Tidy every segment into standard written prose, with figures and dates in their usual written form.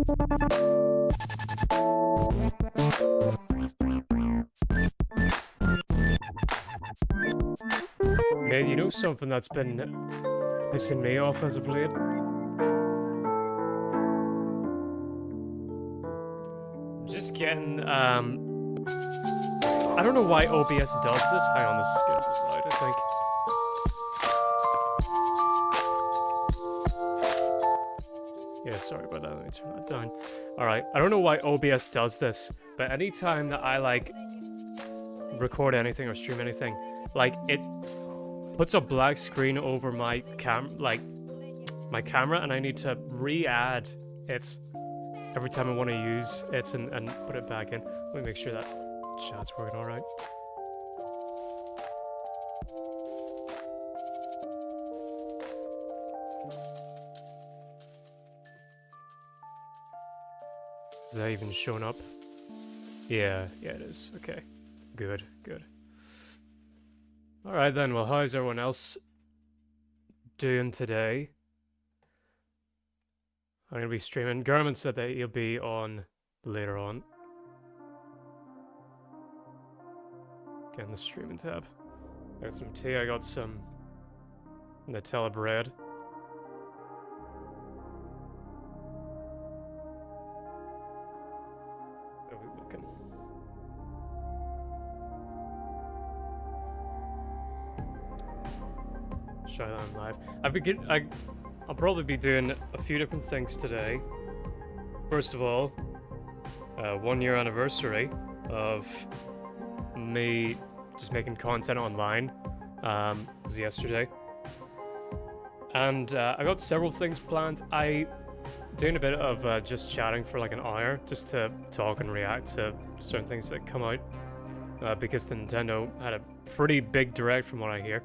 Man, you know something that's been pissing me off as of late? Just getting, I don't know why OBS does this. Hang on, this is getting a bit loud, I think. Yeah, sorry about that. Let me turn that down. Alright, I don't know why OBS does this, but anytime that I, like, record anything or stream anything, like, it puts a black screen over my camera, and I need to re-add it every time I want to use it and put it back in. Let me make sure that chat's working alright. Is that even showing up? Yeah, it is. Okay. Good. Alright then, well, how's everyone else doing today? I'm gonna be streaming. Garmin said that he'll be on later on. Getting the streaming tab. I got some tea, I got some Nutella bread. How are we looking? Try that on live. I'll probably be doing a few different things today. First of all, 1 year anniversary of me just making content online. Was yesterday. And I got several things planned. Doing a bit of just chatting for like an hour, just to talk and react to certain things that come out. Because the Nintendo had a pretty big direct from what I hear.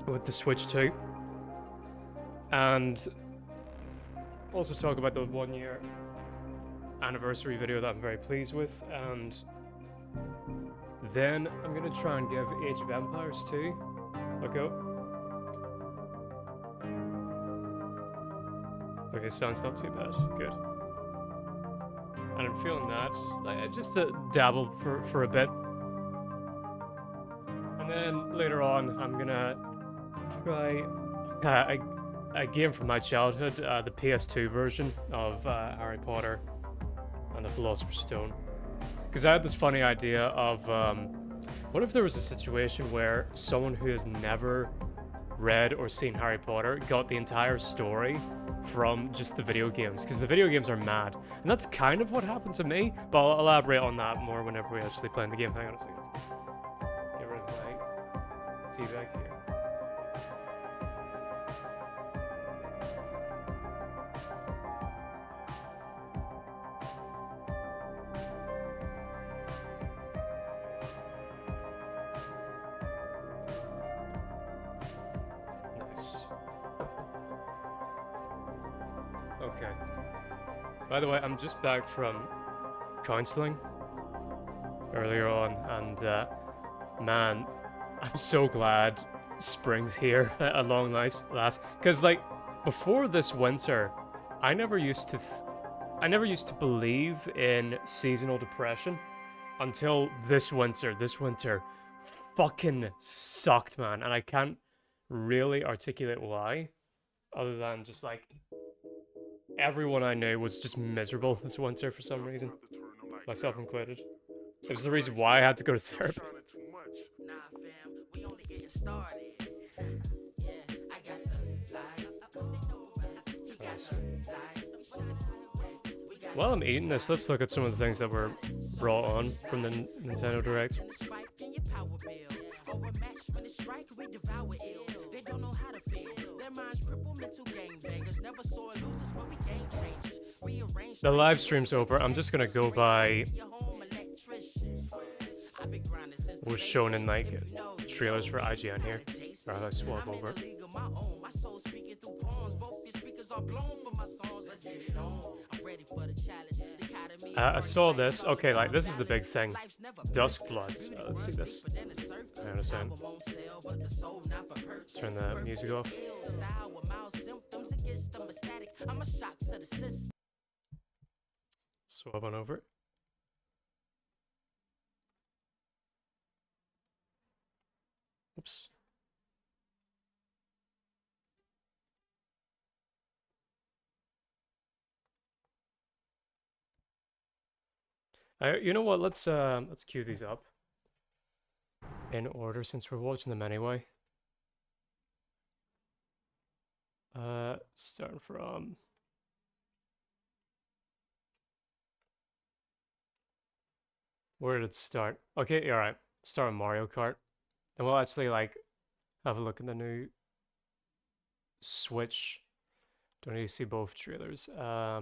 With the Switch 2. And also talk about the 1 year anniversary video that I'm very pleased with. And then I'm gonna try and give Age of Empires 2 a go. Okay, sounds not too bad. Good. And I'm feeling that. Like, just to dabble for a bit. And then later on, I'm gonna try a game from my childhood, the PS2 version of Harry Potter and the Philosopher's Stone. Because I had this funny idea of, what if there was a situation where someone who has never read or seen Harry Potter got the entire story from just the video games? Because the video games are mad. And that's kind of what happened to me, but I'll elaborate on that more whenever we actually play the game. Hang on a second. Get rid of my tea back here. Okay. By the way, I'm just back from counseling earlier on, and man, I'm so glad spring's here at long last. Because like before this winter, I never used to believe in seasonal depression until this winter. This winter fucking sucked, man, and I can't really articulate why, other than just like everyone I knew was just miserable this winter for some reason, myself included. It was the reason why I had to go to therapy. While I'm eating this, let's look at some of the things that were brought on from the Nintendo Direct. The live stream's over. I'm just gonna go by what was shown in like trailers for IGN here. Alright, let's swap over. I saw this. Okay, like this is the big thing. Dusk Bloods. Let's see this. I understand. Turn the music off. swap on over. Oops. You know what? Let's queue these up in order since we're watching them anyway. Starting from where did it start? Okay, all right. Start with Mario Kart, and we'll actually like have a look at the new Switch. Don't need to see both trailers. I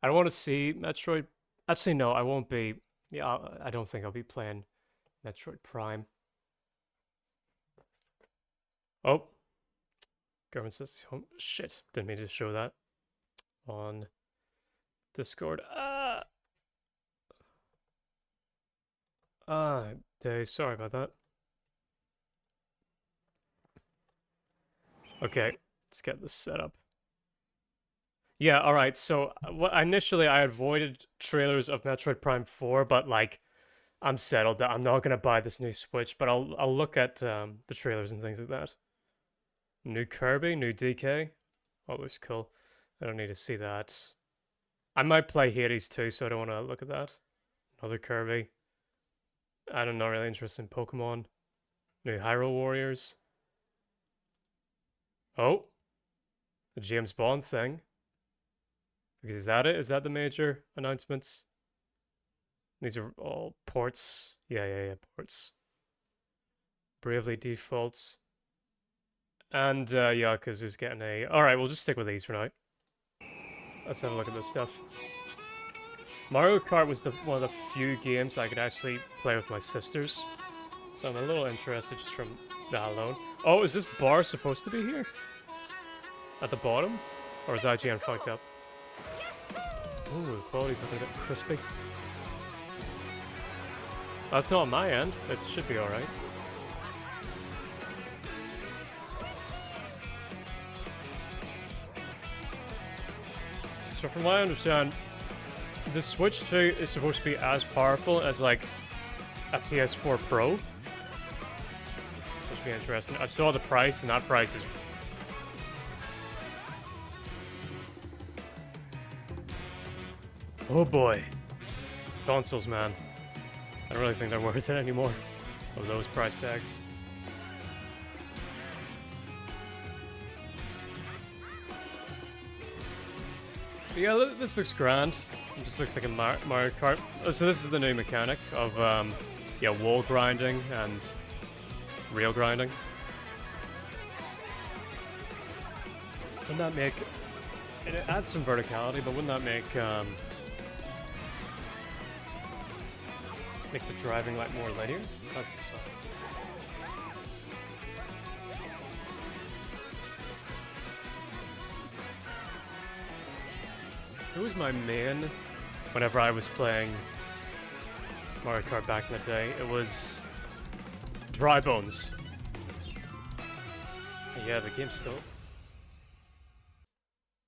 don't want to see Metroid. Actually, no, I won't be. Yeah, I don't think I'll be playing Metroid Prime. Oh, government says home. Shit, didn't mean to show that on Discord. Day. Sorry about that. Okay, let's get this set up. Yeah, all right. So what initially I avoided trailers of Metroid Prime 4, but like I'm settled that I'm not gonna buy this new Switch, but I'll look at the trailers and things like that. New Kirby, new DK. Oh, looks cool. I don't need to see that. I might play Hades too, so I don't want to look at that. Another Kirby. I'm not really interested in Pokemon. New Hyrule Warriors. Oh, the James Bond thing. Is that it? Is that the major announcements? These are all ports. Yeah, ports. Bravely Defaults. And Yakuza's getting a... Alright, we'll just stick with these for now. Let's have a look at this stuff. Mario Kart was one of the few games I could actually play with my sisters. So I'm a little interested just from that alone. Oh, is this bar supposed to be here? At the bottom? Or is IGN fucked up? Ooh, the quality's looking a bit crispy. That's not on my end. It should be alright. So from what I understand, the Switch 2 is supposed to be as powerful as like a PS4 Pro. Which would be interesting. I saw the price and that price is... Oh boy. Consoles, man. I don't really think they're worth it anymore. Of those price tags. But yeah, this looks grand. It just looks like a Mario Kart. So this is the new mechanic of yeah, wall grinding and real grinding. Wouldn't that make... It adds some verticality, but wouldn't that make the driving like more linear? That's the song. Who was my main whenever I was playing Mario Kart back in the day? It was Dry Bones. Yeah, the game's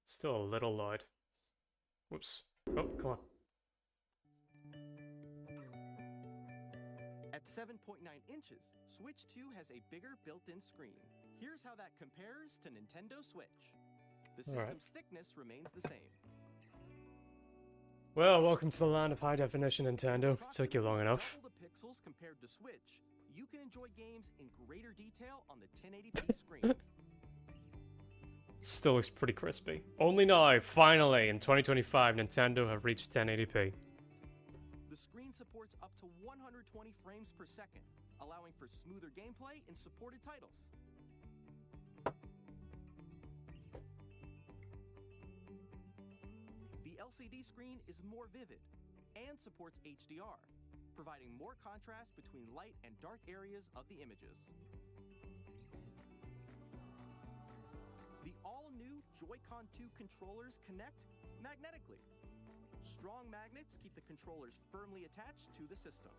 still a little loud. Whoops. Oh, come on. At 7.9 inches, Switch 2 has a bigger built-in screen. Here's how that compares to Nintendo Switch. The system's thickness remains the same. Well, welcome to the land of high definition, Nintendo. It took you long enough. Double the pixels compared to Switch, you can enjoy games in greater detail on the 1080p screen. Still looks pretty crispy. Only now, finally, in 2025, Nintendo have reached 1080p. The screen supports up to 120 frames per second, allowing for smoother gameplay in supported titles. The LCD screen is more vivid and supports HDR, providing more contrast between light and dark areas of the images. The all-new Joy-Con 2 controllers connect magnetically. Strong magnets keep the controllers firmly attached to the system.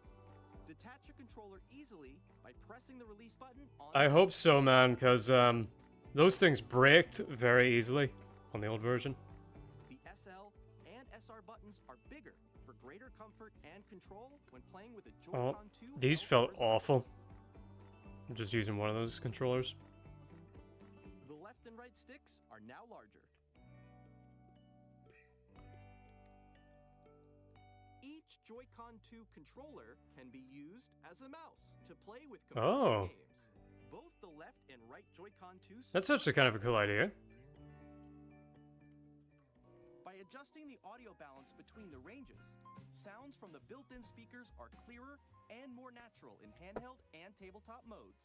Detach your controller easily by pressing the release button on... I hope so, man, because those things braked very easily on the old version. The SL and SR buttons are bigger for greater comfort and control when playing with a Oh, Joy-Con 2. these felt awful. I'm just using one of those controllers. The left and right sticks are now larger. Each Joy-Con 2 controller can be used as a mouse to play with competitive games. Both the left and right Joy-Con 2 That's actually kind of a cool idea. By adjusting the audio balance between the ranges, sounds from the built-in speakers are clearer and more natural in handheld and tabletop modes.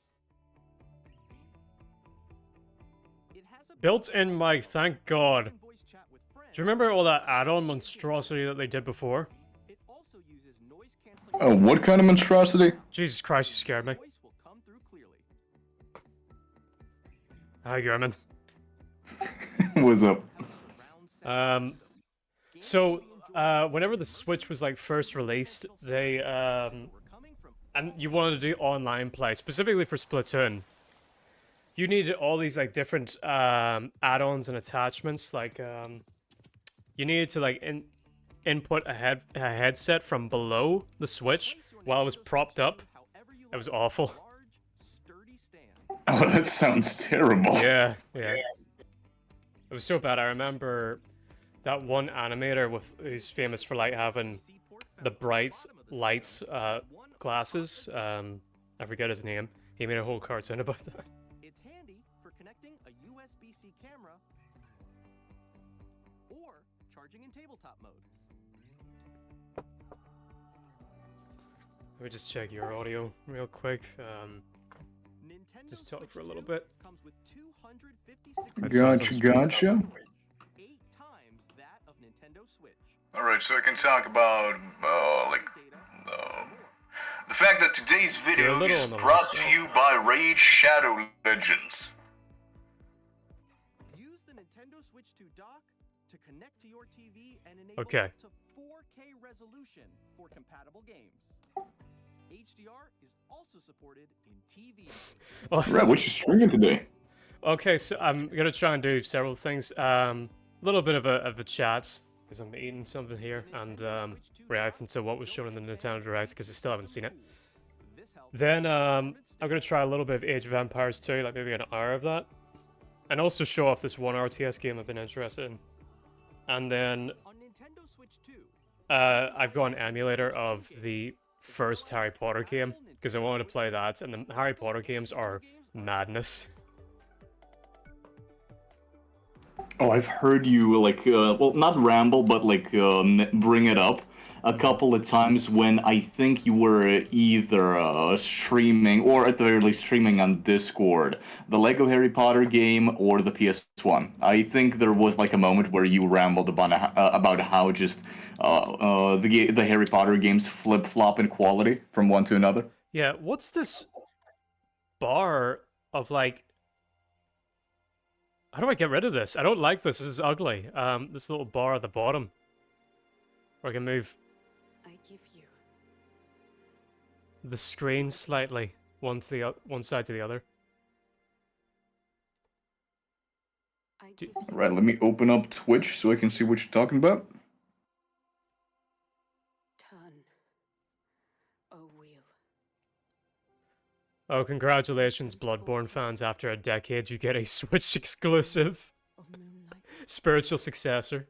It has a Built-in mic, thank God. voice chat with friends. Do you remember all that add-on monstrosity that they did before? It also uses noise canceling. Oh, what kind of monstrosity? Jesus Christ, you scared me. Voice will come through clearly. Hi, German. What's up? So, whenever the Switch was like first released, they and you wanted to do online play, specifically for Splatoon, you needed all these like different add-ons and attachments. Like you needed to like input a headset from below the Switch while it was propped up. It was awful. Oh, that sounds terrible. Yeah. It was so bad. I remember that one animator who's famous for like having the bright lights glasses. I forget his name. He made a whole cartoon about that. It's handy for connecting a USB-C camera or charging in tabletop mode. Let me just check your audio real quick. Nintendo Just talk Switch for a little 2 bit. Comes with 256 Gotcha. 8 times that of Nintendo Switch. Alright, so I can talk about, the fact that today's You're a video little is on the brought low to side. you by Raid Shadow Legends. Use the Nintendo Switch 2 dock to connect to your TV and enable Okay. up to 4K resolution for compatible games. HDR is also supported in TV. Right, what you streaming today? Okay, so I'm gonna try and do several things. Little bit of a chat because I'm eating something here and reacting to what was shown in the Nintendo Direct because I still haven't seen it. Then I'm gonna try a little bit of Age of Empires 2, like maybe an hour of that, and also show off this one RTS game I've been interested in. And then On Nintendo Switch 2, I've got an emulator of the first Harry Potter game because I wanted to play that, and the Harry Potter games are madness. Oh, I've heard you, like, well, not ramble, but, like, bring it up a couple of times when I think you were either streaming, or at the very least streaming on Discord, the Lego Harry Potter game or the PS1. I think there was, like, a moment where you rambled about how just the Harry Potter games flip-flop in quality from one to another. Yeah, what's this bar of like... How do I get rid of this? I don't like this. This is ugly. This little bar at the bottom. Where I can move I give you. the screen slightly one side to the other. I Do- give you. Right, let me open up Twitch so I can see what you're talking about. Turn. A wheel. Oh, congratulations, Bloodborne fans. After a decade, you get a Switch exclusive. Of moonlight Spiritual successor.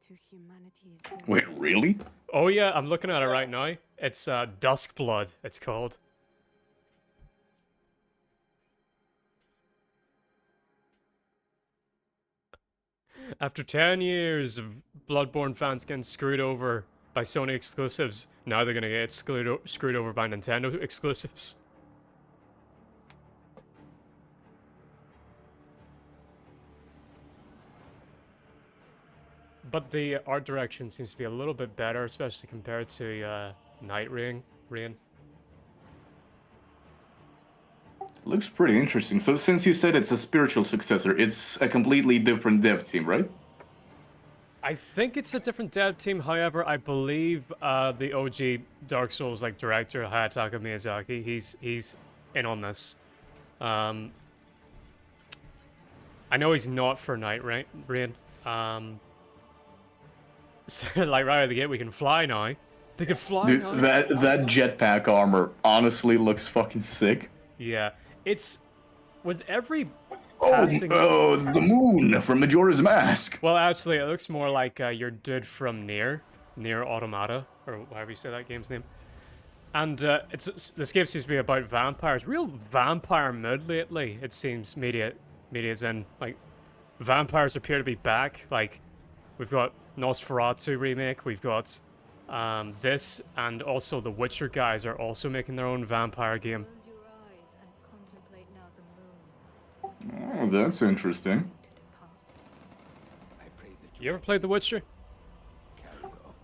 to humanity's. Wait, really? Oh yeah, I'm looking at it right now. It's Duskblood, it's called. After 10 years of Bloodborne fans getting screwed over by Sony exclusives, now they're gonna get screwed over by Nintendo exclusives. But the art direction seems to be a little bit better, especially compared to Night Rain. Looks pretty interesting. So since you said it's a spiritual successor, it's a completely different dev team, right? I think it's a different dev team. However, I believe the OG Dark Souls like director Hayataka Miyazaki, he's in on this. I know he's not for Night Rain. So, like right out of the gate, we can fly now. They can fly Dude, now. that jetpack armor honestly looks fucking sick. Yeah, it's with every Oh, passing. the moon from Majora's Mask. Well, actually, it looks more like your dude from Near Automata, or however you say that game's name. And this game seems to be about vampires. Real vampire mood lately. It seems media's in like vampires appear to be back. Like we've got Nosferatu remake. We've got this, and also the Witcher guys are also making their own vampire game. Close your eyes and contemplate now the moon. Oh, that's interesting. To depart. I pray that You ever played The Witcher? carrier of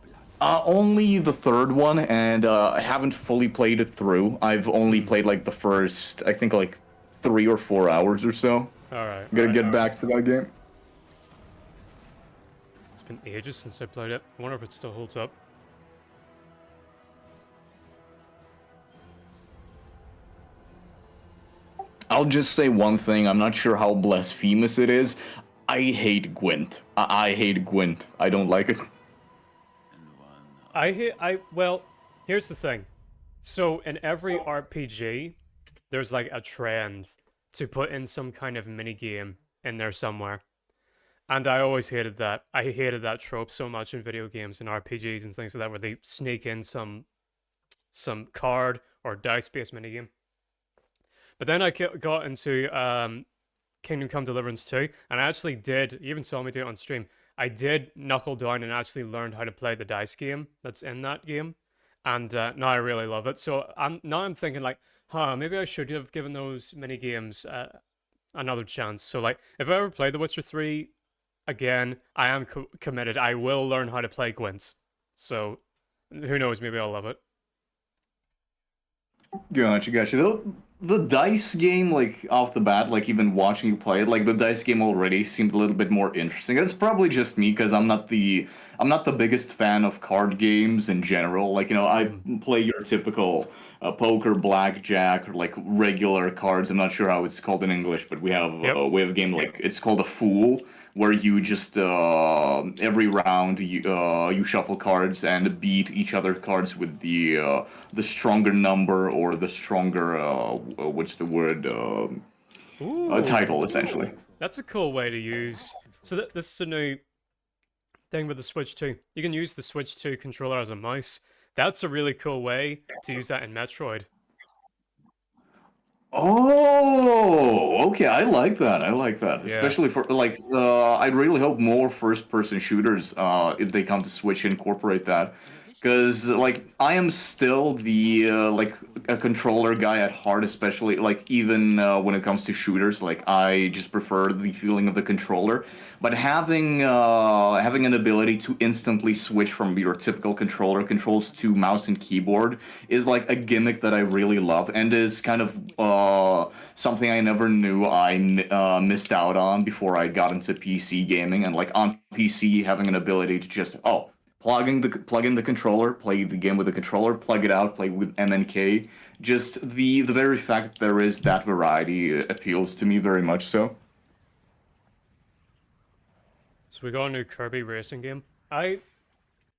blood. Only the third one, and I haven't fully played it through. I've only played like the first, I think like 3 or 4 hours or so. All right. I'm gonna get back to that game. It's been ages since I played it. I wonder if it still holds up. I'll just say one thing. I'm not sure how blasphemous it is. I hate Gwent. I hate Gwent. I don't like it. Well, here's the thing. So in every RPG, there's like a trend to put in some kind of mini game in there somewhere. And I always hated that. I hated that trope so much in video games and RPGs and things like that, where they sneak in some card or dice-based minigame. But then I got into Kingdom Come Deliverance 2, and I actually did, you even saw me do it on stream, I did knuckle down and actually learned how to play the dice game that's in that game. And now I really love it. So I'm thinking like, maybe I should have given those mini games another chance. So like, if I ever play The Witcher 3 again, I am committed. I will learn how to play Gwent. So who knows? Maybe I'll love it. Gotcha. The dice game, like, off the bat, like, even watching you play it, like, the dice game already seemed a little bit more interesting. It's probably just me, because I'm not the biggest fan of card games in general. Like, I play your typical poker, blackjack, or, like, regular cards. I'm not sure how it's called in English, but we have a game, like, it's called a Fool, where you just every round you shuffle cards and beat each other cards with the stronger number or the stronger what's the word title essentially. That's a cool way to use. So this is a new thing with the Switch 2. You can use the Switch 2 controller as a mouse. That's a really cool way to use that in Metroid. Oh, okay. I like that. Yeah. Especially for like, I really hope more first-person shooters, if they come to Switch, incorporate that. Because like, I am still the like a controller guy at heart, especially like even when it comes to shooters. Like, I just prefer the feeling of the controller. But having an ability to instantly switch from your typical controller controls to mouse and keyboard is like a gimmick that I really love, and is kind of something I never knew I missed out on before I got into PC gaming. And like on PC, having an ability to just plug in the controller, play the game with the controller, plug it out, play with MNK. Just the very fact that there is that variety appeals to me very much so. So we got a new Kirby racing game. I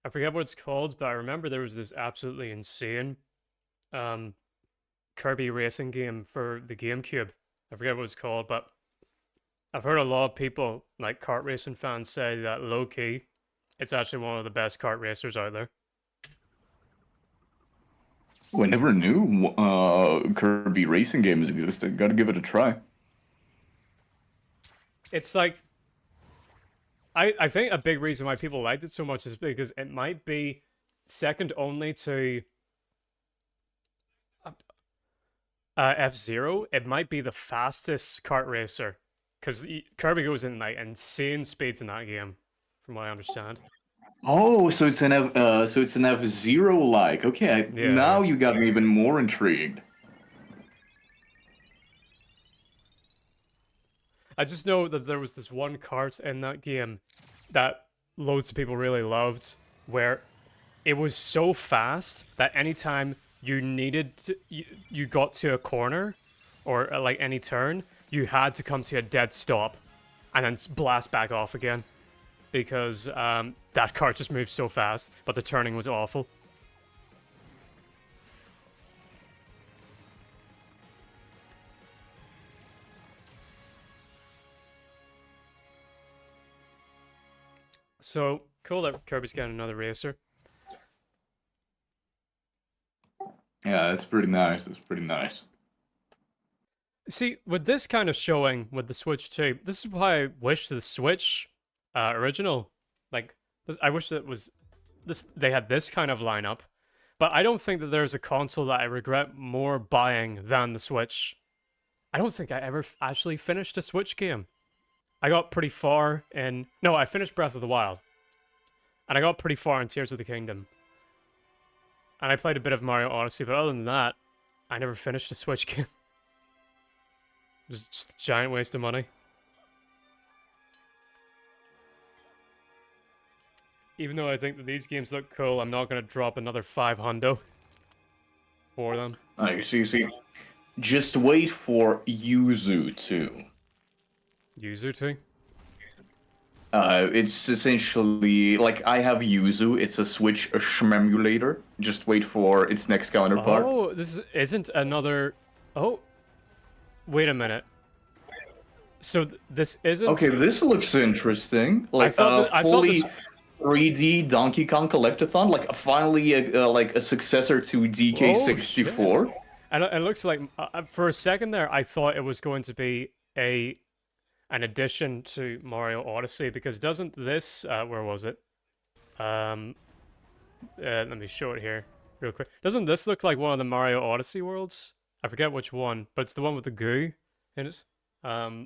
forget what it's called, but I remember there was this absolutely insane Kirby racing game for the GameCube. I forget what it's called, but I've heard a lot of people, like kart racing fans, say that low-key, it's actually one of the best kart racers out there. Oh, I never knew Kirby racing games existed. Gotta give it a try. It's like, I think a big reason why people liked it so much is because it might be second only to F-Zero. It might be the fastest kart racer, because Kirby goes in like insane speeds in that game, from what I understand. Oh, so it's an F-Zero like. Okay, Yeah. now you got me even more intrigued. I just know that there was this one kart in that game that loads of people really loved, where it was so fast that anytime you needed to, you got to a corner or like any turn, you had to come to a dead stop and then blast back off again. because that cart just moved so fast, but the turning was awful. So, cool that Kirby's getting another racer. Yeah, that's pretty nice. That's pretty nice. See, with this kind of showing with the Switch 2, this is why I wish the Switch original, like, I wish that was this. They had this kind of lineup, but I don't think that there's a console that I regret more buying than the Switch. I don't think I ever actually finished a Switch game. I got pretty far in. No, I finished Breath of the Wild, and I got pretty far in Tears of the Kingdom, and I played a bit of Mario Odyssey. But other than that, I never finished a Switch game. It was just a giant waste of money. Even though I think that these games look cool, I'm not going to drop another 500 for them. See. Just wait for Yuzu 2. Yuzu 2? It's essentially like I have Yuzu. It's a Switch shmemulator. Just wait for its next counterpart. Oh, isn't another. Oh, wait a minute. So this isn't. Okay, this looks interesting. Like fully 3D Donkey Kong Collectathon. Like finally, like a successor to DK64. Oh, and it looks like for a second there, I thought it was going to be an addition to Mario Odyssey, because doesn't this where was it? Let me show it here real quick. Doesn't this look like one of the Mario Odyssey worlds? I forget which one, but it's the one with the goo in it. I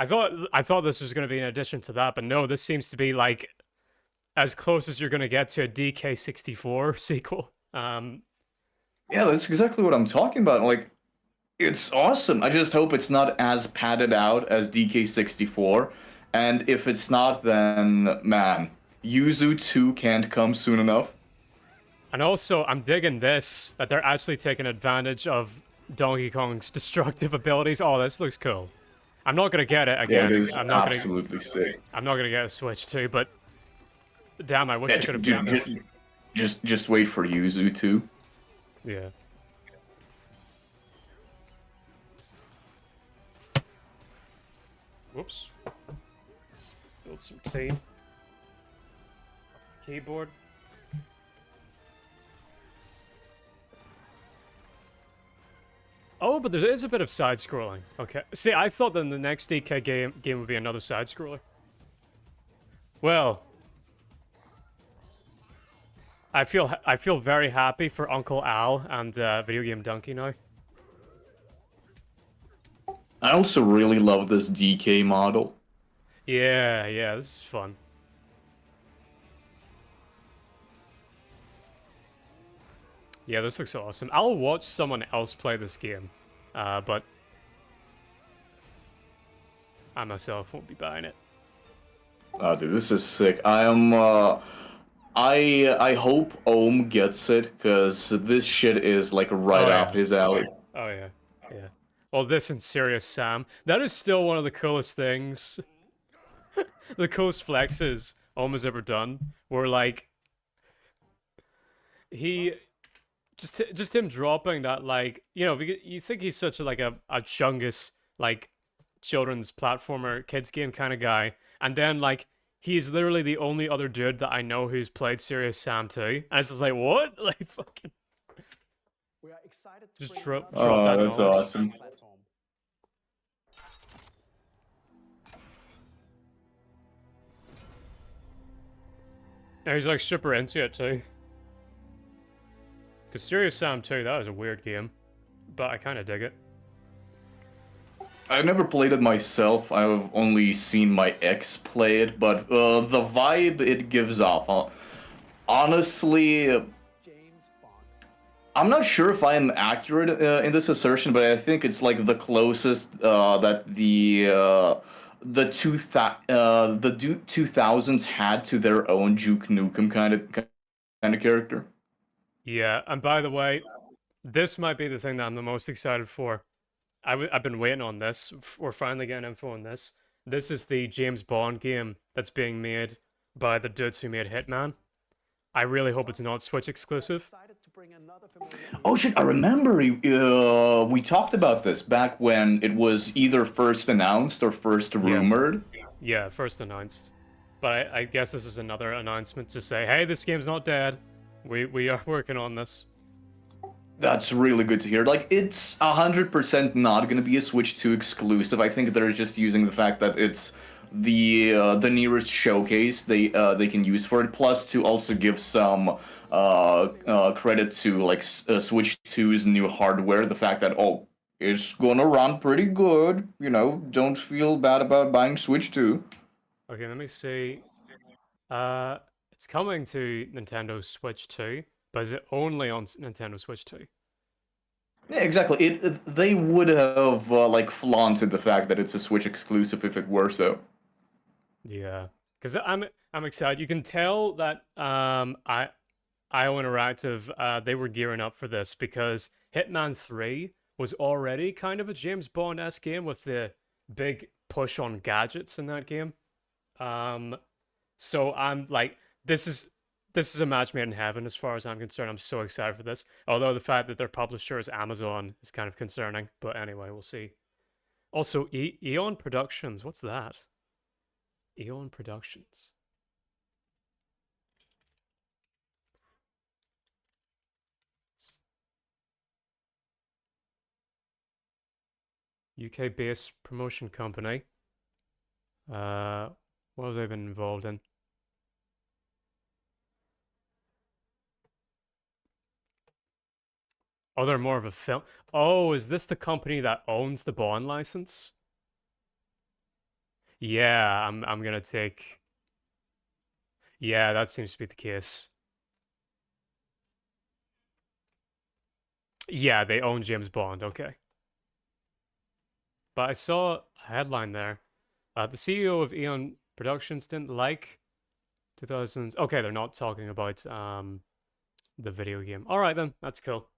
thought this was going to be an addition to that, but no, this seems to be like as close as you're going to get to a DK64 sequel. Yeah, that's exactly what I'm talking about. Like, it's awesome. I just hope it's not as padded out as DK64. And if it's not, then, man, Yuzu 2 can't come soon enough. And also, I'm digging this, that they're actually taking advantage of Donkey Kong's destructive abilities. Oh, this looks cool. I'm not going to get it again. Yeah, it is I'm not absolutely sick. I'm not going to get a Switch 2, but damn, I wish I could have done this. Just wait for Yuzu 2. Yeah. Whoops. Let's build some tea. Keyboard. Oh, but there is a bit of side-scrolling. Okay. See, I thought then the next DK game would be another side-scroller. Well, I feel very happy for Uncle Al and Video Game Donkey now. I also really love this DK model. Yeah, this is fun. Yeah, this looks awesome. I'll watch someone else play this game, but I myself won't be buying it. Oh, dude, this is sick. I am. I hope Ohm gets it, because this shit is like right up his alley. Oh yeah. Well, this and Serious Sam, that is still one of the coolest things. The coolest flexes Ohm has ever done, were like he. Just him dropping that, like, you know, you think he's such a chungus, like, children's platformer, kids game kind of guy, and then, like, he's literally the only other dude that I know who's played Serious Sam 2, and it's just like, what? Like, fucking... We are excited to Just bring drop another Oh, that that's knowledge. awesome. platform. And he's, like, super into it, too. Because Serious Sam 2, that was a weird game, but I kind of dig it. I've never played it myself. I've only seen my ex play it, but the vibe it gives off, honestly, James Bond. I'm not sure if I am accurate in this assertion, but I think it's like the closest that the 2000s had to their own Duke Nukem kind of character. Yeah, and by the way, this might be the thing that I'm the most excited for. I've been waiting on this. We're finally getting info on this. This is the James Bond game that's being made by the dudes who made Hitman. I really hope it's not Switch exclusive. Oh shit! I remember we talked about this back when it was either first announced or first rumored. Yeah, first announced. But I guess this is another announcement to say, hey, this game's not dead. We are working on this. That's really good to hear. Like, it's 100% not going to be a Switch 2 exclusive. I think they're just using the fact that it's the nearest showcase they can use for it. Plus, to also give some credit to like Switch 2's new hardware. The fact that it's gonna run pretty good. You know, don't feel bad about buying Switch 2. Okay, let me see. It's coming to Nintendo Switch 2, but is it only on Nintendo Switch 2? Yeah, exactly. They would have like flaunted the fact that it's a Switch exclusive if it were so. Yeah, because I'm excited. You can tell that IO Interactive they were gearing up for this because Hitman 3 was already kind of a James Bond-esque game with the big push on gadgets in that game. So I'm like, this is a match made in heaven as far as I'm concerned. I'm so excited for this. Although the fact that their publisher is Amazon is kind of concerning. But anyway, we'll see. Also, Eon Productions. What's that? Eon Productions. UK-based promotion company. What have they been involved in? Oh, they're more of a film. Oh, is this the company that owns the Bond license? Yeah, I'm gonna take. Yeah, that seems to be the case. Yeah, they own James Bond. Okay. But I saw a headline there. The CEO of Eon Productions didn't like 2000s. Okay, they're not talking about the video game. All right then, that's cool.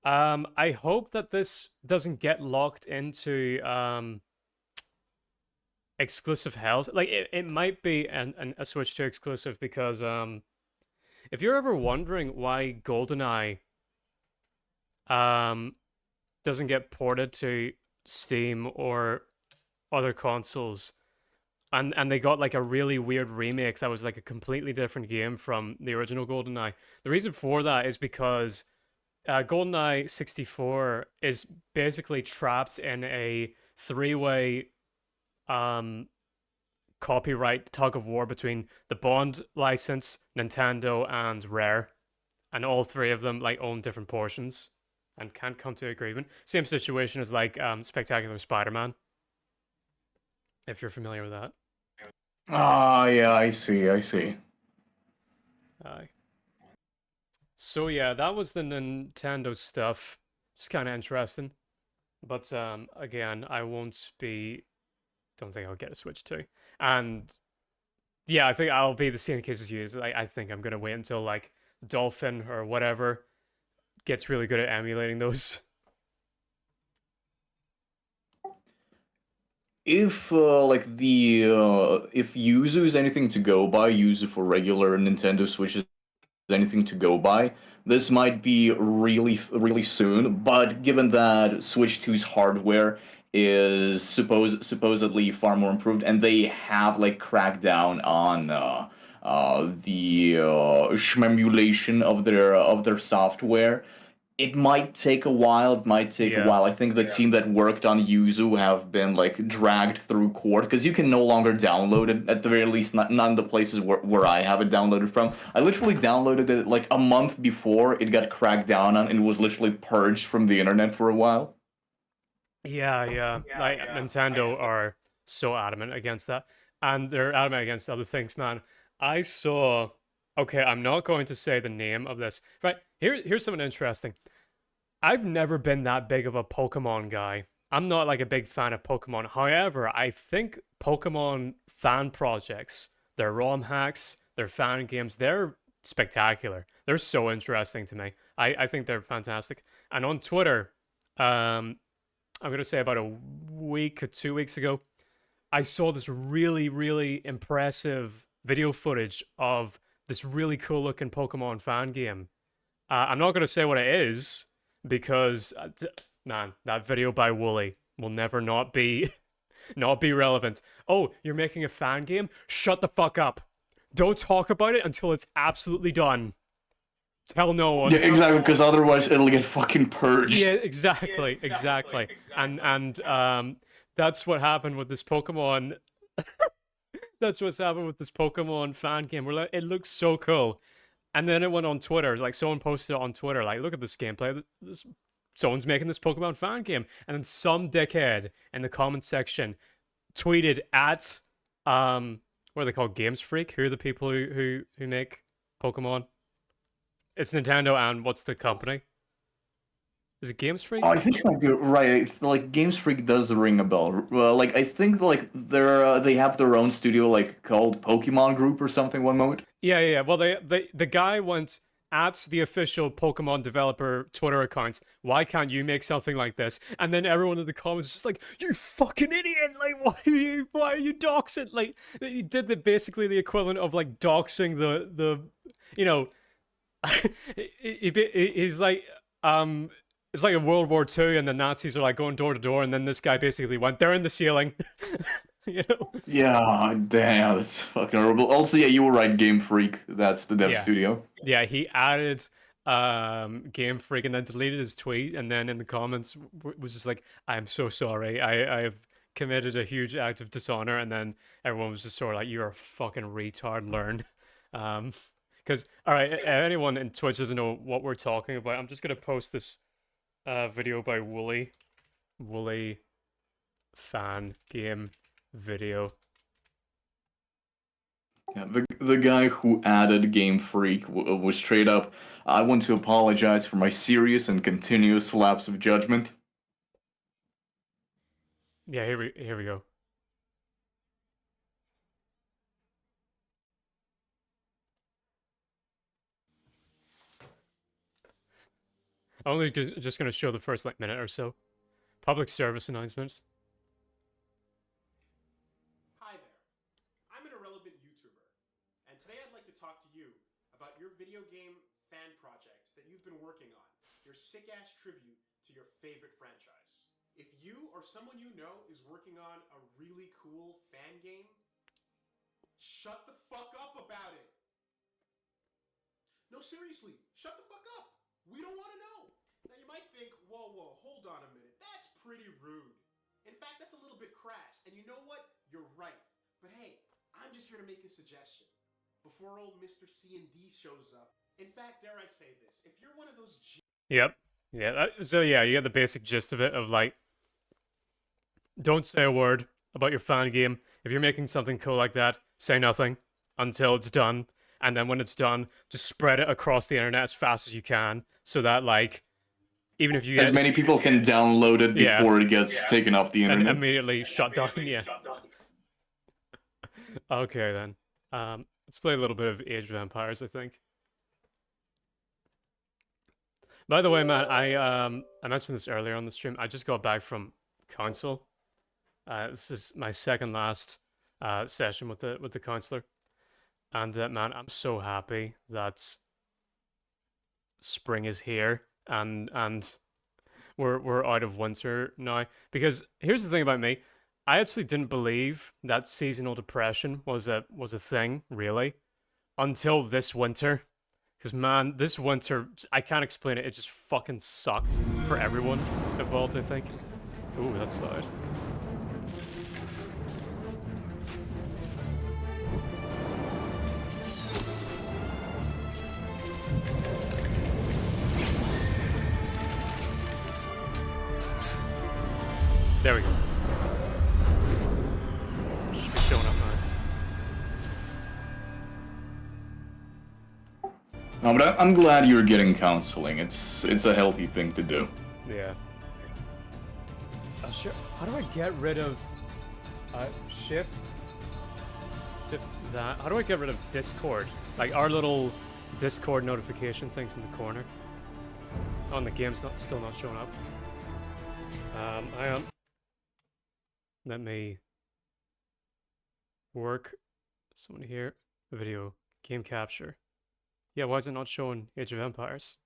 I hope that this doesn't get locked into exclusive hells. Like it might be a Switch 2 exclusive because if you're ever wondering why GoldenEye doesn't get ported to Steam or other consoles, and they got like a really weird remake that was like a completely different game from the original GoldenEye. The reason for that is because GoldenEye 64 is basically trapped in a three-way copyright tug of war between the Bond license, Nintendo, and Rare, and all three of them like own different portions and can't come to agreement. Same situation as like Spectacular Spider-Man, if you're familiar with that. Ah, yeah, I see, I see. Aye. So yeah, that was the Nintendo stuff. It's kind of interesting, but again, I won't be. Don't think I'll get a Switch 2. And yeah, I think I'll be the same case as you. I think I'm gonna wait until like Dolphin or whatever gets really good at emulating those. If if Yuzu is anything to go by, Yuzu for regular Nintendo Switch is anything to go by, this might be really soon. But given that Switch 2's hardware is supposedly far more improved, and they have like cracked down on the shmemulation of their software, it might take a while. It might take a while. I think the team that worked on Yuzu have been like dragged through court because you can no longer download it. At the very least, not in the places where I have it downloaded from. I literally downloaded it like a month before it got cracked down on, and it was literally purged from the internet for a while. Yeah. Like Nintendo are so adamant against that, and they're adamant against other things, man. I saw. Okay, I'm not going to say the name of this. Right here's something interesting. I've never been that big of a Pokemon guy. I'm not like a big fan of Pokemon. However, I think Pokemon fan projects, their ROM hacks, their fan games, they're spectacular. They're so interesting to me. I think they're fantastic. And on Twitter, I'm gonna say about a week or 2 weeks ago, I saw this really, really impressive video footage of this really cool looking Pokemon fan game. I'm not going to say what it is because, man, that video by Wooly will never not be not be relevant. Oh, you're making a fan game? Shut the fuck up. Don't talk about it until it's absolutely done. Tell no one. Yeah, exactly, because otherwise it'll get fucking purged. Yeah, exactly. And that's what happened with this Pokemon. That's what's happened with this Pokemon fan game. Where it looks so cool, and then it went on Twitter. Like someone posted it on Twitter. Like, look at this gameplay. Someone's making this Pokemon fan game, and then some dickhead in the comment section tweeted at what are they called? Games Freak. Who are the people who make Pokemon? It's Nintendo, and what's the company? Is it Games Freak? Oh, I think you might be right. Like Games Freak does ring a bell. Well, like I think like they have their own studio like called Pokemon Group or something. One moment. Yeah. Well, the guy went at the official Pokemon developer Twitter account. Why can't you make something like this? And then everyone in the comments is just like, "You fucking idiot! Like, why are you doxing?" Like, he did basically the equivalent of like doxing the you know. He's like it's like a World War II and the Nazis are like going door to door, and then this guy basically went, "They're in the ceiling." You know? Yeah, damn, that's fucking horrible. Also, yeah, you were right, Game Freak. That's the dev Yeah. studio. Yeah, he added Game Freak and then deleted his tweet, and then in the comments was just like, "I'm so sorry. I've committed a huge act of dishonor," and then everyone was just sort of like, "You're a fucking retard, learn." Because all right, anyone in Twitch doesn't know what we're talking about. I'm just gonna post this video by Wooly fan game video. Yeah, the guy who added Game Freak was straight up. I want to apologize for my serious and continuous lapse of judgment. Yeah, here we go. I'm only just gonna show the first like minute or so. Public service announcement. Hi there. I'm an irrelevant YouTuber, and today I'd like to talk to you about your video game fan project that you've been working on. Your sick-ass tribute to your favorite franchise. If you or someone you know is working on a really cool fan game, shut the fuck up about it. No, seriously, shut the fuck up. We don't want to know. Now you might think, whoa, hold on a minute. That's pretty rude. In fact, that's a little bit crass. And you know what? You're right. But hey, I'm just here to make a suggestion. Before old Mr. C&D shows up. In fact, dare I say this, if you're one of those Yep. Yeah. So yeah, you get the basic gist of it. Of like, don't say a word about your fan game. If you're making something cool like that, say nothing until it's done. And then when it's done, just spread it across the internet as fast as you can, so that like, even if you get As many people can download it Yeah. before it gets taken off the and internet. immediately shut down. Yeah. Okay then. Let's play a little bit of Age of Empires, I think. By the way, man, I mentioned this earlier on the stream. I just got back from council. This is my second last session with the counselor, and man, I'm so happy that spring is here and we're out of winter now. Because here's the thing about me, I actually didn't believe that seasonal depression was a thing really until this winter. Because man, this winter, I can't explain it. It just fucking sucked for everyone involved, I think. Ooh, that's loud. There we go. Should be showing up now. No, but I'm glad you're getting counseling. It's a healthy thing to do. Yeah. Sure. How do I get rid of shift that? How do I get rid of Discord? Like our little Discord notification things in the corner. Oh, and the game's still not showing up. Hang on. Let me Work. Someone here. Video. Game capture. Yeah, why is it not showing Age of Empires?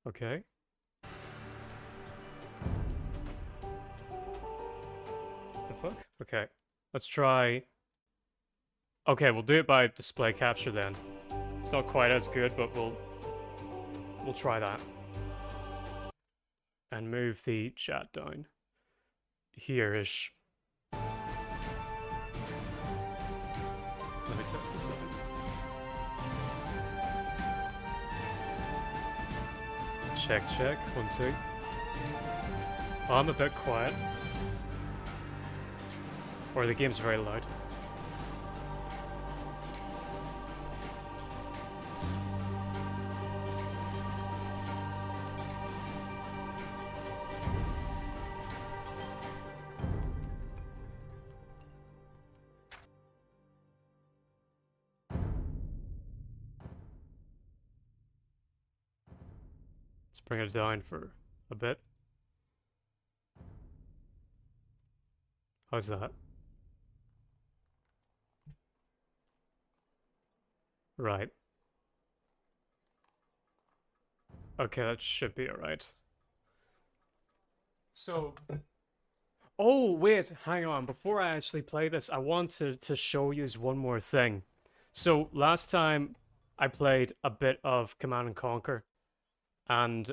Okay. The fuck? Okay. Let's try... Okay, we'll do it by display capture then. It's not quite as good, but we'll try that. And move the chat down. Here-ish. Let me test this out. Check, check. 1, 2. Oh, I'm a bit quiet. Or the game's very loud. Let's bring it down for a bit. How's that? Right. Okay, that should be alright. So... Oh, wait, hang on. Before I actually play this, I want to show you one more thing. So, last time I played a bit of Command and Conquer. And,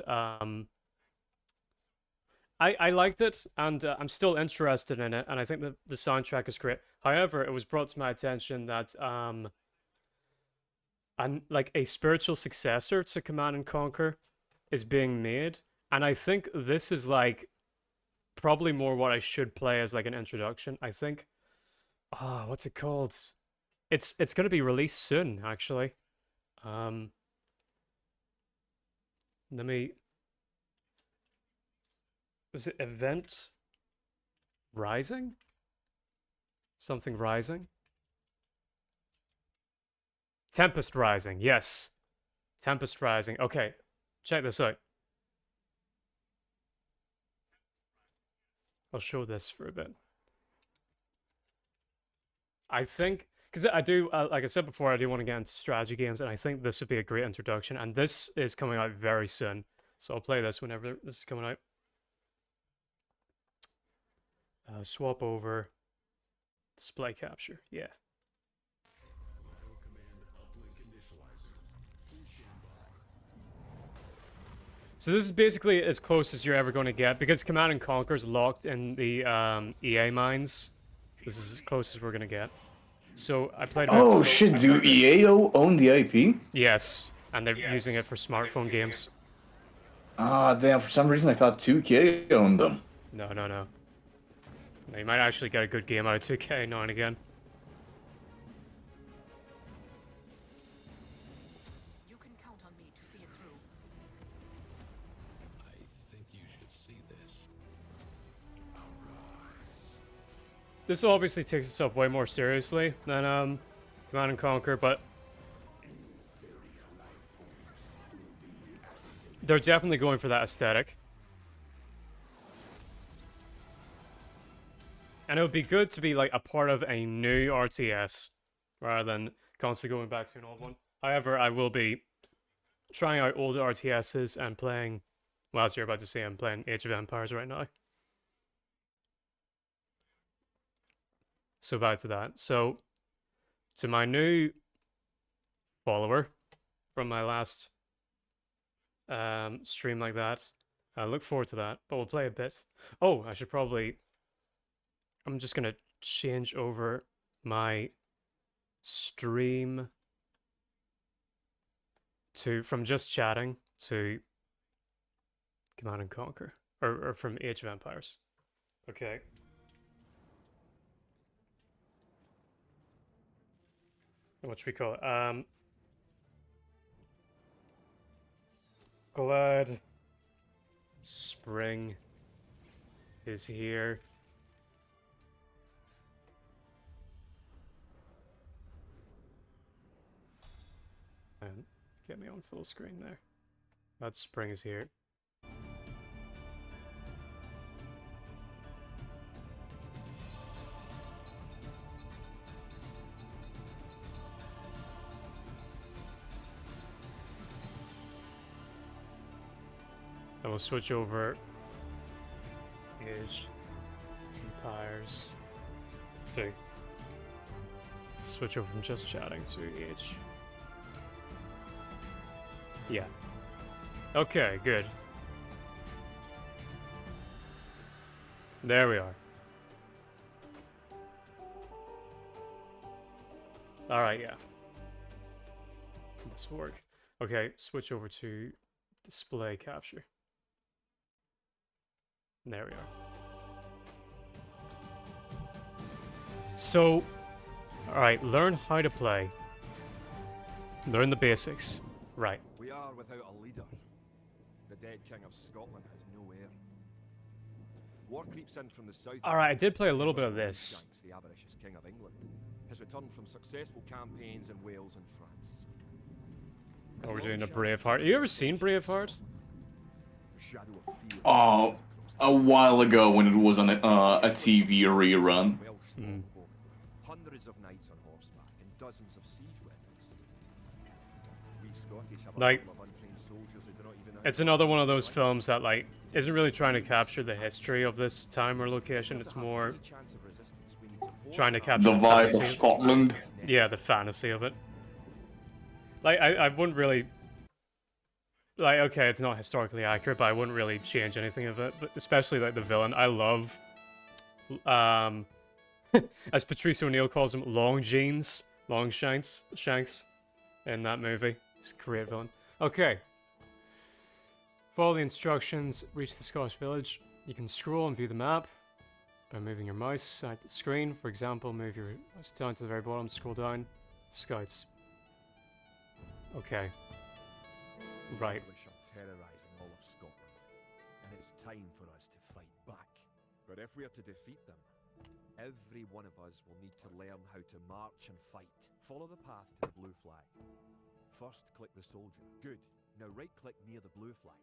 I liked it, and I'm still interested in it, and I think that the soundtrack is great. However, it was brought to my attention that, like a spiritual successor to Command and Conquer is being made, and I think this is like probably more what I should play as like an introduction. I think, what's it called? It's gonna be released soon, actually. Let me. Was it Event Rising? Something Rising? Tempest Rising, yes. Tempest Rising. Okay, check this out. I'll show this for a bit. I think, because I do, like I said before, I do want to get into strategy games, and I think this would be a great introduction, and this is coming out very soon. So I'll play this whenever this is coming out. Swap over. Display capture, yeah. So this is basically as close as you're ever going to get, because Command and Conquer is locked in the EA mines. This is as close as we're going to get. So I played. Oh shit! Do EA own the IP? Yes, and they're using it for smartphone games. Ah, damn! For some reason, I thought 2K owned them. No. No, you might actually get a good game out of 2K now and again. You can count on me to see it through. I think you should see this. This obviously takes itself way more seriously than Command and Conquer, but they're definitely going for that aesthetic. And it would be good to be like a part of a new RTS rather than constantly going back to an old one. However, I will be trying out older RTSs and playing, well, as you're about to see, I'm playing Age of Empires right now. So back to that. So, to my new follower from my last stream like that, I look forward to that, but we'll play a bit. Oh, I should probably... I'm just gonna change over my stream from just chatting to Command and Conquer, or from Age of Empires. Okay. What should we call it? Glad spring is here. And get me on full screen there. That spring is here. And we'll switch over. Age. Empires. Okay. Switch over from just chatting to age. Yeah. Okay, good. There we are. Alright, yeah. This will work. Okay, switch over to display capture. There we are. So, alright, learn how to play. Learn the basics. Right. We are without a leader. The dead King of Scotland has no heir. War creeps in from the south. Alright, I did play a little bit of this. Shanks, the avaricious King of England, has returned from successful campaigns in Wales and France. Oh, we're doing a Braveheart. Have you ever seen Braveheart? Shadow of fear. Oh, a while ago when it was on a TV rerun. Welsh longbow, hundreds of knights on horseback and dozens of siege weapons. We Scottish have a Like, couple of untrained soldiers who do not even know It's another one of those films that, like, isn't really trying to capture the history of this time or location. It's more trying to capture The vibe of fantasy. Scotland. Yeah, the fantasy of it. Like, I wouldn't really... Like, okay, it's not historically accurate, but I wouldn't really change anything of it. But especially, like, the villain. I love... as Patrice O'Neill calls him, Long Jeans. Long Shanks. Shanks. In that movie. He's a great villain. Okay. Follow the instructions. Reach the Scottish village. You can scroll and view the map by moving your mouse side to the screen. For example, move your mouse down to the very bottom, scroll down. Scouts. Okay. Right. The English are terrorizing all of Scotland, and it's time for us to fight back. But if we are to defeat them, every one of us will need to learn how to march and fight. Follow the path to the blue flag. First, click the soldier. Good. Now right-click near the blue flag.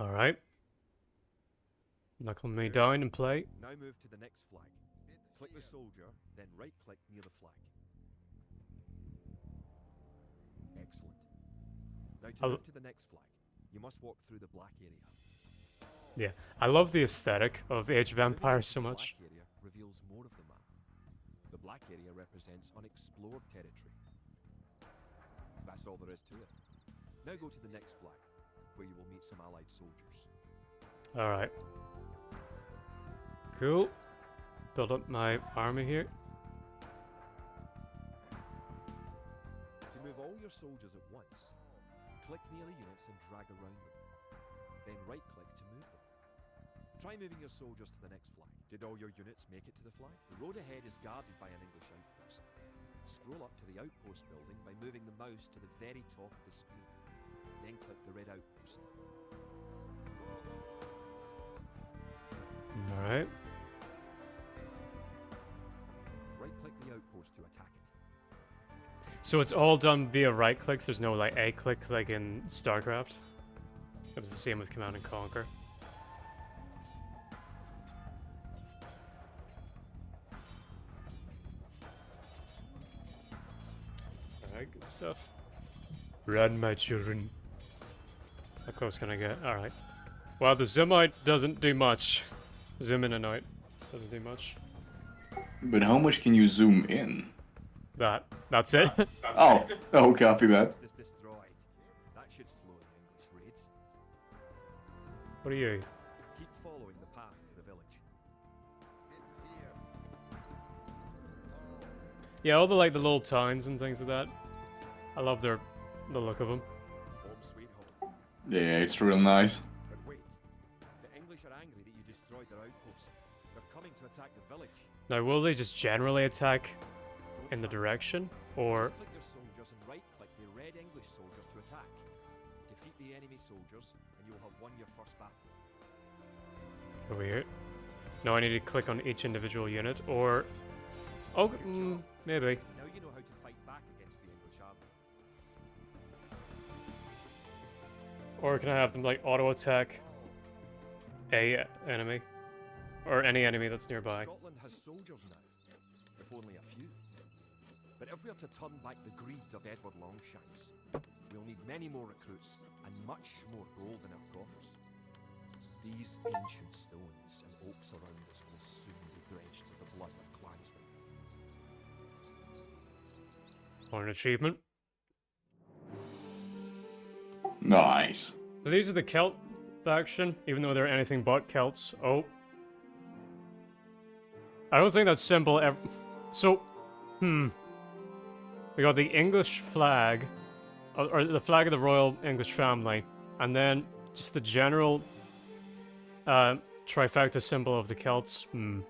Alright. Knuckle me down and play. Now move to the next flag. Click the soldier, then right-click near the flag. Excellent. Now to move to the next flag, you must walk through the black area. Yeah. I love the aesthetic of Age of Empires so The much. black area reveals more of the map. The black area represents unexplored territory. That's all there is to it. Now go to the next flag, where you will meet some allied soldiers. Alright. Cool. Build up my army here. To move all your soldiers at once, click near the units and drag around them. Then right-click to move them. Try moving your soldiers to the next flag. Did all your units make it to the flag? The road ahead is guarded by an English outpost. Scroll up to the outpost building by moving the mouse to the very top of the screen. Then click the red outpost. Alright. Right-click the outpost to attack it. So it's all done via right clicks, there's no like A click like in StarCraft. It was the same with Command and Conquer. Alright, good stuff. Run, my children. How close can I get? Alright. Well, the zoom out doesn't do much. Zoom in and out doesn't do much. But how much can you zoom in? That's it. Oh, copy that. Is destroyed. That should slow the English raids. What are you? Keep following the path to the village. Yeah, all the like the little towns and things like that. I love the look of them. Home sweet home. Yeah, it's real nice. But wait, the English are angry that you destroyed their outpost. They're coming to attack the village. Now, will they just generally attack in the direction, or? Just click your soldiers and right-click the red English soldiers to attack. Defeat the enemy soldiers, and you will have won your first battle. Over here. No, I need to click on each individual unit, or... Oh, maybe. Now you know how to fight back against the English army. Or can I have them, like, auto-attack a enemy? Or any enemy that's nearby. Scotland has soldiers now, if only a few. But if we are to turn back the greed of Edward Longshanks, we'll need many more recruits and much more gold in our coffers. These ancient stones and oaks around us will soon be drenched with the blood of clansmen. Want an achievement? Nice. So these are the Celt faction, even though they're anything but Celts. Oh. I don't think that's simple ever. So, we got the English flag, or the flag of the royal English family, and then just the general trifecta symbol of the Celts. An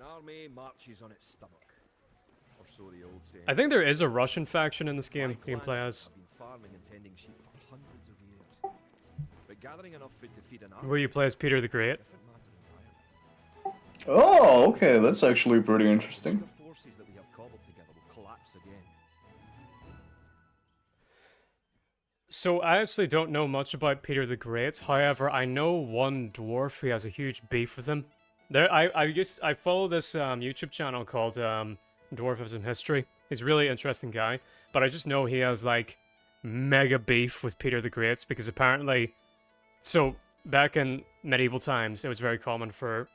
army marches on its stomach. Or so the old saying. I think there is a Russian faction in this game My you can play clansmen as. have been farming and tending sheep for hundreds of years. But gathering enough food to feed an army Where you play as Peter the Great. is a different matter entirely. Oh, okay, that's actually pretty interesting. The forces that we have cobbled together will collapse again. So I actually don't know much about Peter the Great. However, I know one dwarf who has a huge beef with him. I follow this YouTube channel called Dwarfism History. He's a really interesting guy, but I just know he has like mega beef with Peter the Great because apparently, so back in medieval times, it was very common for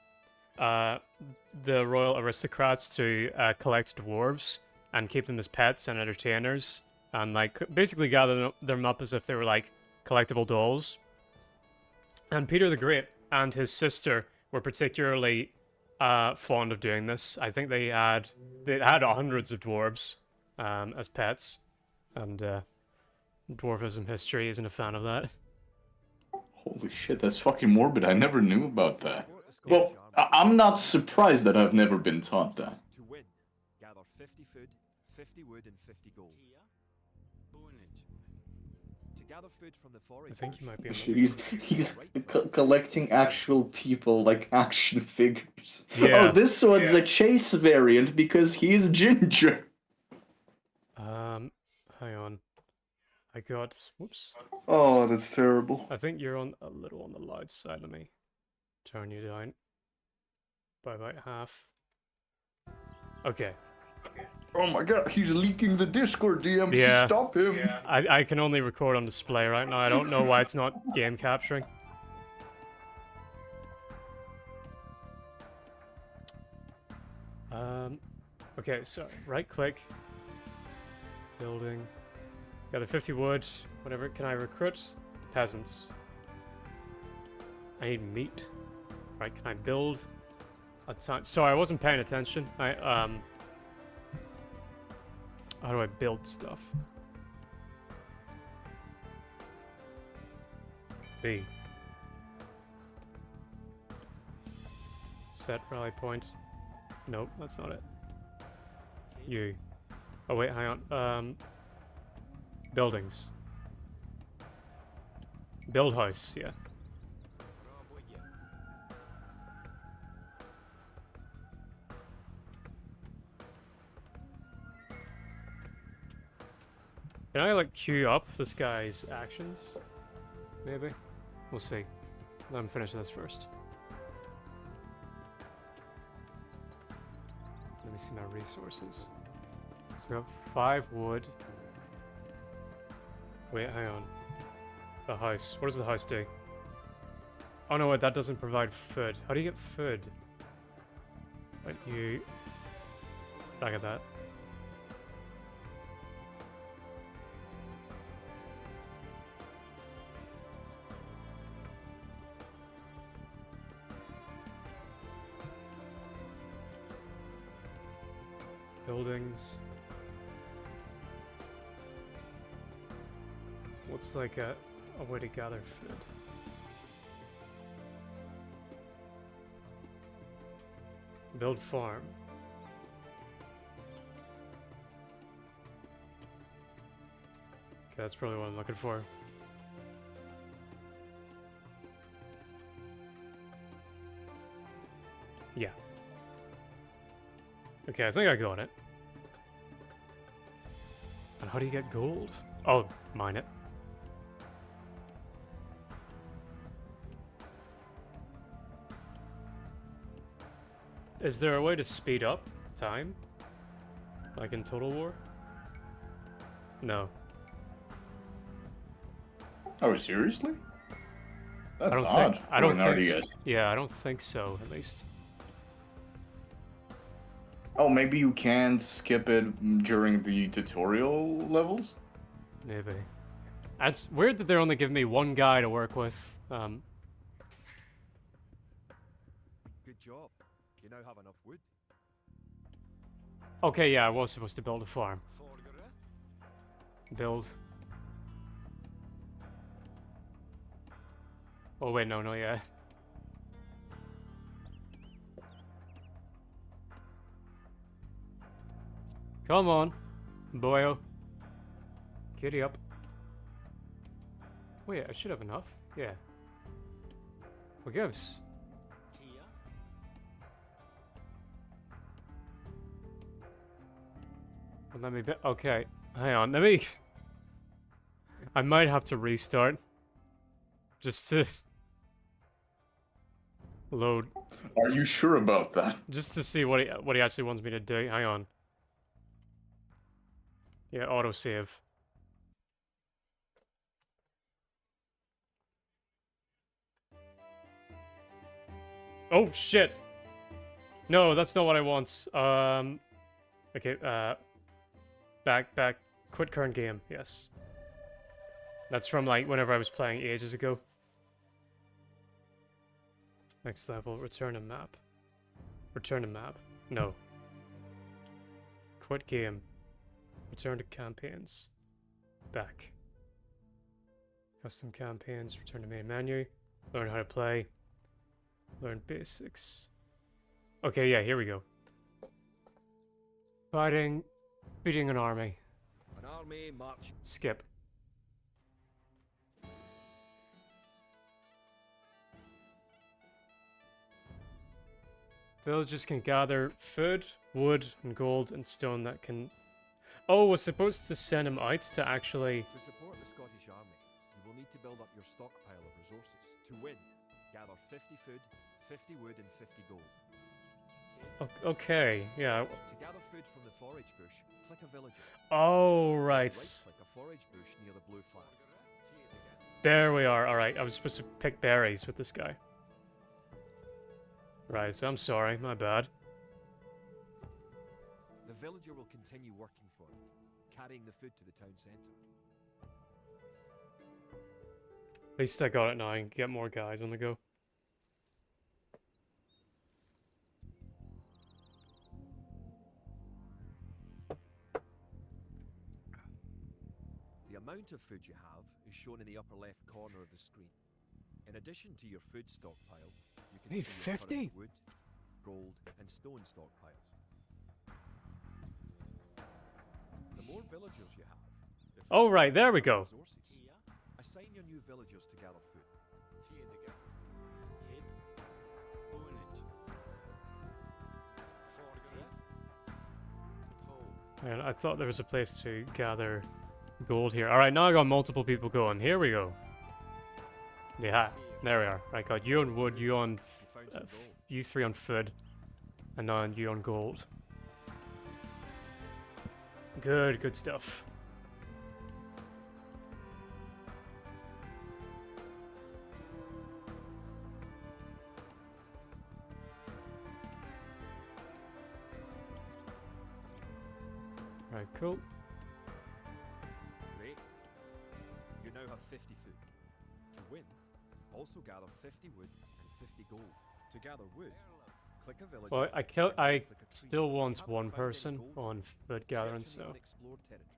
the royal aristocrats to collect dwarves and keep them as pets and entertainers, and like basically gather them up as if they were like collectible dolls. And Peter the Great and his sister were particularly fond of doing this. I think they had hundreds of dwarves as pets, and Dwarfism History isn't a fan of that. Holy shit, that's fucking morbid. I never knew about that. Well, I'm not surprised that I've never been taught that. To win, gather 50 food, 50 wood, and 50 gold. To gather food from the forest. I think you might be on Shit, the... he's collecting actual people, like action figures. Yeah. Oh, this one's a chase variant because he's ginger. Hang on. I got... Whoops. Oh, that's terrible. I think you're on a little on the loud side. Let me turn you down by about half. Okay. Oh my god, he's leaking the Discord DMs. Yeah. Stop him. Yeah. I can only record on display right now. I don't know why it's not game capturing. Okay, so right click. Building. Got the 50 wood. Whatever. Can I recruit? Peasants. I need meat. Right, can I build a ton? Sorry, I wasn't paying attention. How do I build stuff? B. Set rally point. Nope, that's not it. U. Oh wait, hang on. Buildings. Build house, yeah. Can I like queue up this guy's actions? Maybe? We'll see. Let him finish this first. Let me see my resources. So I got 5 wood. Wait, hang on. The house. What does the house do? Oh no, wait, that doesn't provide food. How do you get food? Wait, you... Back at that. Buildings. What's like a way to gather food? Build farm. Okay, that's probably what I'm looking for. Yeah. Okay, I think I got it. And how do you get gold? Oh, mine it. Is there a way to speed up time? Like in Total War? No. Oh, seriously? That's I don't odd. think. I don't for an think. RTS. Yeah, I don't think so. At least. Oh, maybe you can't skip it during the tutorial levels? Maybe. It's weird that they're only giving me one guy to work with. Good job. You now have enough wood. Okay, yeah, I was supposed to build a farm. Build. Oh wait, no, not yet. Come on, boyo. Giddy up. Wait, I should have enough. Yeah. What gives? Well, let me be. Okay, hang on. Let me. I might have to restart. Just to load. Are you sure about that? Just to see what he actually wants me to do. Hang on. Yeah, autosave. Oh shit! No, that's not what I want. Okay, back, quit current game, yes. That's from like whenever I was playing ages ago. Next level, return to map. Return to map. No. Quit game. Return to campaigns. Back. Custom campaigns, return to main menu. Learn how to play. Learn basics. Okay, yeah, here we go. Fighting, beating an army. An army march. Skip. Villagers can gather food, wood, and gold and stone that can... Oh, we're supposed to send him out to actually... To support the Scottish army, you will need to build up your stockpile of resources. To win, gather 50 food, 50 wood, and 50 gold. Okay, yeah. To gather food from the forage bush, click a villager. Oh, right. Right-click a forage bush near the blue flag. There we are. Alright, I was supposed to pick berries with this guy. Right, so I'm sorry. My bad. The villager will continue working for you, carrying the food to the town centre. At least I got it now. I can get more guys on the go. The amount of food you have is shown in the upper left corner of the screen. In addition to your food stockpile, you can Hey, see your 50? current wood, gold, and stone stockpiles. The more villagers you have, the Oh, faster right, you there can we get go. resources. Assign your new villagers to gather food. And I thought there was a place to gather gold here. Alright, now I got multiple people going. Here we go. Yeah, there we are. I got you on wood, you on... you three on food. And now you on gold. Good stuff. Right, cool. Great. You now have 50 food. To win, also gather 50 wood and 50 gold. To gather wood, click a villager. Well, I and click a tree. still want You haven't one found any person gold on yet. food gathering, Search in the so... unexplored territory.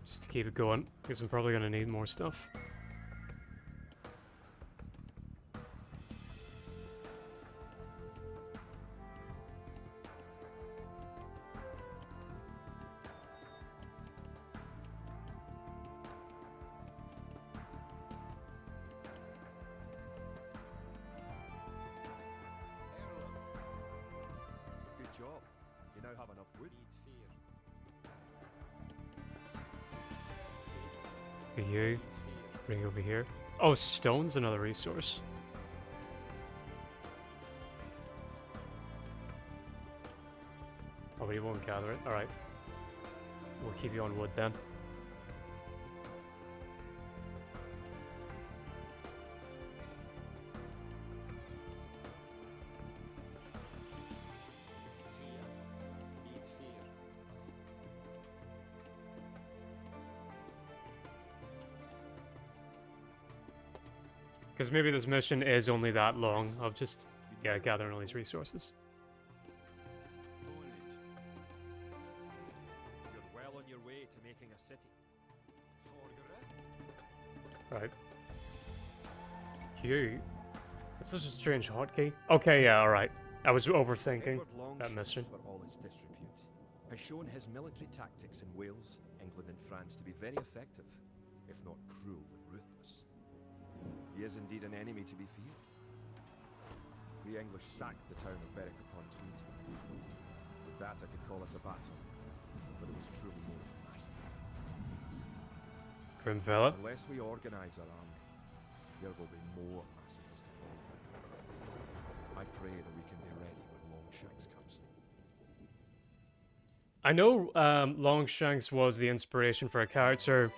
Just to keep it going, because I'm probably gonna need more stuff. Good job. You now have enough wood. For you, bring it over here. Oh, stone's another resource. Oh, but he won't gather it. Alright. We'll keep you on wood then. Because maybe this mission is only that long of just, yeah, gathering all these resources. You're well on your way to making a city. Right. Q. That's such a strange hotkey. Okay, yeah, alright. I was overthinking Edward that mission. Longshanks, for all his disrepute, has shown his military tactics in Wales, England, and France to be very effective, if not cruel and ruthless. He is indeed an enemy to be feared. The English sacked the town of Berwick-upon-Tweed. With that, I could call it a battle, but it was truly more of a massacre. Grim fella. Unless we organize our army, there will be more massacres to follow. I pray that we can be ready when Longshanks comes. I know Longshanks was the inspiration for a character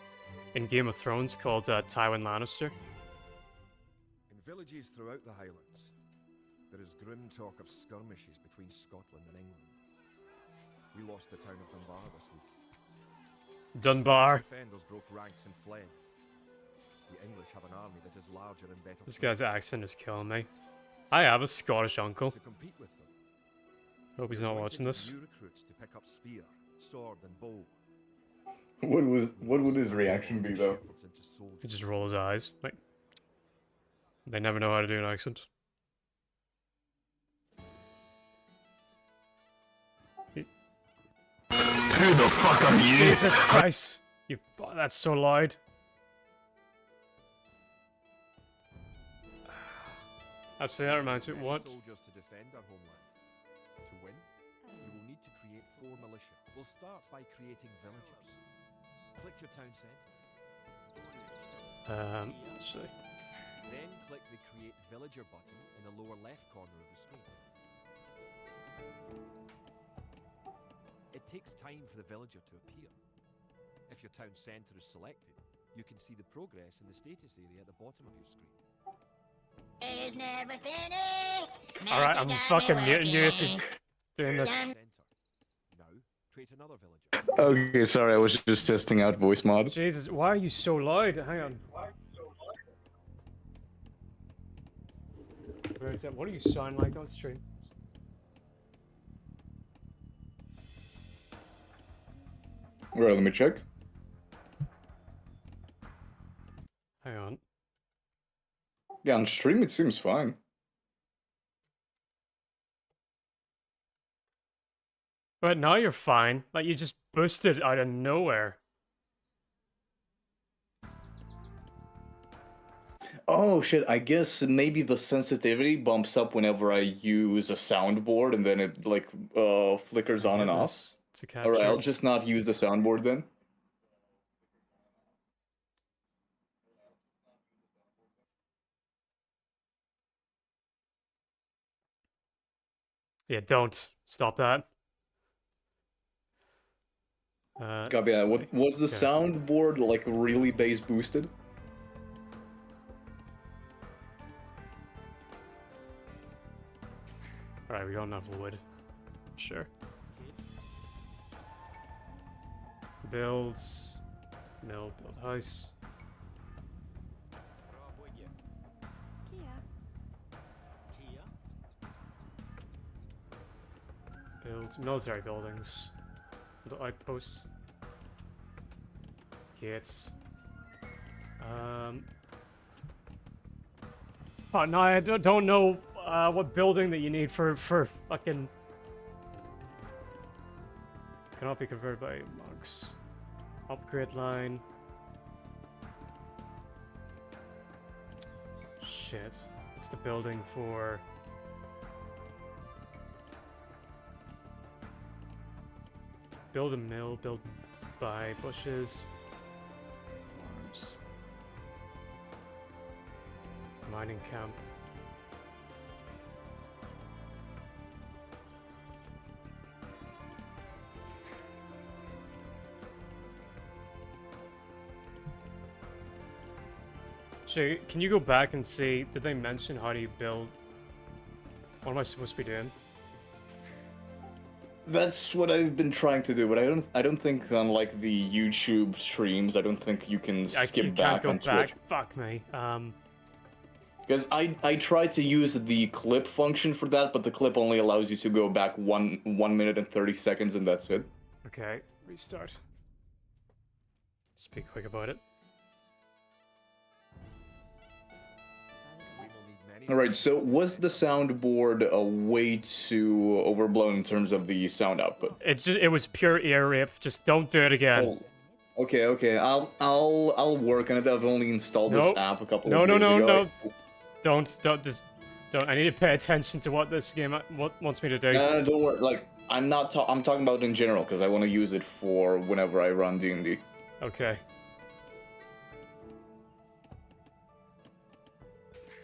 in Game of Thrones called Tywin Lannister. In villages throughout the Highlands, there is grim talk of skirmishes between Scotland and England. We lost the town of Dunbar this week. Dunbar. Defenders broke ranks and fled. The English have an army that is larger and better. This guy's accent is killing me. I have a Scottish uncle. To compete with them. Hope he's We're not going to watching need this. new recruits to pick up spear, sword, and bow. What would his reaction be though? Shepherds into soldiers. He just rolls his eyes. Like, they never know how to do an accent. Who the fuck are you? Jesus Christ! You. That's so loud. Actually, that reminds me. Many What? soldiers to defend our homelands. To win, you will need to create 4 militia. We'll start by creating villagers. Click your town centre. Actually. Then click the Create Villager button in the lower left corner of the screen. It takes time for the villager to appear. If your town centre is selected, you can see the progress in the status area at the bottom of your screen. It's never finished. Alright, I'm fucking muting you if you're doing this. Centre. Now, create another villager. Okay, sorry, I was just testing out voice mod. Jesus, why are you so loud? Hang on. Where is that? What do you sound like on stream? Right, let me check. Hang on. Yeah, on stream it seems fine. But now you're fine. Like, you just boosted out of nowhere. Oh shit, I guess maybe the sensitivity bumps up whenever I use a soundboard and then it like flickers on and off. Yes, to capture. Alright, I'll just not use the soundboard then. Yeah, don't. Stop that. Copy that. What display. was the Okay. soundboard like really bass boosted? Alright, we got enough wood. Sure. Build. Mill, build house. Build military buildings. Build outposts. Gates. Oh no, I don't know what building that you need for fucking. Cannot be converted by monks. Upgrade line. Shit. It's the building for. Build a mill, build by bushes. Farms. Mining camp. So, can you go back and see, did they mention how do you build? What am I supposed to be doing? That's what I've been trying to do, but I don't think unlike the YouTube streams, I don't think you can You skip can't back go on back. Twitch. Fuck me. Because I tried to use the clip function for that, but the clip only allows you to go back 1 minute and 30 seconds, and that's it. Okay, restart. Just be quick about it. Alright, so was the soundboard way too overblown in terms of the sound output? It was pure ear rape. Just don't do it again. Oh, okay. I'll work on it. I've only installed this Nope. app a couple No, of no, days no, ago. no. Don't. I need to pay attention to what this game wants me to do. No, don't worry. Like I'm talking about in general because I want to use it for whenever I run D&D. Okay.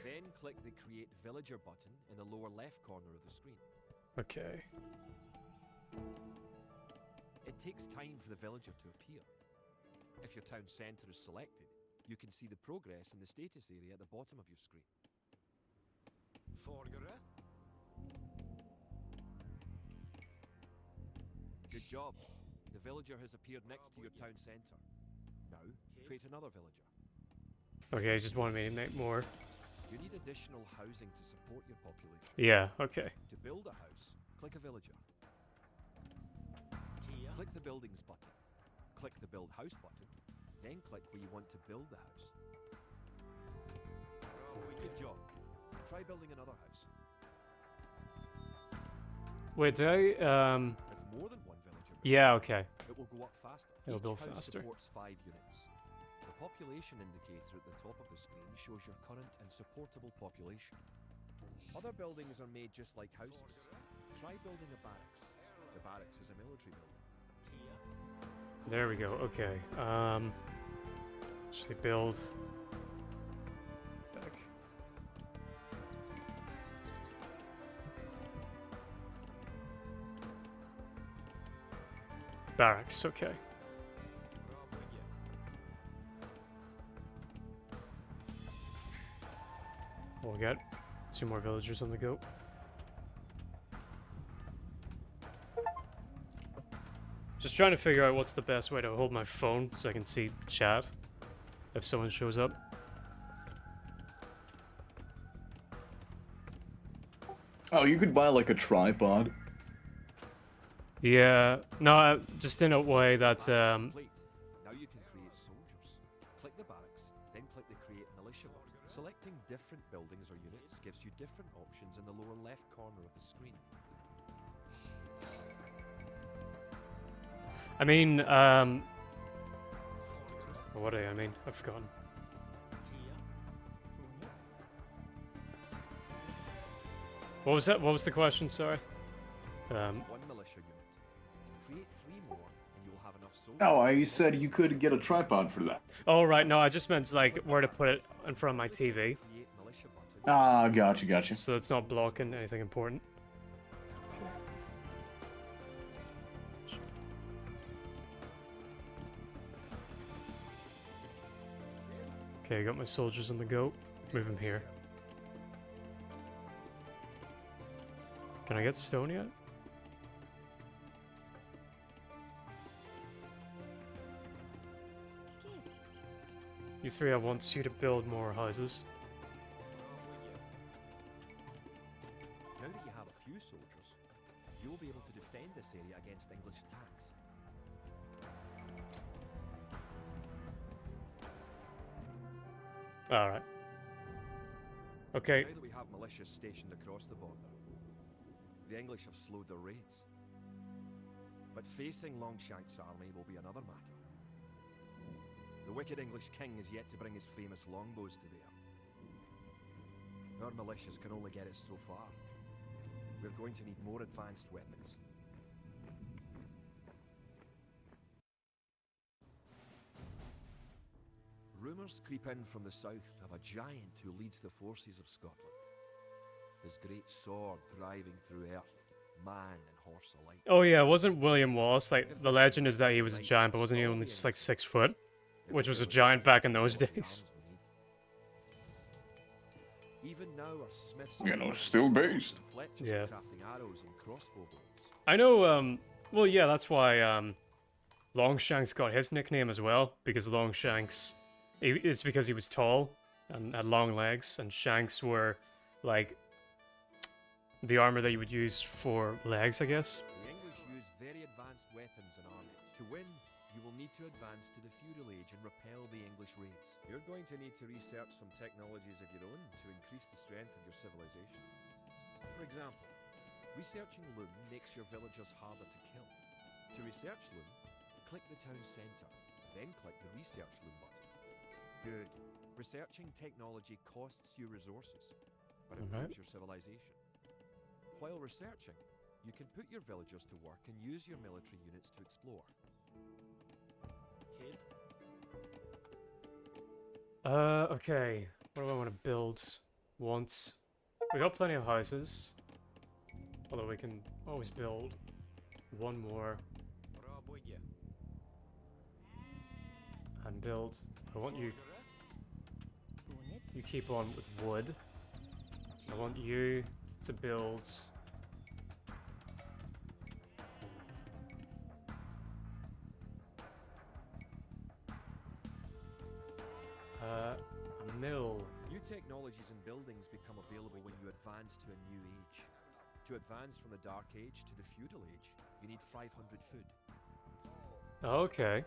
Then click the Create Villager button in the lower left corner of the screen. Okay. It takes time for the villager to appear. If your town centre is selected, you can see the progress in the status area at the bottom of your screen. Good job. The villager has appeared next to your town centre. Now, create another villager. Okay, just wanted me to make more. You need additional housing to support your population. Yeah, okay. To build a house, click a villager. Click the Buildings button. Click the Build House button. Then click where you want to build the house. Good job. Try building another house. Wait, did I, If more than one villager builds, yeah, okay. it will go up faster. It'll Each build house faster. supports 5 units. The population indicator at the top of the screen shows your current and supportable population. Other buildings are made just like houses. Try building a barracks. The barracks is a military building. There we go, okay. Actually build... back. Barracks, okay. We'll get 2 more villagers on the go. Just trying to figure out what's the best way to hold my phone so I can see chat if someone shows up. Oh, you could buy like a tripod. Yeah, no, just in a way that, Complete. Now you can create soldiers. Click the barracks, then click the Create Militia button. Selecting different buildings or units gives you different options in the lower left corner of the screen. I mean, what do I mean? I've forgotten. What was that? What was the question? Sorry. One militia unit. Create 3 more, and you'll have enough soldiers. Oh, I said you could get a tripod for that. Oh, right. No, I just meant like where to put it in front of my TV, Create Militia button. Ah, gotcha. so it's not blocking anything important. Okay, I got my soldiers on the go. Move them here. Can I get stone yet? You 3, I want you to build more houses. Now that you have a few soldiers, you'll be able to defend this area against English attacks. Alright. Okay. Now that we have militias stationed across the border, the English have slowed their raids. But facing Longshank's army will be another matter. The wicked English king is yet to bring his famous longbows to bear. Our militias can only get us so far. We're going to need more advanced weapons. Rumours Rumours creep in from the south of a giant who leads the forces of Scotland. His great sword driving through earth, man and horse alike. Oh yeah, wasn't William Wallace, like, the legend is that he was a giant, but wasn't he only just like 6 foot? Which was a giant back in those days. Even now are smiths You know, still based. Yeah. crafting arrows and crossbow bolts. I know, well yeah, that's why, Longshanks got his nickname as well, because Longshanks, it's because he was tall and had long legs, and Shanks were, like, the armor that you would use for legs, I guess. The English use very advanced weapons and armor. To win, you will need to advance to the feudal age and repel the English raids. You're going to need to research some technologies of your own to increase the strength of your civilization. For example, researching loom makes your villagers harder to kill. To research loom, click the town centre, then click the research loom button. Good. Researching technology costs you resources, but improves your civilization. While researching, you can put your villagers to work and use your military units to explore. Kid? Okay. What do I want to build? Once. We got plenty of houses. Although we can always build one more. And build. I want you. You keep on with wood. I want you to build. A mill. New technologies and buildings become available when you advance to a new age. To advance from the Dark Age to the Feudal Age, you need 500 food. Okay.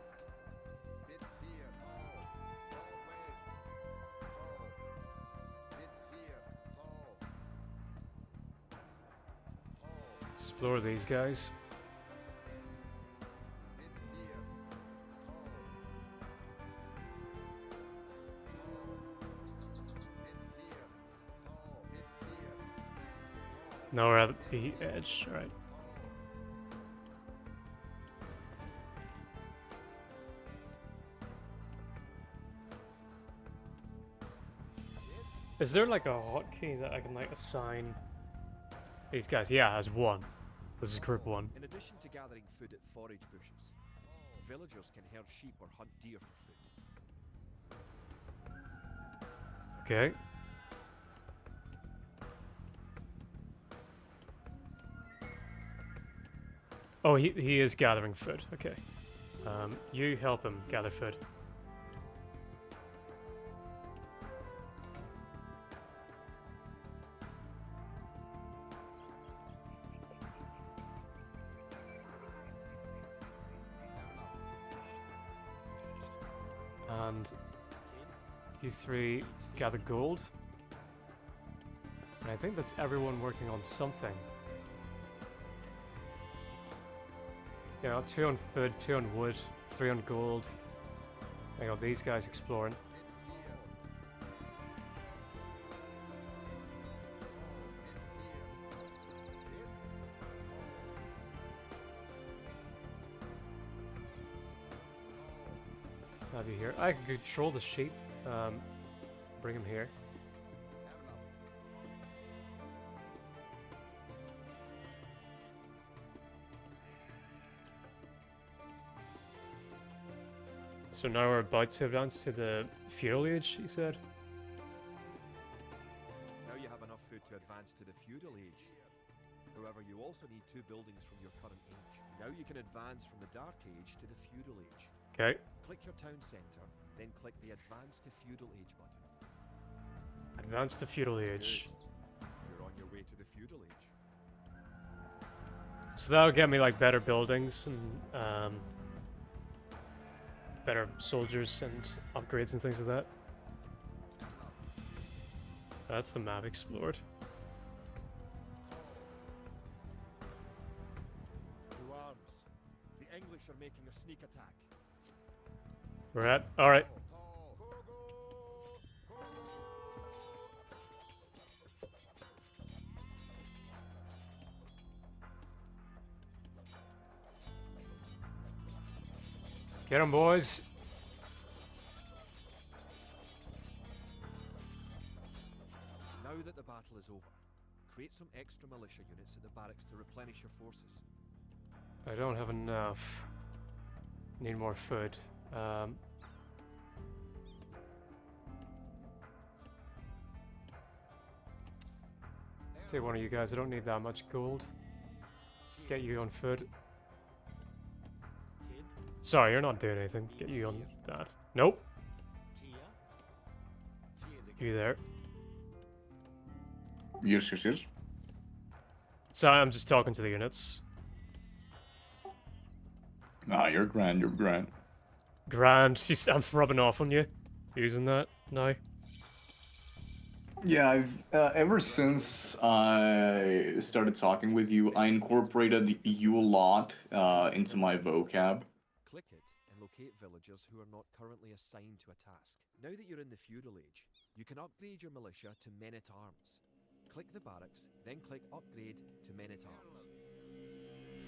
Explore these guys. No, we're at the edge, right. Is there like a hotkey that I can like assign these guys? Yeah, as one. This is group 1. In addition to gathering food at forage bushes, villagers can herd sheep or hunt deer for food. Okay. Oh, he is gathering food. Okay. You help him gather food. And you 3 gather gold. And I think that's everyone working on something. Yeah, I got 2 on food, 2 on wood, 3 on gold. I got these guys exploring. Have you here? I can control the sheep. Bring him here. So now we're about to advance to the feudal age, he said. Now you have enough food to advance to the feudal age. However, you also need 2 buildings from your current age. Now you can advance from the Dark Age to the feudal age. Okay. Click your town centre, then click the Advance to Feudal Age button. Advance to feudal age. Good. You're on your way to the feudal age. So that'll get me like better buildings and better soldiers and upgrades and things like that. That's the map explored. To arms. The English are making a sneak attack. We're at. Alright. Get 'em, boys. is over. Create some extra militia units at the barracks to replenish your forces. I don't have enough. Need more food. Take one of you guys. I don't need that much gold. Get you on food. Sorry, you're not doing anything. Get you on that. Nope. You there. Yes, yes, yes. Sorry, I'm just talking to the units. Ah, you're grand, you're grand. Grand. I'm rubbing off on you. Using that now. Yeah, I've ever since I started talking with you, I incorporated you a lot into my vocab. Click it and locate villagers who are not currently assigned to a task. Now that you're in the feudal age, you can upgrade your militia to men-at-arms. Click the barracks, then click upgrade to men-at-arms.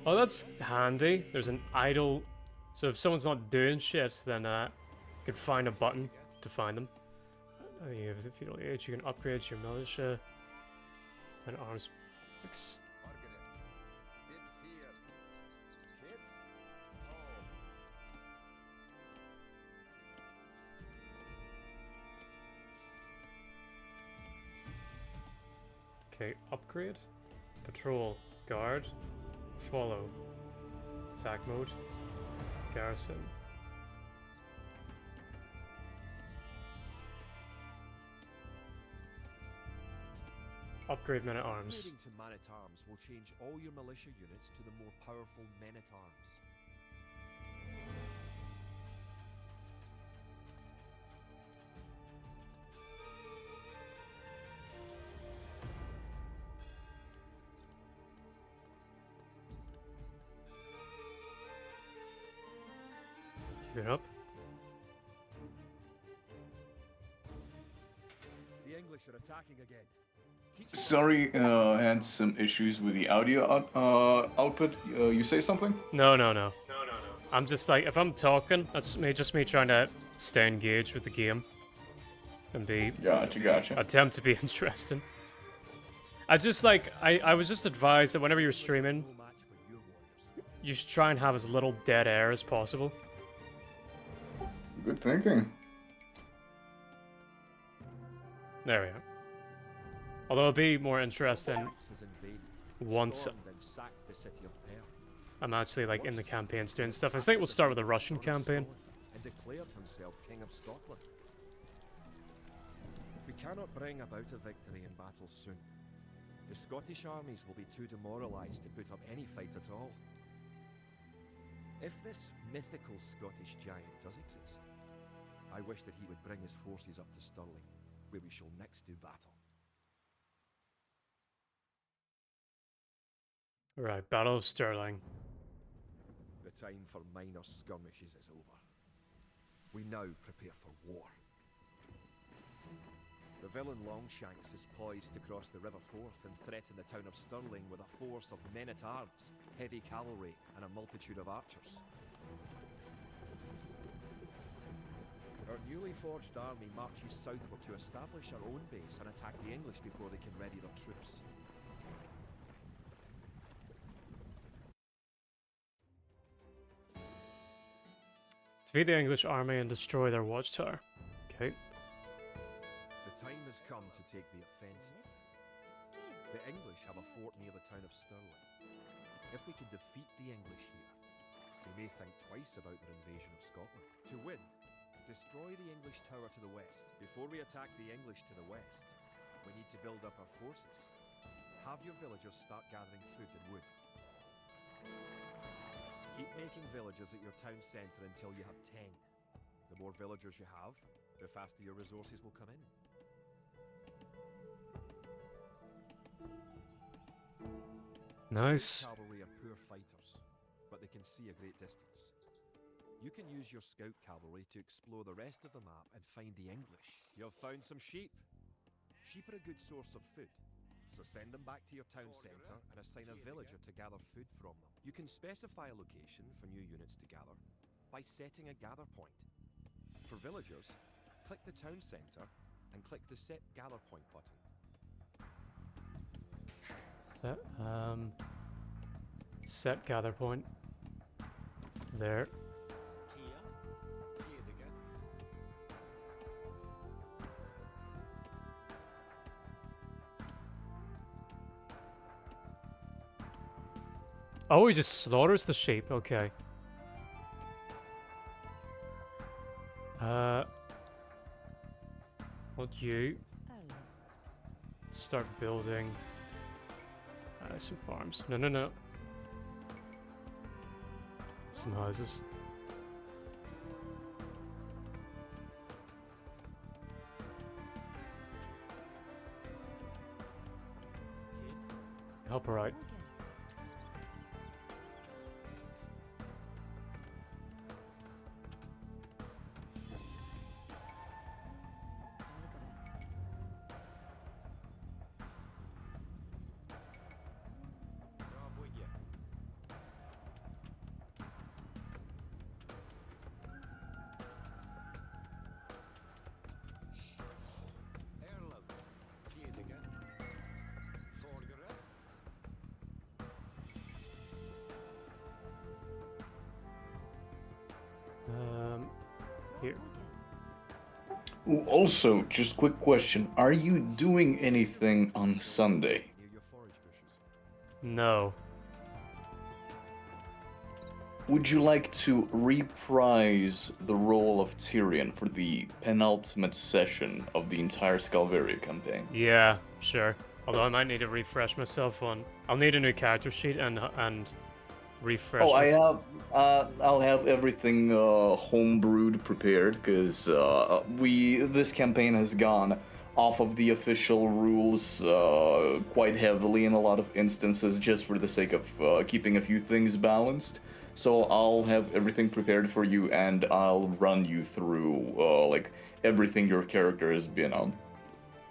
Oh, that's handy. There's an idle... So if someone's not doing shit, then you can find a button to find them. You have the feudal age, you can upgrade your militia and arms. Okay, upgrade, patrol, guard, follow, attack mode, garrison. Upgrade men-at-arms. Upgrading to man-at-arms will change all your militia units to the more powerful men-at-arms. Keep it up. The English are attacking again. Sorry, I had some issues with the audio output. You say something? No. I'm just like, if I'm talking, that's just me trying to stay engaged with the game. And be... Gotcha. Attempt to be interesting. I just like, I was just advised that whenever you're streaming, you should try and have as little dead air as possible. Good thinking. There we go. Although it'll be more interesting once I'm actually like in the campaigns doing stuff. I think we'll start with the Russian campaign. And declared himself King of Scotland. We cannot bring about a victory in battle soon. The Scottish armies will be too demoralized to put up any fight at all. If this mythical Scottish giant does exist, I wish that he would bring his forces up to Stirling, where we shall next do battle. Right, Battle of Stirling. The time for minor skirmishes is over. We now prepare for war. The villain Longshanks is poised to cross the River Forth and threaten the town of Stirling with a force of men-at-arms, heavy cavalry, and a multitude of archers. Our newly forged army marches southward to establish our own base and attack the English before they can ready their troops. Defeat the English army and destroy their watchtower. Okay. The time has come to take the offensive. The English have a fort near the town of Stirling. If we can defeat the English here, they may think twice about their invasion of Scotland. To win, destroy the English tower to the west. Before we attack the English to the west, we need to build up our forces. Have your villagers start gathering food and wood. Keep making villagers at your town centre until you have 10. The more villagers you have, the faster your resources will come in. Nice. Cavalry are poor fighters, but they can see a great distance. You can use your scout cavalry to explore the rest of the map and find the English. You've found some sheep. Sheep are a good source of food, so send them back to your town centre and assign a villager to gather food from them. You can specify a location for new units to gather by setting a gather point. For villagers, click the town centre and click the Set Gather Point button. Set gather point. There. Oh, he just slaughters the sheep. Okay. Want you start building some farms? No, no, no. Some houses. Help her out. Here. Ooh, also, just quick question: are you doing anything on Sunday? Near your forage bushes. No. Would you like to reprise the role of Tyrion for the penultimate session of the entire Scalvaria campaign? Yeah, sure. Although I might need to refresh myself on. I'll need a new character sheet and refresh. Oh, myself. I'll have everything homebrewed prepared because this campaign has gone off of the official rules quite heavily in a lot of instances, just for the sake of keeping a few things balanced. So I'll have everything prepared for you, and I'll run you through like everything your character has been on.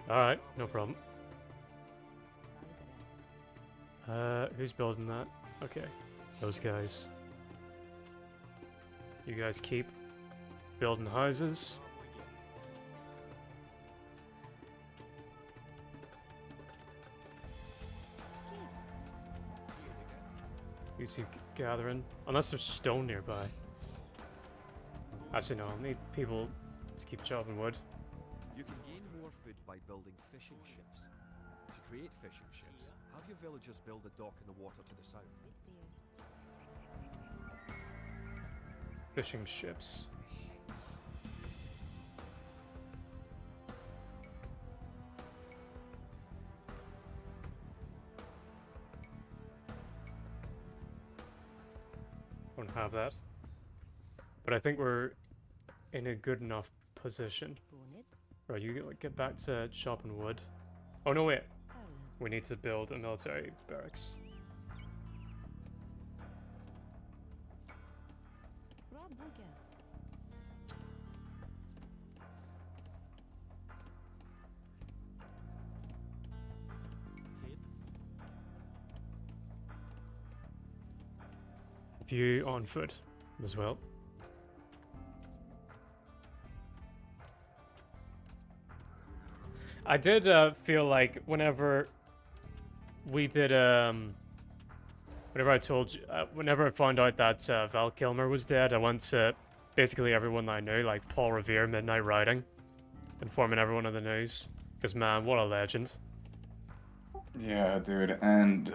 All right, no problem. Who's building that? Okay, those guys. You guys keep building houses. You two gathering. Unless there's stone nearby. Actually, no, I'll need people to keep chopping wood. You can gain more food by building fishing ships. To create fishing ships, have your villagers build a dock in the water to the south. Fishing ships. Don't have that. But I think we're in a good enough position. Right, you get back to chopping wood. Oh no, wait. We need to build a military barracks. View on foot as well. I did feel like whenever we did whenever I told you, whenever I found out that Val Kilmer was dead, I went to basically everyone that I knew, like Paul Revere, Midnight Riding, informing everyone of the news. Because man, what a legend! Yeah, dude, and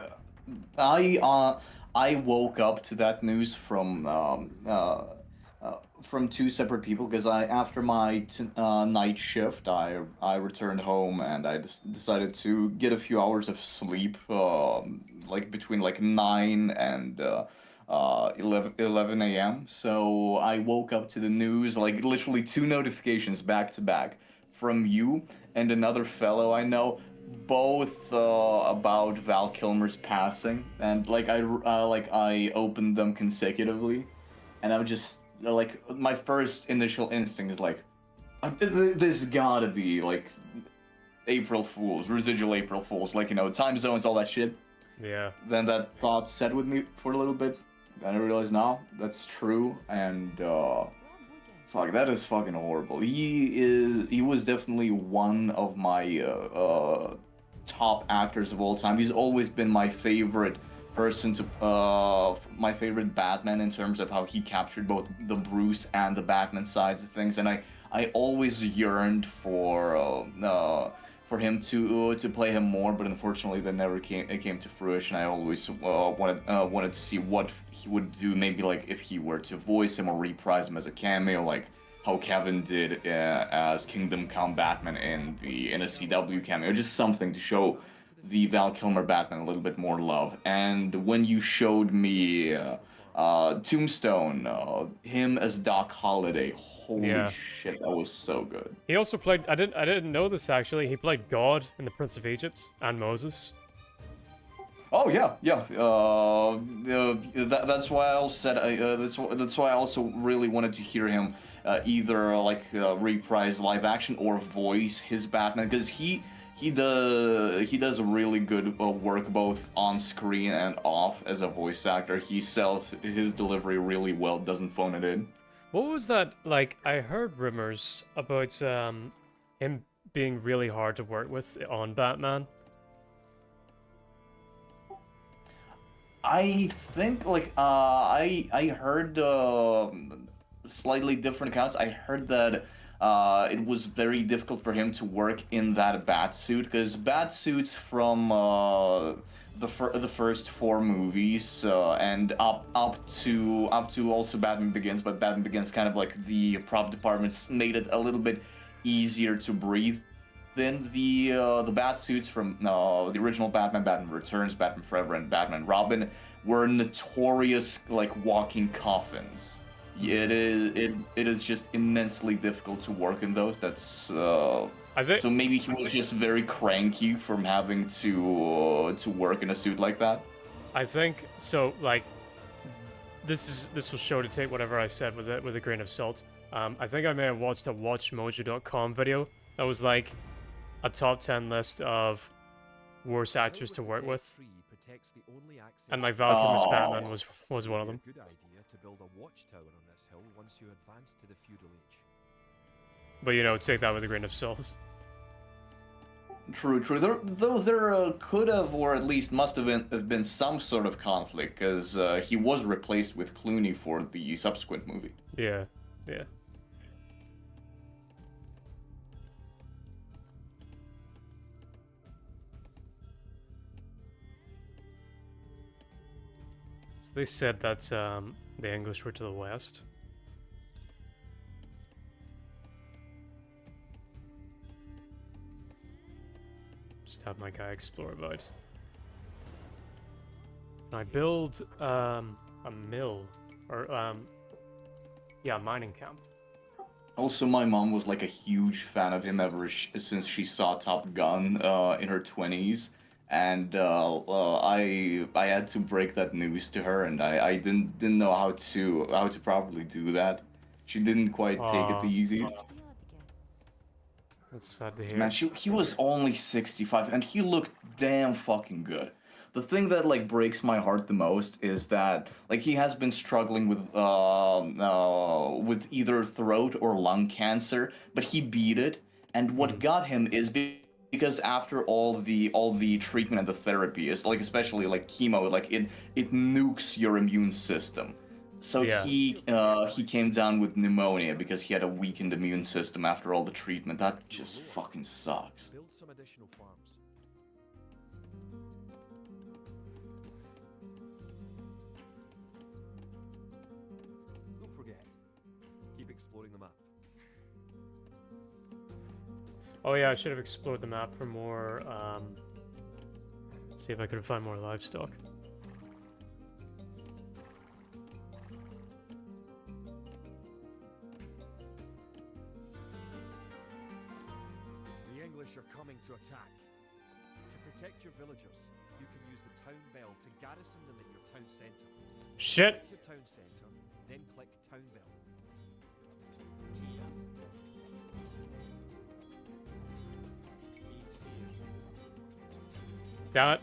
I woke up to that news from two separate people because after my night shift I returned home and I decided to get a few hours of sleep, like between like 9 and 11 a.m. So I woke up to the news, like literally two notifications back to back from you and another fellow I know, both about Val Kilmer's passing, and like I opened them consecutively, and I'm just like my first initial instinct is like, this gotta be like April Fools, residual April Fools, like, you know, time zones, all that shit. Yeah. Then that thought sat with me for a little bit, then I realized, no, that's true, and fuck, that is fucking horrible. He was definitely one of my top actors of all time. He's always been my favorite person to my favorite Batman in terms of how he captured both the Bruce and the Batman sides of things, and I always yearned for him to play him more, but unfortunately that never came to fruition. I always wanted to see what he would do, maybe like if he were to voice him or reprise him as a cameo, like how Kevin did as Kingdom Come Batman in a CW cameo, just something to show the Val Kilmer Batman a little bit more love. And when you showed me Tombstone, him as Doc Holliday, holy Yeah. shit, that was so good. He also played. I didn't know this actually. He played God in The Prince of Egypt and Moses. Oh yeah, yeah. That's why I also said that's why I also really wanted to hear him either like reprise live action or voice his Batman, because he does really good work both on screen and off as a voice actor. He sells his delivery really well, doesn't phone it in. What was that like? I heard rumors about him being really hard to work with on Batman. I think like I heard slightly different accounts. I heard that it was very difficult for him to work in that bat suit, because bat suits from the first four movies and up to also Batman Begins, but Batman Begins kind of like the prop departments made it a little bit easier to breathe. Then the bat suits from the original Batman, Batman Returns, Batman Forever, and Batman Robin were notorious like walking coffins. It is just immensely difficult to work in those. That's I think so maybe he was just very cranky from having to work in a suit like that. I think so. Like this will show to take whatever I said with a grain of salt. I think I may have watched a WatchMojo.com video that was like a top 10 list of worst actors to work with, and like Val Kilmer's Batman was one of them. Good idea to build a watchtower on this hill once you advance to the feudal age. But you know, take that with a grain of salt. True. There could have, or at least must have been some sort of conflict, because he was replaced with Clooney for the subsequent movie. Yeah, yeah. So they said that the English were to the west. Just have my guy explore about. Can I build a mill or yeah, mining camp? Also, my mom was like a huge fan of him since she saw Top Gun in her 20s, and I had to break that news to her, and I didn't know how to properly do that. She didn't quite take it the easiest. That's sad to hear. Man, he was only 65, and he looked damn fucking good. The thing that like breaks my heart the most is that like he has been struggling with either throat or lung cancer, but he beat it. And what got him is because after all the treatment and the therapy is like, especially like chemo, like it nukes your immune system. So Yeah. he came down with pneumonia because he had a weakened immune system after all the treatment. That just fucking sucks. Build some additional farms. Don't forget, keep exploring the map. Oh yeah, I should have explored the map for more. See if I could find more livestock. The English are coming to attack. To protect your villagers, you can use the town bell to garrison them at your town centre. Shit! Click your town centre, then click town bell. Damn it.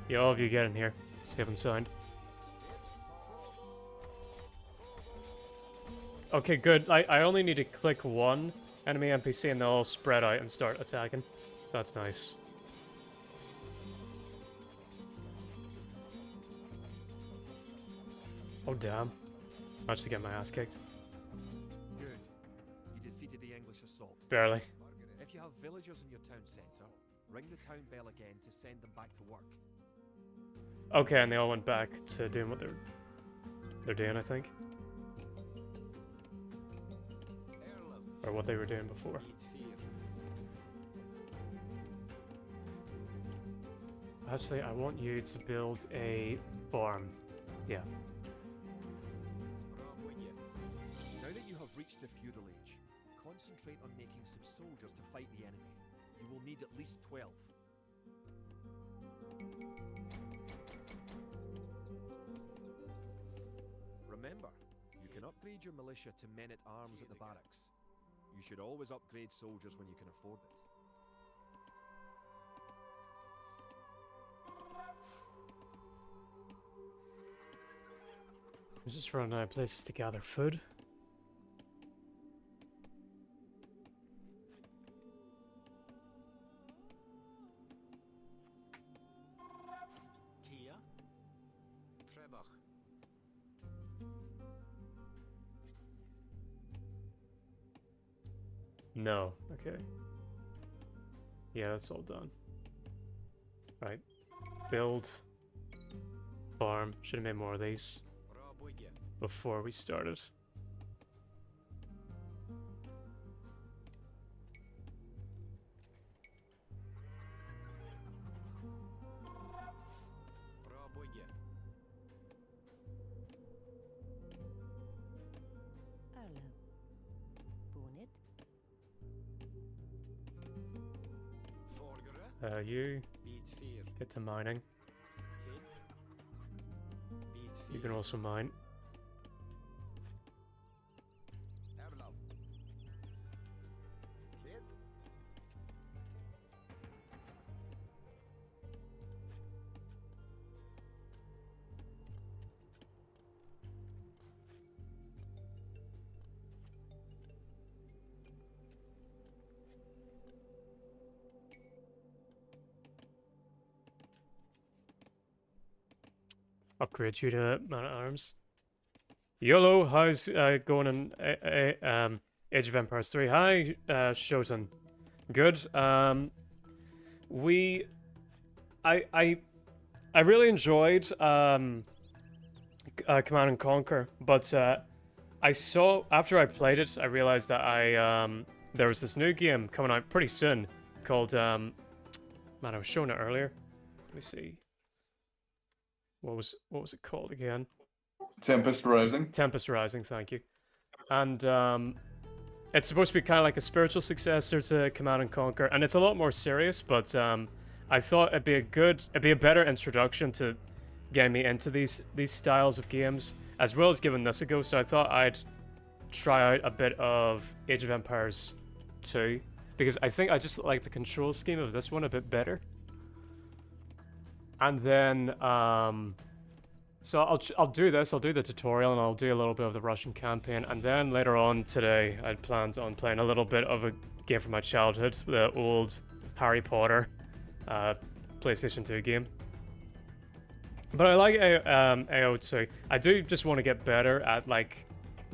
Yeah, all of you get in here. Safe and signed. Okay, good. I only need to click one enemy NPC and they'll all spread out and start attacking. So that's nice. Oh damn. Managed to get my ass kicked. Good. You defeated the English assault. Barely. If you have villagers in your town centre, ring the town bell again to send them back to work. Okay, and they all went back to doing what they're doing, I think. Or what they were doing before. Actually, I want you to build a farm. Yeah. Now that you have reached the feudal age, concentrate on making some soldiers to fight the enemy. You will need at least 12. Remember, you can upgrade your militia to men-at-arms at the barracks. You should always upgrade soldiers when you can afford it. I'm just running out of places to gather food. Kia. Trebach. No. Okay. Yeah, that's all done. Right. Build. Farm. Should have made more of these before we started. You get to mining. You can also mine. Upgrade you to man at arms. YOLO, how's going in Age of Empires 3? Hi, Shoten. Good. I really enjoyed Command and Conquer, but I saw after I played it, I realized that there was this new game coming out pretty soon called man, I was showing it earlier. Let me see. What was it called again? Tempest Rising. Tempest Rising, thank you. And it's supposed to be kind of like a spiritual successor to Command and Conquer, and it's a lot more serious. But I thought it'd be a better introduction to getting me into these styles of games, as well as giving this a go. So I thought I'd try out a bit of Age of Empires 2, because I think I just like the control scheme of this one a bit better. And then, so I'll do this. I'll do the tutorial, and I'll do a little bit of the Russian campaign. And then later on today, I'd planned on playing a little bit of a game from my childhood, the old Harry Potter PlayStation 2 game. But I like AO2. I do just want to get better at like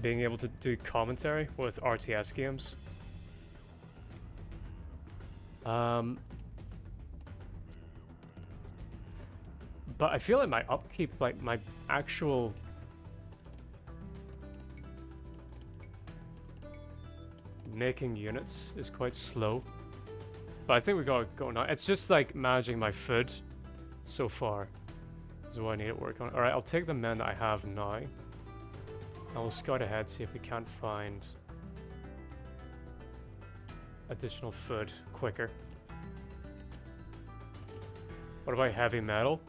being able to do commentary with RTS games. But I feel like my upkeep, like my actual making units is quite slow. But I think we got it going now. It's just like managing my food so far is what I need to work on. Alright, I'll take the men that I have now. And we'll scout ahead, see if we can't find additional food quicker. What about heavy metal?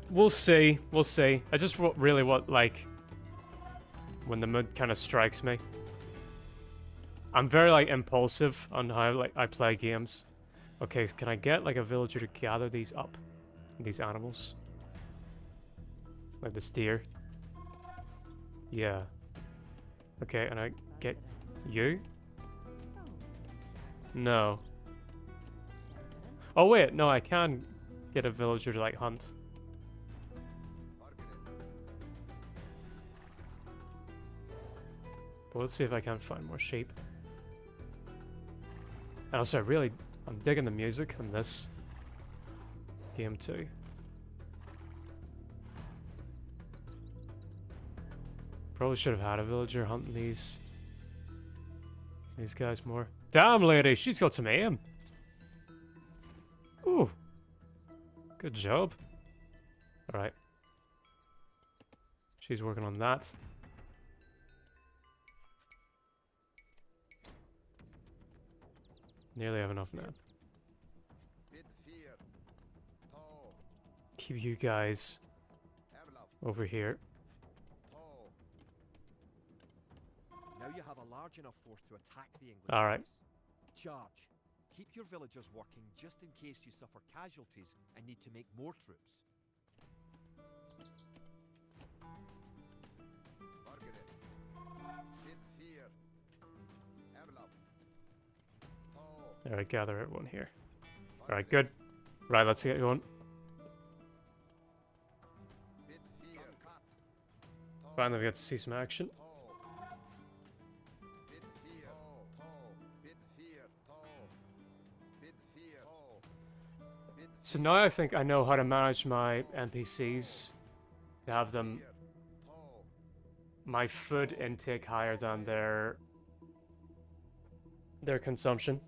We'll see. We'll see. I just really want, like, when the mood kind of strikes me. I'm very, like, impulsive on how, like, I play games. Okay, can I get, like, a villager to gather these up? These animals? Like this deer? Yeah. Okay, and I get you? No. Oh wait, no, I can get a villager to like hunt. But let's see if I can find more sheep. And also, I'm digging the music on this game too. Probably should have had a villager hunting these guys more. Damn, lady, she's got some aim. Ooh, good job. All right, she's working on that. Nearly have enough now. Keep you guys over here. Now you have a large enough force to attack the English. All right. base. Charge. Keep your villagers working just in case you suffer casualties and need to make more troops. Alright, gather everyone here. Alright, good. Right, let's get going. Finally, we get to see some action. So now I think I know how to manage my NPCs to have them my food intake higher than their consumption.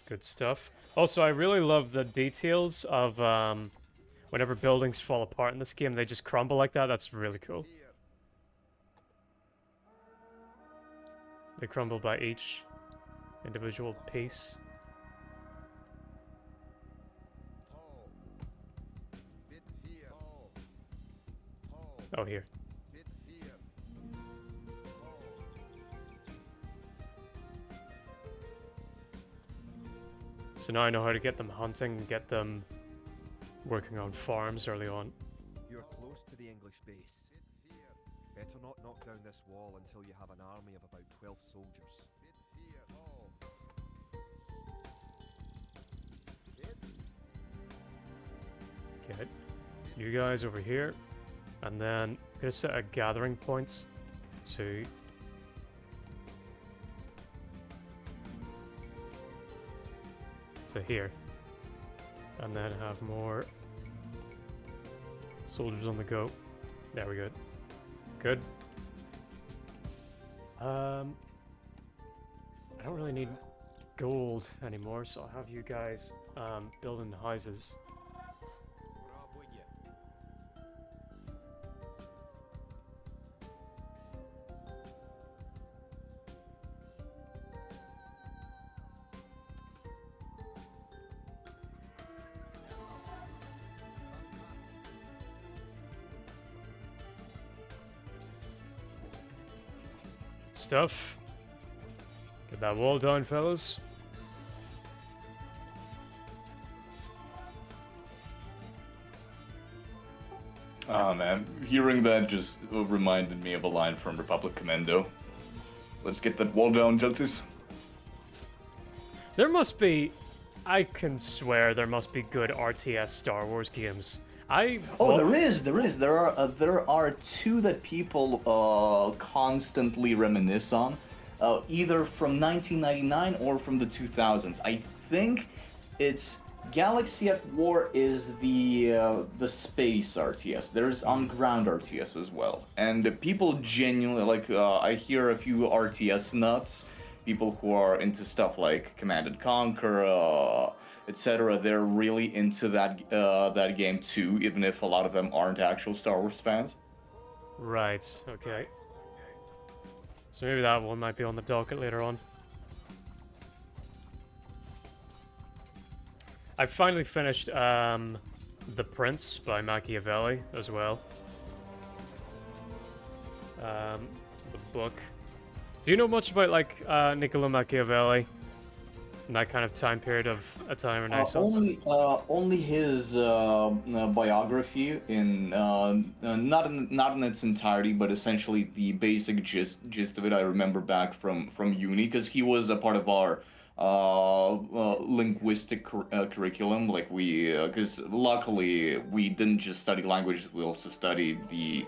Good stuff. Also, I really love the details of whenever buildings fall apart in this game, they just crumble like that. That's really cool. They crumble by each individual piece. Oh, here. So now I know how to get them hunting and get them working on farms early on. You're close to the English base. Better not knock down this wall until you have an army of about 12 soldiers. Get you guys over here, and then gonna set a gathering points to here, and then have more soldiers on the go. There we go. Good. I don't really need gold anymore, so I'll have you guys building houses. Stuff. Get that wall down, fellas. Oh man, hearing that just reminded me of a line from Republic Commando. Let's get that wall down, Junties. There must be, I can swear there must be good RTS Star Wars games. Oh, there is. There are two that people constantly reminisce on, either from 1999 or from the 2000s. I think it's Galaxy at War is the space RTS. There's on ground RTS as well, and people genuinely like. I hear a few RTS nuts, people who are into stuff like Command and Conquer. Etc. They're really into that game too, even if a lot of them aren't actual Star Wars fans. Right. Okay. So maybe that one might be on the docket later on. I finally finished The Prince by Machiavelli as well. The book. Do you know much about like Niccolo Machiavelli? in that kind of time period of Italian Renaissance? Only his biography not in its entirety, but essentially the basic gist of it. I remember back from uni because he was a part of our linguistic curriculum. Like because luckily we didn't just study languages; we also studied the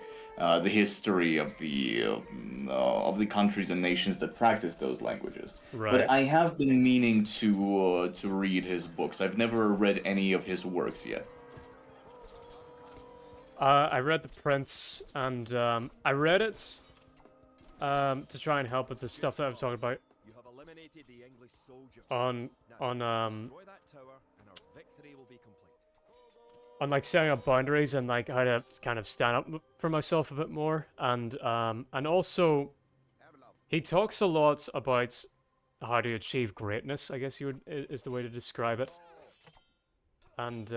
history of the countries and nations that practice those languages. Right. But I have been meaning to read his books. I've never read any of his works yet. I read The Prince, and I read it to try and help with the stuff that I've talked about You have eliminated the English soldiers. on Destroy that tower, and our victory will be complete. on like setting up boundaries and like how to kind of stand up for myself a bit more, and also he talks a lot about how to achieve greatness, I guess is the way to describe it, and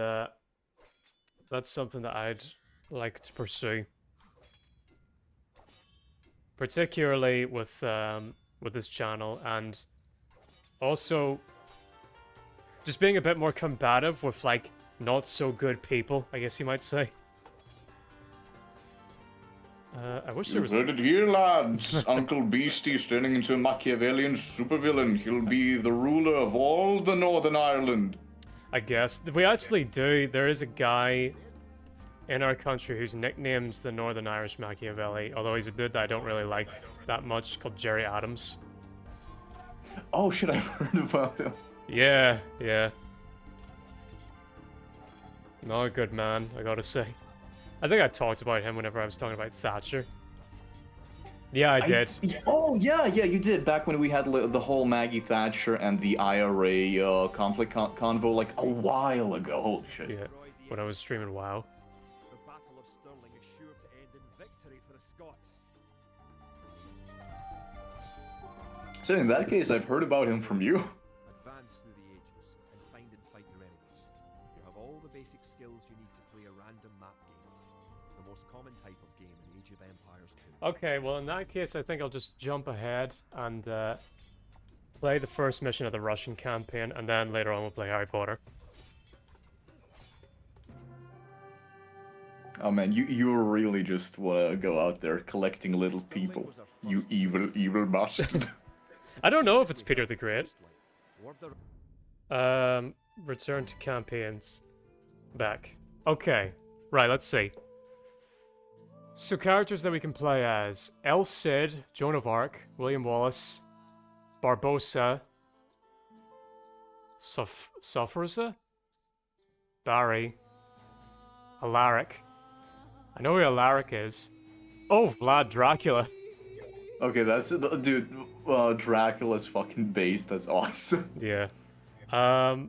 that's something that I'd like to pursue, particularly with this channel, and also just being a bit more combative with like not so good people, I guess you might say. I wish there was. You've heard it here, lads. Uncle Beastie's turning into a Machiavellian supervillain. He'll be the ruler of all the Northern Ireland. I guess we actually do. There is a guy in our country whose nickname's the Northern Irish Machiavelli, although he's a dude that I don't really like that much, called Jerry Adams. Oh shit, I've heard about him. Yeah. Not a good man, I gotta say. I think I talked about him whenever I was talking about Thatcher. Yeah, I did. Yeah, you did. Back when we had the whole Maggie Thatcher and the IRA conflict convo, like a while ago. Holy shit. Yeah, when I was streaming WoW. The Battle of Stirling is sure to end in victory for the Scots. So in that case, I've heard about him from you. Advance through the ages and find and fight your enemies. You have all the basic skills you need to play a random map game. The most common type of game in Age of Empires 2. Okay, well in that case I think I'll just jump ahead and play the first mission of the Russian campaign, and then later on we'll play Harry Potter. Oh man, you really just wanna go out there collecting little people. You evil bastard. I don't know if it's Peter the Great. Return to campaigns. Back. Okay. Right, let's see. So characters that we can play as: El Cid, Joan of Arc, William Wallace, Barbossa, Sophrisa, Barry, Alaric. I know who Alaric is. Oh, Vlad Dracula. Okay, that's dude. Dracula's fucking base. That's awesome. Yeah. And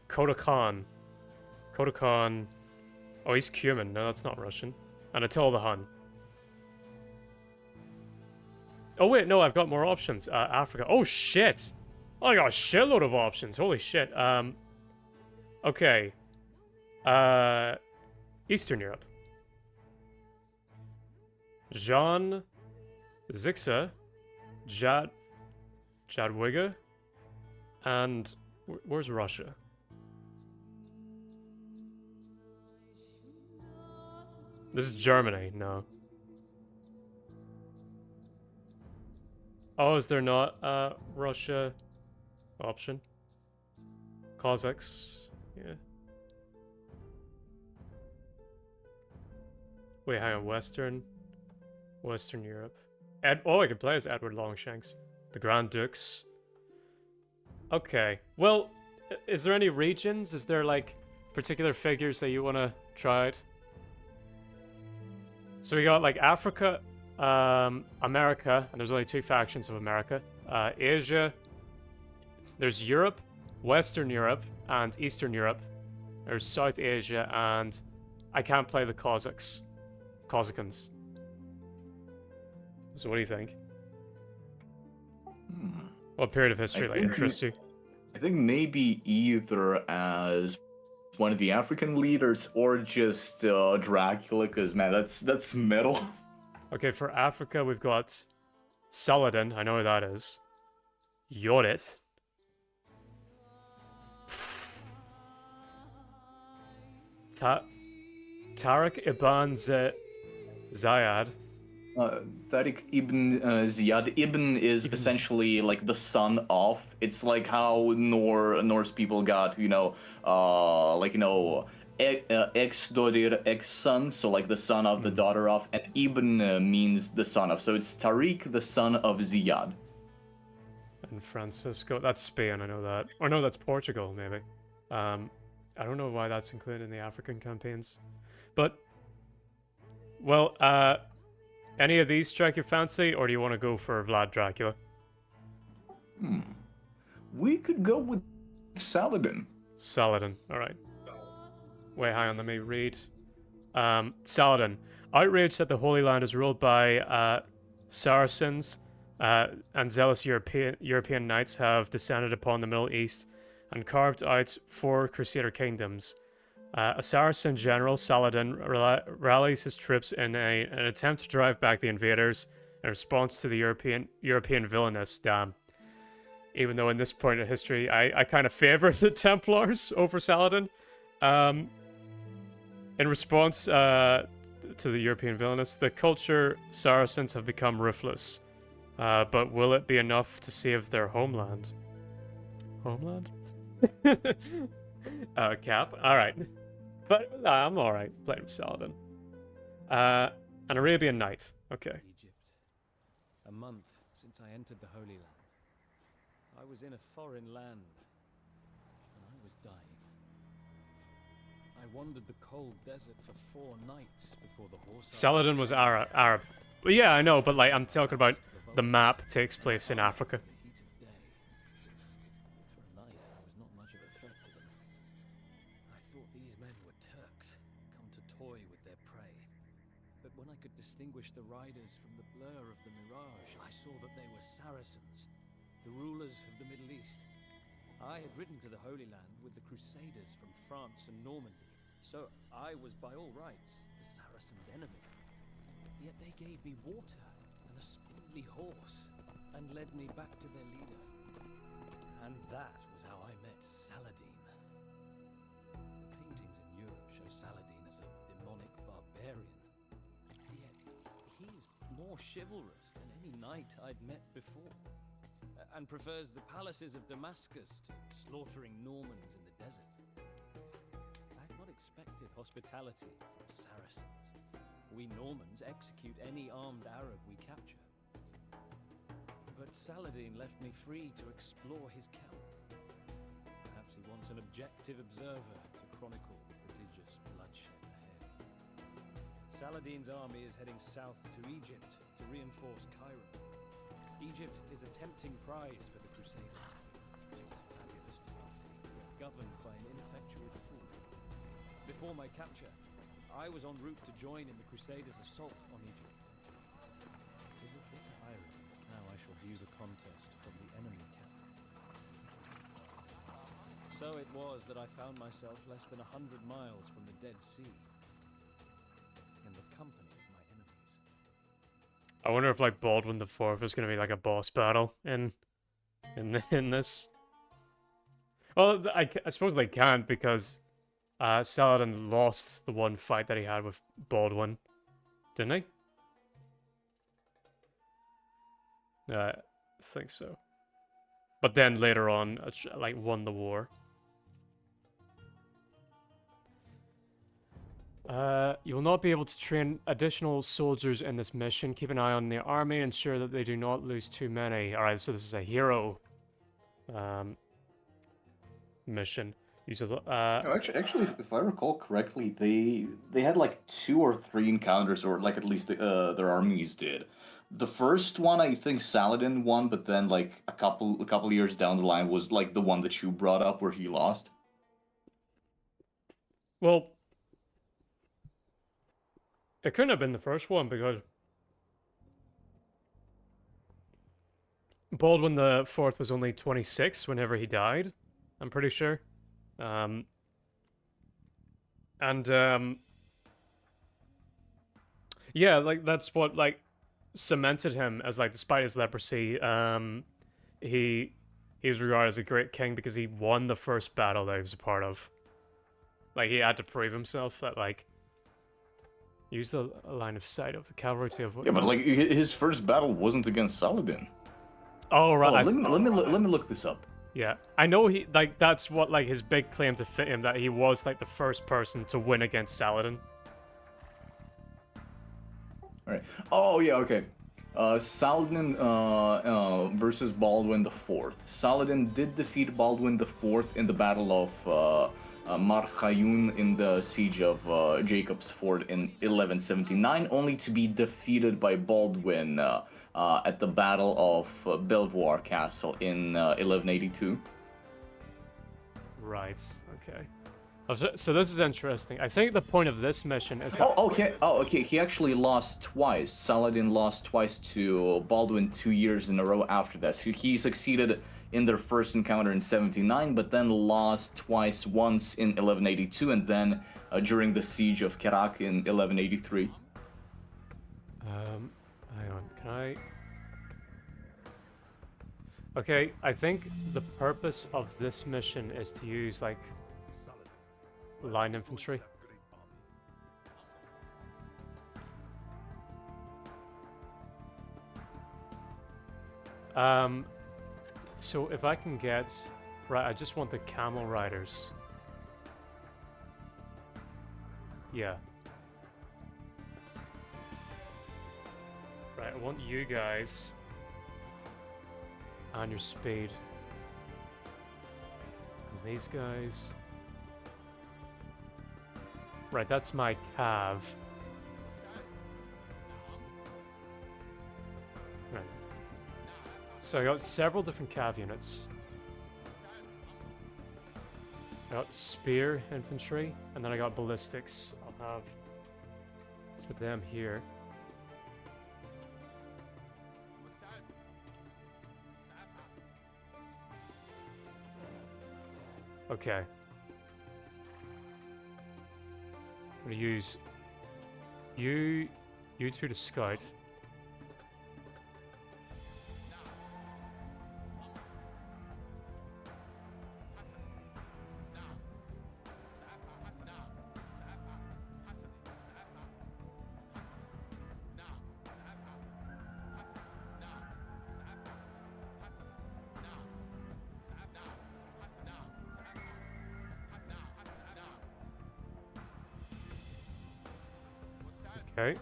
Koda Khan. Koda Khan. Oh, he's Cuman. No, that's not Russian. And Attila the Hun. Oh wait, no, I've got more options. Africa. Oh shit! I got a shitload of options. Holy shit. Okay. Eastern Europe. Jean Zixa, Jadwiga, and where's Russia? This is Germany. No. Oh, is there not a Russia option? Cossacks. Yeah. Wait, hang on. Western Europe. I could play as Edward Longshanks. The Grand Dukes. Okay. Well, is there any regions? Is there, like, particular figures that you want to try out? So we got, like, Africa, America, and there's only 2 factions of America. Asia. There's Europe, Western Europe, and Eastern Europe. There's South Asia, and I can't play the Cossacks. Cossacans. So what do you think? What period of history like interests you? I think maybe either as one of the African leaders or just Dracula, because man, that's metal. Okay, for Africa we've got Saladin, I know who that is. Yorit, Tariq ibn Ziyad. Tariq ibn Ziyad. Ibn is Ibn essentially like the son of. It's like how Norse people got, ex dodir, ex son. So like the son of the daughter of, and Ibn means the son of. So it's Tariq, the son of Ziyad. And Francisco. That's Spain, I know that. Or no, that's Portugal, maybe. I don't know why that's included in the African campaigns. But, well, any of these strike your fancy, or do you want to go for Vlad Dracula? We could go with Saladin. Saladin, alright. Way high on the me read. Saladin. Outraged that the Holy Land is ruled by Saracens, and zealous European knights have descended upon the Middle East and carved out 4 Crusader kingdoms. A Saracen general, Saladin, rallies his troops in an attempt to drive back the invaders in response to the European villainous. Damn. Even though in this point of history, I kind of favor the Templars over Saladin. In response to the European villainous, the culture Saracens have become ruthless. But will it be enough to save their homeland? Homeland? Cap? Alright. But I'm alright playing with Saladin. An Arabian Night. Okay. Egypt. A month since I entered the Holy Land. I was in a foreign land, and I was dying. I wandered the cold desert for 4 nights before the horse. Saladin was Arab. Well, yeah, I know, but like I'm talking about the map takes place in Africa. Distinguish the riders from the blur of the mirage, I saw that they were Saracens, the rulers of the Middle East. I had ridden to the Holy Land with the Crusaders from France and Normandy, so I was by all rights the Saracens' enemy. Yet they gave me water and a spindly horse, and led me back to their leader. And that was how I met Saladin. Paintings in Europe show Saladin as a demonic barbarian. He's more chivalrous than any knight I'd met before, and prefers the palaces of Damascus to slaughtering Normans in the desert. I'd not expected hospitality from Saracens. We Normans execute any armed Arab we capture. But Saladin left me free to explore his camp. Perhaps he wants an objective observer to chronicle the prodigious bloodshed ahead. Saladin's army is heading south to Egypt to reinforce Cairo. Egypt is a tempting prize for the Crusaders. It was fabulously wealthy, yet governed by an ineffectual fool. Before my capture, I was en route to join in the Crusaders' assault on Egypt. To the bitter irony, now I shall view the contest from the enemy camp. So it was that I found myself less than 100 miles from the Dead Sea, in the company of my enemies. I wonder if like Baldwin the Fourth is gonna be like a boss battle in this. Well, I suppose they can't because Saladin lost the one fight that he had with Baldwin, didn't he? I think so. But then later on, like won the war. You will not be able to train additional soldiers in this mission. Keep an eye on the army and ensure that they do not lose too many. Alright, so this is a hero mission. Actually, if I recall correctly, they had like 2 or 3 encounters, or like at least their armies did. The first one, I think Saladin won, but then like a couple years down the line was like the one that you brought up where he lost. Well, it couldn't have been the first one because Baldwin the Fourth was only 26 whenever he died, I'm pretty sure. Yeah, like that's what like cemented him as like, despite his leprosy, he was regarded as a great king because he won the first battle that he was a part of. Like, he had to prove himself that, like, use the line of sight of the cavalry to avoid. Yeah, but like his first battle wasn't against Saladin. Oh right. Hold on, let me look this up. Yeah, I know he like that's what like his big claim to fit him, that he was like the first person to win against Saladin. All right. Oh yeah. Okay. Saladin versus Baldwin IV. Saladin did defeat Baldwin IV in the Battle of Marhayun in the siege of Jacob's Ford in 1179, only to be defeated by Baldwin at the Battle of Belvoir Castle in 1182. Right. Okay. So this is interesting. I think the point of this mission is that... okay. He actually lost twice. Saladin lost twice to Baldwin 2 years in a row after that. So he succeeded in their first encounter in 79, but then lost twice, once in 1182, and then during the siege of Kerak in 1183. Hang on. Can I... Okay, I think the purpose of this mission is to use, like, line infantry. So if I can get... Right, I just want the camel riders. Yeah. Right, I want you guys... on your speed. And these guys... Right, that's my cav. Right. So I got several different cav units. I got spear infantry, and then I got ballistics. I'll have them here. Okay. I'm gonna use you two to scout. Okay.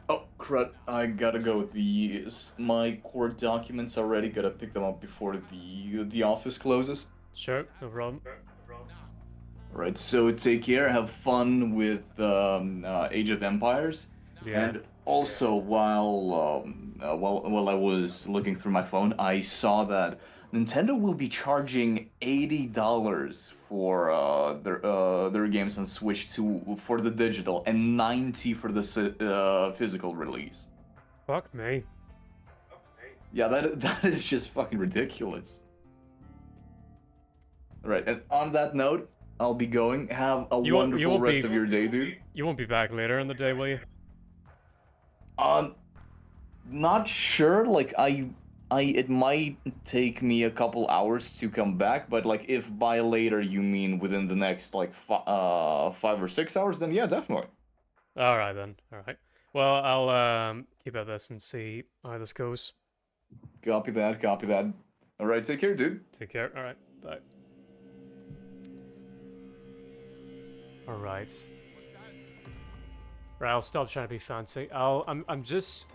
Oh, crud, I gotta go. My court documents are ready. Gotta pick them up before the office closes. Sure, no problem. Alright, so take care, have fun with Age of Empires. Yeah. And also, while I was looking through my phone, I saw that Nintendo will be charging $80 for their games on Switch for the digital, and $90 for the physical release. Fuck me. Yeah, that is just fucking ridiculous. Alright, and on that note, I'll be going. Have a wonderful rest of your day, dude. You won't be back later in the day, will you? Not sure. Like, it might take me a couple hours to come back, but like, if by later you mean within the next like 5 or 6 hours, then yeah, definitely. All right then. All right. Well, I'll keep at this and see how this goes. Copy that. Copy that. All right, take care, dude. Take care. All right. Bye. All right. Right. I'll stop trying to be fancy. I'm just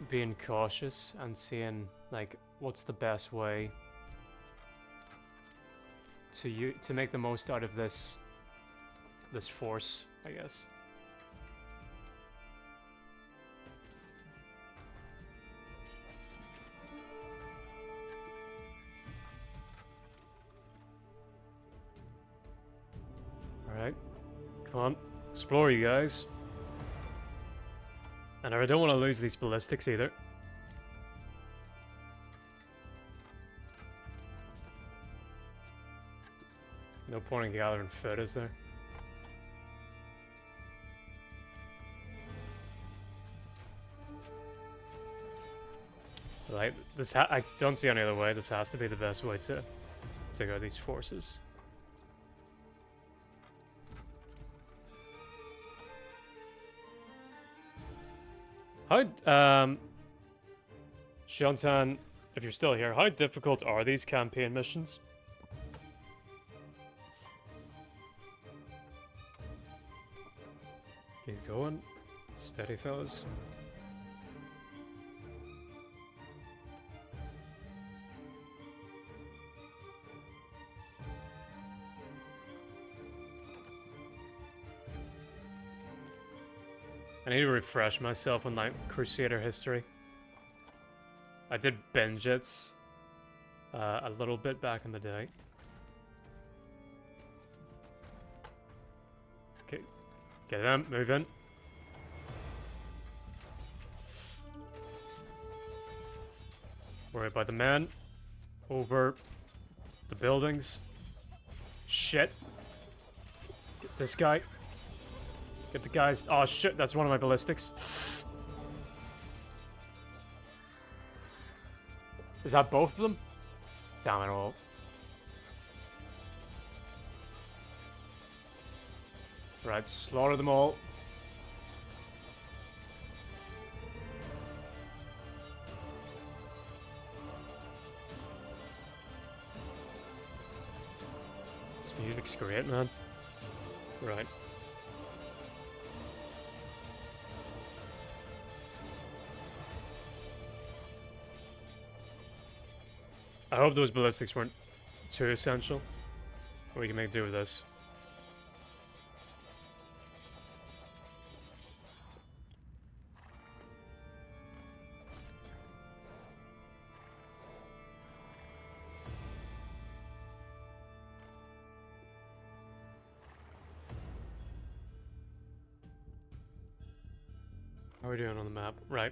being cautious and seeing like what's the best way to make the most out of this force, I guess. Alright. Come on. Explore, you guys. And I don't want to lose these ballistics either. point in gathering food, is there? Like, I don't see any other way. This has to be the best way to take out these forces. How, Shantan, if you're still here, how difficult are these campaign missions? Keep going. Steady, fellas. I need to refresh myself on like Crusader history. I did binge it a little bit back in the day. Okay, get them, move in. Worry about the men over the buildings. Shit. Get this guy. Get the guys. Oh shit, that's one of my ballistics. Is that both of them? Damn it all. Right, slaughter them all. This music's great, man. Right. I hope those ballistics weren't too essential. We can make do with this. How are we doing on the map? Right.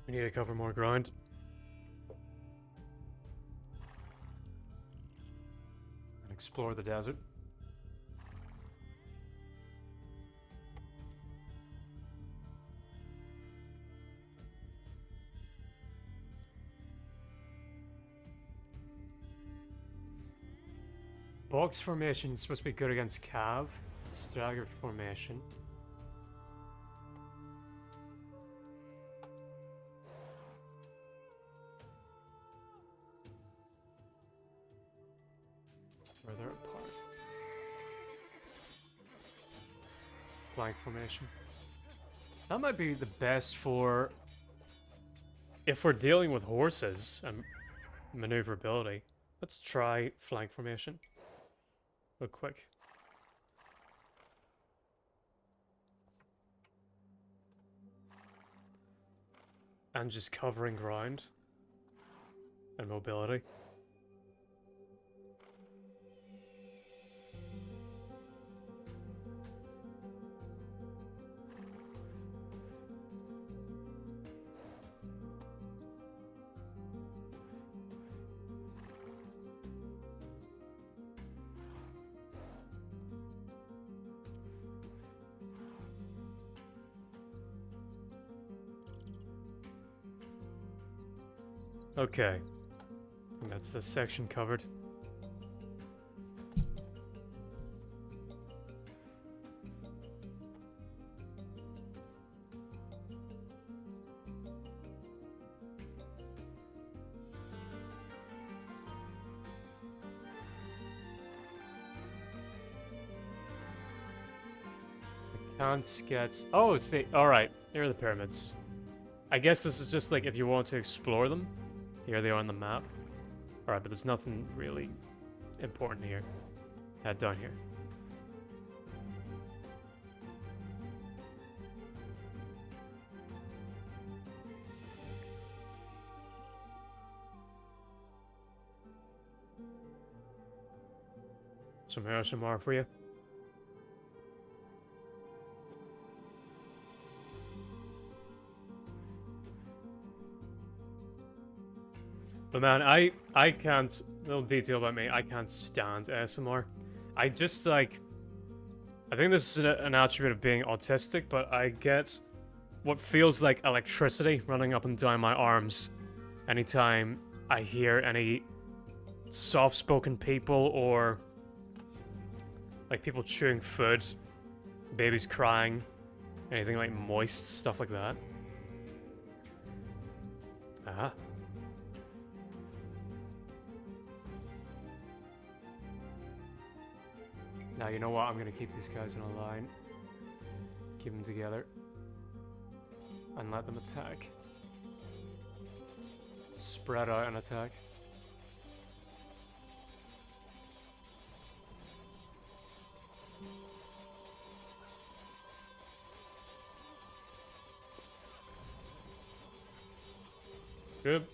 We need to cover more ground. And explore the desert. Box formation is supposed to be good against Cav. Staggered formation. Further apart. Flank formation. That might be the best for if we're dealing with horses and maneuverability. Let's try flank formation. Real quick. And just covering ground and mobility. Okay. And that's this section covered. I can't get... Oh, it's the... Alright, here are the pyramids. I guess this is just like if you want to explore them. Here they are on the map. Alright, but there's nothing really important here. Head down here. Some ASMR for you. But man, I can't little detail about me. I can't stand ASMR. I just like... I think this is an attribute of being autistic, but I get what feels like electricity running up and down my arms anytime I hear any soft-spoken people or like people chewing food, babies crying, anything like moist, stuff like that. Ah. Now, you know what? I'm gonna keep these guys in a line. Keep them together. And let them attack. Spread out and attack. Good.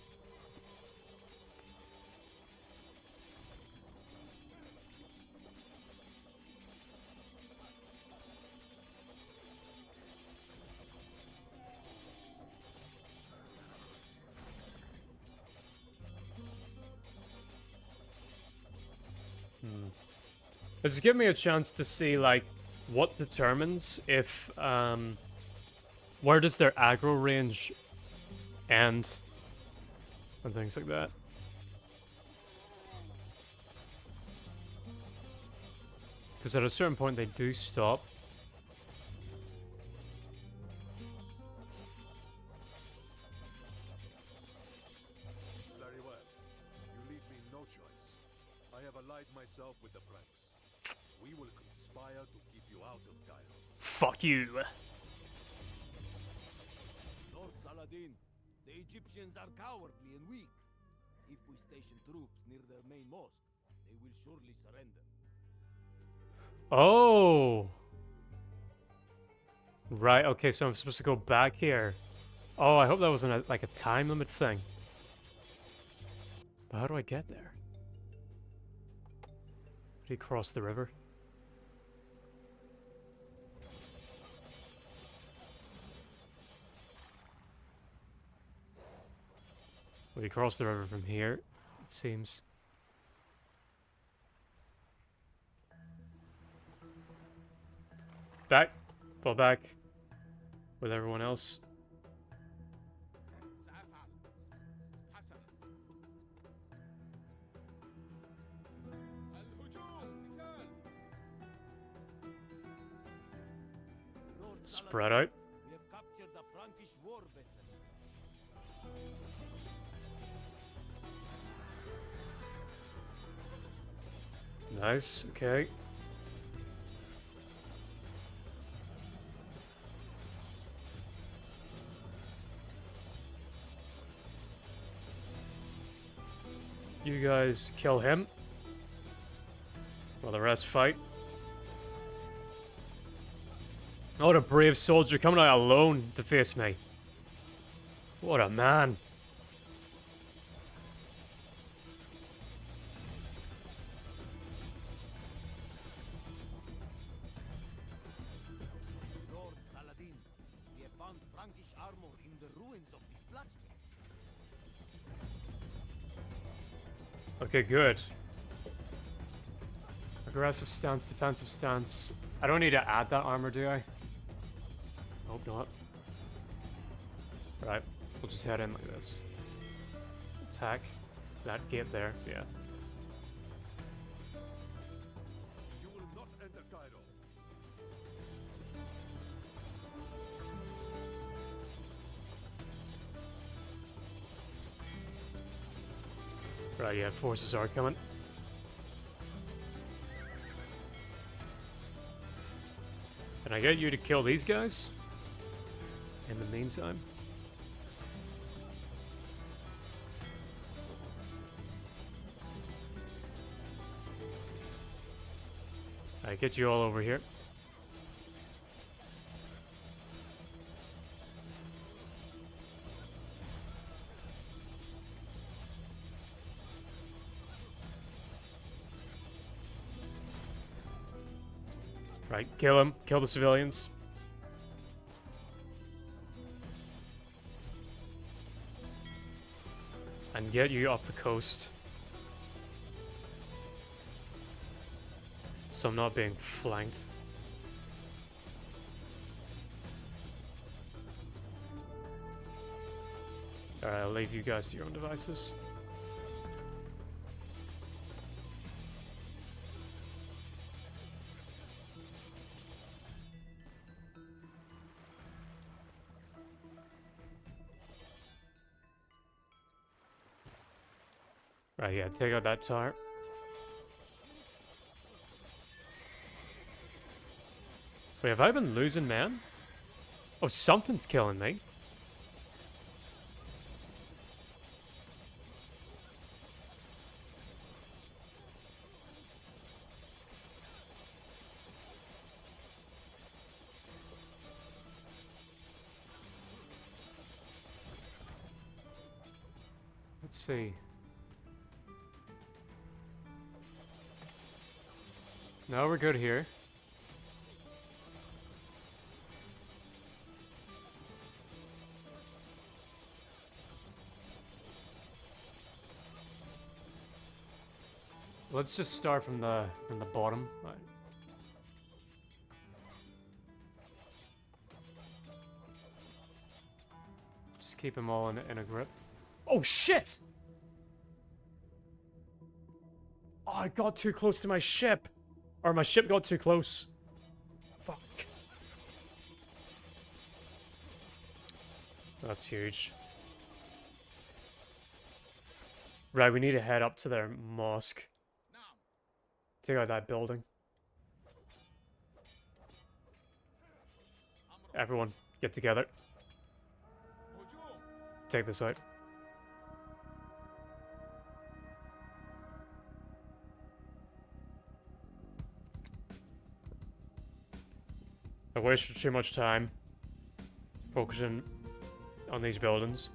This has given me a chance to see, like, what determines if, where does their aggro range end? And things like that. Because at a certain point they do stop. Very well. You leave me no choice. I have allied myself with the Franks. We will conspire to keep you out of Cairo. Fuck you. Lord Saladin, the Egyptians are cowardly and weak. If we station troops near their main mosque, they will surely surrender. Oh. Right, okay, so I'm supposed to go back here. Oh, I hope that wasn't a, like a time limit thing. But how do I get there? How do you cross the river? We cross the river from here, it seems. Back. Fall back. With everyone else. Spread out. We have captured the Frankish war vessel. Nice, okay. You guys kill him. While the rest fight. Oh, what a brave soldier coming out alone to face me. What a man. Lord Saladin, we have found Frankish armor in the ruins of this blacksmith. Okay, good. Aggressive stance, defensive stance. I don't need to add that armor, do I? Hope not. Right, we'll just head in like this. Attack that gate there, yeah. You will not enter Cairo. Right, yeah, forces are coming. Can I get you to kill these guys? In the meantime? I get you all over here. Right, kill him. Kill the civilians. And get you up the coast. So I'm not being flanked. Alright, I'll leave you guys to your own devices. Right, yeah, take out that tower. Wait, have I been losing men? Oh, something's killing me. Let's see. No, we're good here. Let's just start from the bottom. Right. Just keep them all in a grip. Oh shit! Oh, I got too close to my ship. Or my ship got too close. Fuck. That's huge. Right, we need to head up to their mosque. Take out that building. Everyone, get together. Take this out. I wasted too much time focusing on these buildings.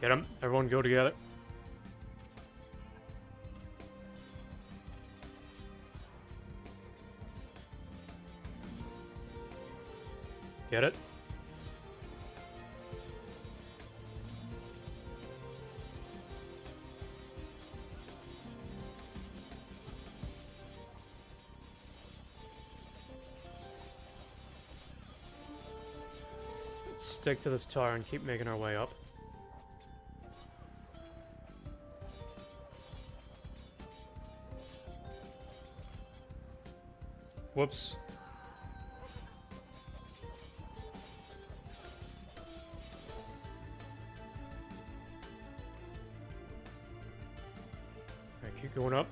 Get him. Everyone go together. Get it? Let's stick to this tower and keep making our way up. Whoops. Alright, keep going up.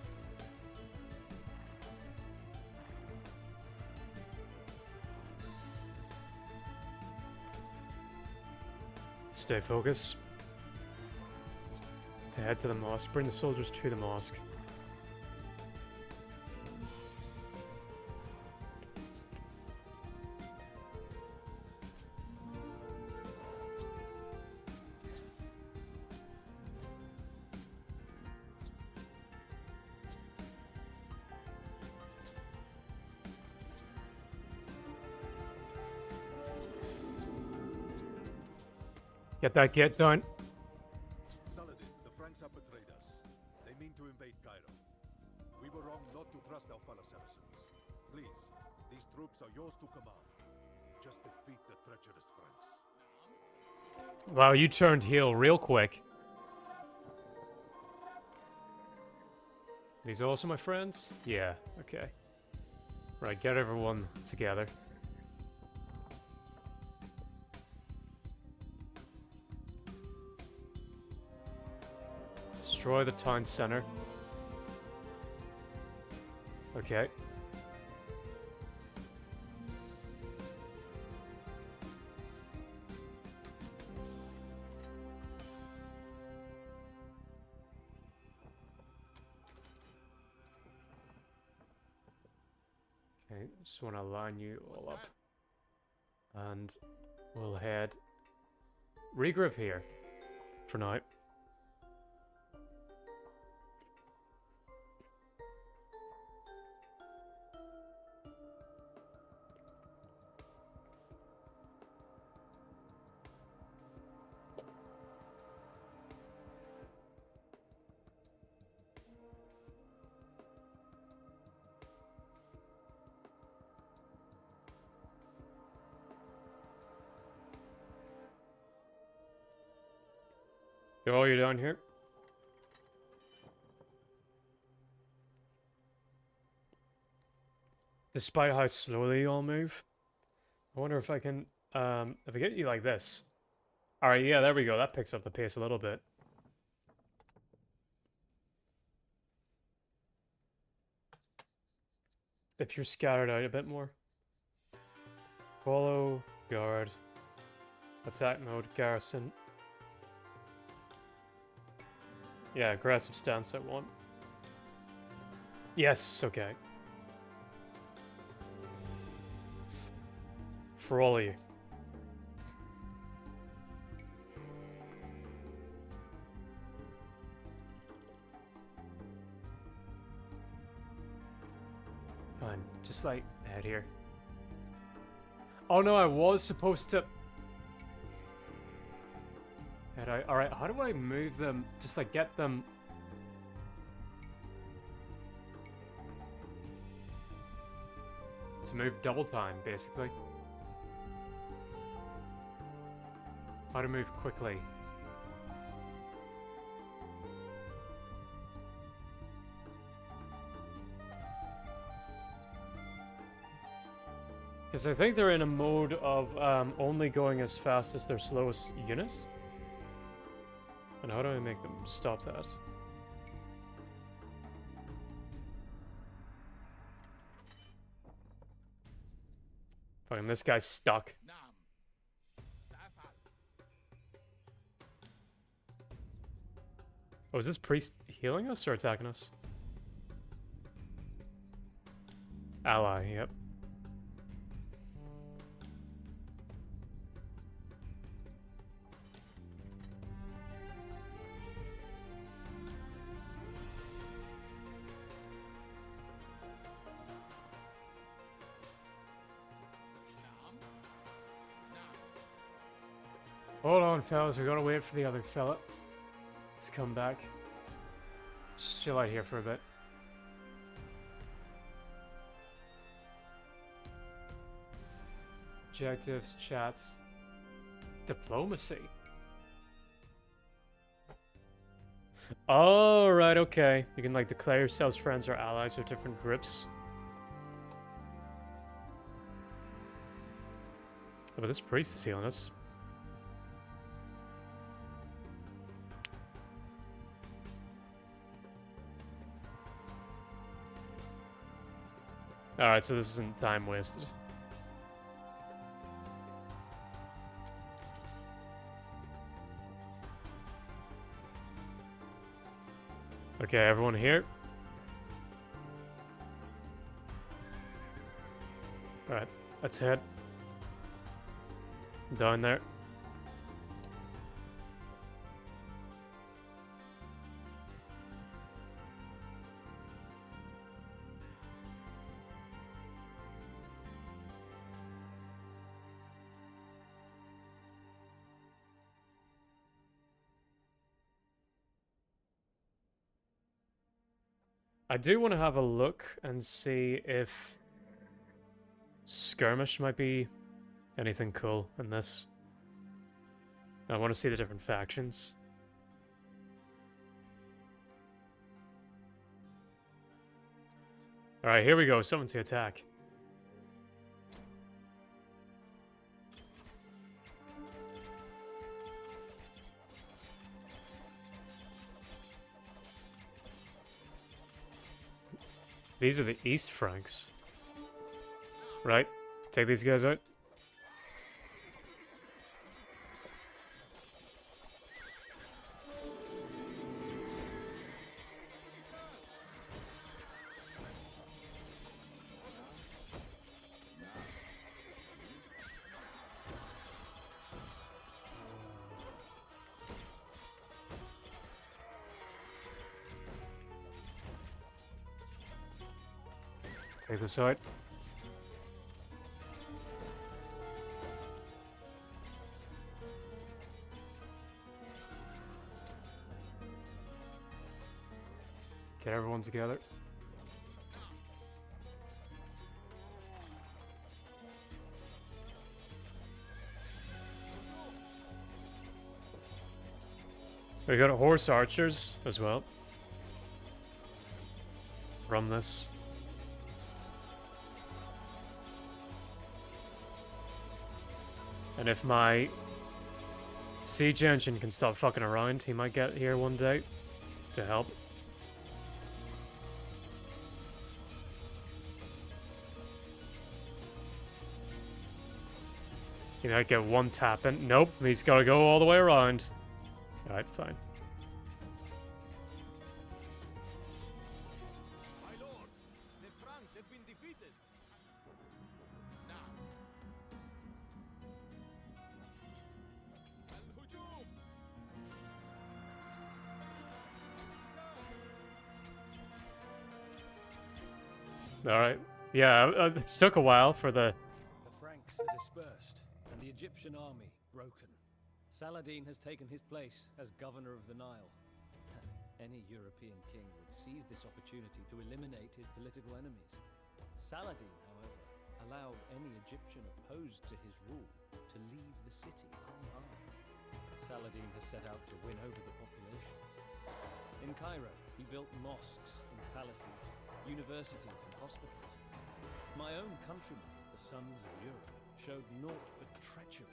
Stay focused. To head to the mosque. Bring the soldiers to the mosque. Get that get done. Saladin, the Franks have betrayed us. They mean to invade Cairo. We were wrong not to trust our fellow Saracens. Please, these troops are yours to command. Just defeat the treacherous Franks. Wow, you turned heel real quick. These are also my friends? Yeah, okay. Right, get everyone together. Destroy the town center. Okay. Okay, just want to line you all up. And we'll head regroup here for now. Oh, you're down here? Despite how slowly you all move, I wonder if I can, if I get you like this. Alright, yeah, there we go. That picks up the pace a little bit. If you're scattered out a bit more. Follow, guard, attack mode, garrison. Yeah, aggressive stance I want. Yes, okay. For all of you. Fine, just like head here. Oh no, I was supposed to... Alright, how do I move them? Just like get them... to move double time, basically. How to move quickly. Because I think they're in a mode of only going as fast as their slowest unit. And how do I make them stop that? Fucking this guy's stuck. Oh, is this priest healing us or attacking us? Ally, yep. Hold on, fellas. We gotta wait for the other fella to come back. Just chill out here for a bit. Objectives, chats, diplomacy. Oh, right, okay. You can like declare yourselves friends or allies with different groups. Oh, but this priest is healing us. Alright, so this isn't time wasted. Okay, everyone here? Alright, let's head down there. I do want to have a look and see if skirmish might be anything cool in this. I want to see the different factions. Alright, here we go. Someone to attack. These are the East Franks. Right? Take these guys out. Take this out. Get everyone together. We got horse archers as well. Run this. And if my siege engine can stop fucking around, he might get here one day to help. You might get one tap in. Nope, he's gotta go all the way around. Alright, fine. My lord, the Franks have been defeated. Now. Alright. Yeah, it took a while for the... The Franks are dispersed, and the Egyptian army broken. Saladin has taken his place as governor of the Nile. Any European king would seize this opportunity to eliminate his political enemies. Saladin, however, allowed any Egyptian opposed to his rule to leave the city unharmed. Saladin has set out to win over the population. In Cairo, he built mosques and palaces, universities and hospitals. My own countrymen, the sons of Europe, showed naught but treachery.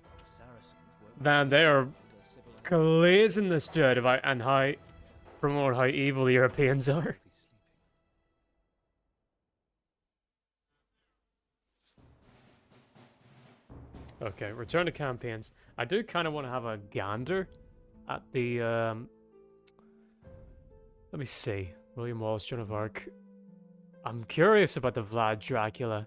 The Saracens were... Man, they are glazing this dude about and how... promote how evil the Europeans are. Okay, return to campaigns. I do kind of want to have a gander at the, let me see. William Wallace, Joan of Arc. I'm curious about the Vlad Dracula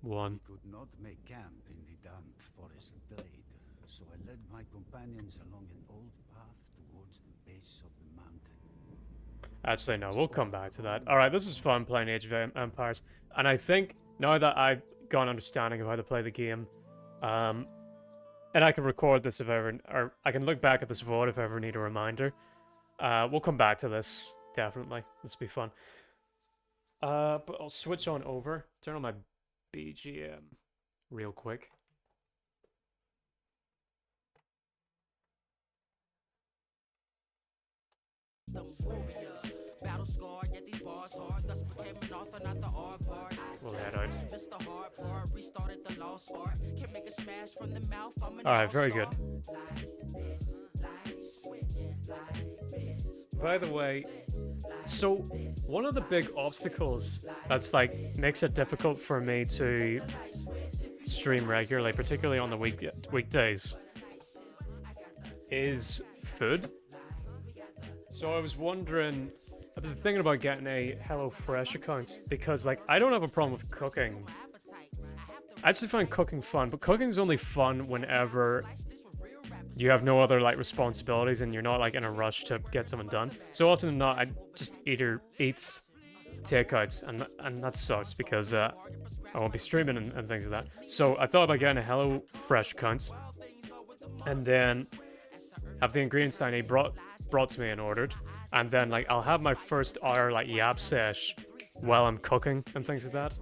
one. Could not make camp in the damp forest glade, so I led my companions along an old path towards the base of the mountain. Actually, no, we'll come back to that. Alright, this is fun playing Age of Empires. And I think, now that I've got an understanding of how to play the game, and I can record this if ever, or I can look back at this VOD if I ever need a reminder. We'll come back to this, definitely. This will be fun. But I'll switch on over, turn on my BGM real quick. We'll head out. Alright, very good. By the way, so one of the big obstacles that's like makes it difficult for me to stream regularly, particularly on the weekdays, is food. So I was wondering, I've been thinking about getting a HelloFresh account because, like, I don't have a problem with cooking. I actually find cooking fun, but cooking's only fun whenever you have no other, like, responsibilities and you're not, like, in a rush to get something done. So often than not, I just eats takeouts, and that sucks because I won't be streaming and things like that. So I thought about getting a HelloFresh account and then have the ingredients that I need brought to me and ordered, and then like I'll have my first hour like yap sesh while I'm cooking and things like that,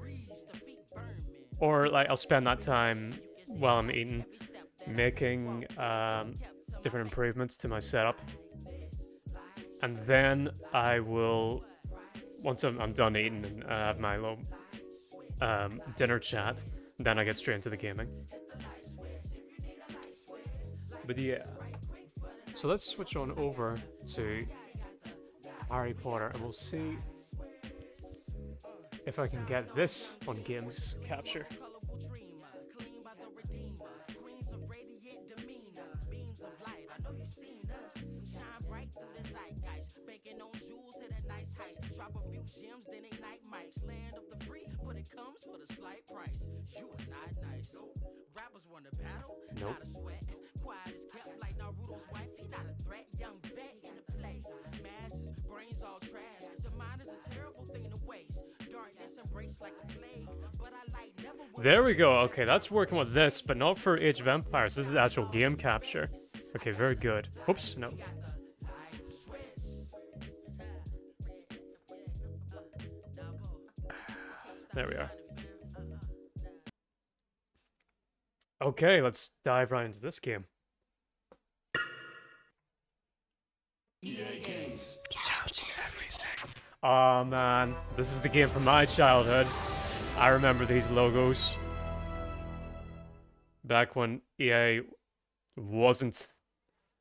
or like I'll spend that time while I'm eating making different improvements to my setup, and then I will, once I'm done eating and have my little dinner chat, then I get straight into the gaming. But yeah, so let's switch on over to Harry Potter and we'll see if I can get this on games capture. Drop a few gems, then they night mics. Land of the free, but it comes with a slight price. You are not nice. Rappers want to battle, not a sweat. Quiet is kept like Naruto's wife. He not a threat, young vet in the place. Masses, brains all trash. The mind is a terrible thing to waste. There we go. Okay, that's working with this, but not for Age of Empires. This is actual game capture. Okay, very good. Oops, no. There we are. Okay, let's dive right into this game. EA Games. Challenging everything. Oh man, this is the game from my childhood. I remember these logos. Back when EA wasn't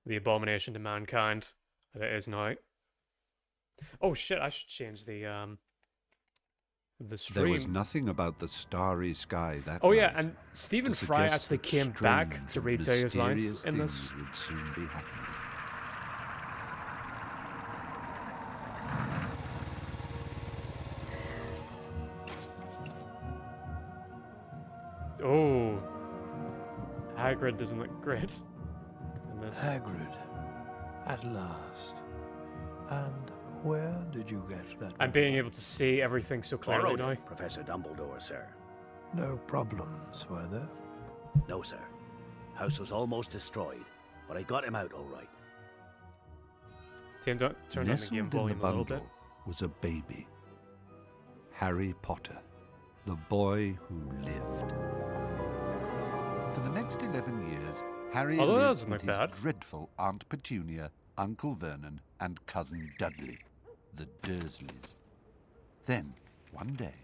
the abomination to mankind that it is now. Oh shit, I should change the stream. There was nothing about the starry sky that Oh yeah, night and Stephen to Fry suggest actually that came back strange to and retell his lines mysterious in this. things would soon be happening. Oh, Hagrid doesn't look great in this. Hagrid, at last. And where did you get that? I'm being able to see everything so clearly Borrowed now. it, Professor Dumbledore, sir. No problems, were there? No, sir. House was almost destroyed, but I got him out all right. Tim, don't turn on the game Nestled in the volume a little bundle bit. was a baby. Harry Potter, the boy who lived. For the next 11 years, Harry Although that lived doesn't with look his bad. dreadful Aunt Petunia, Uncle Vernon, and Cousin Dudley, the Dursleys. Then, one day,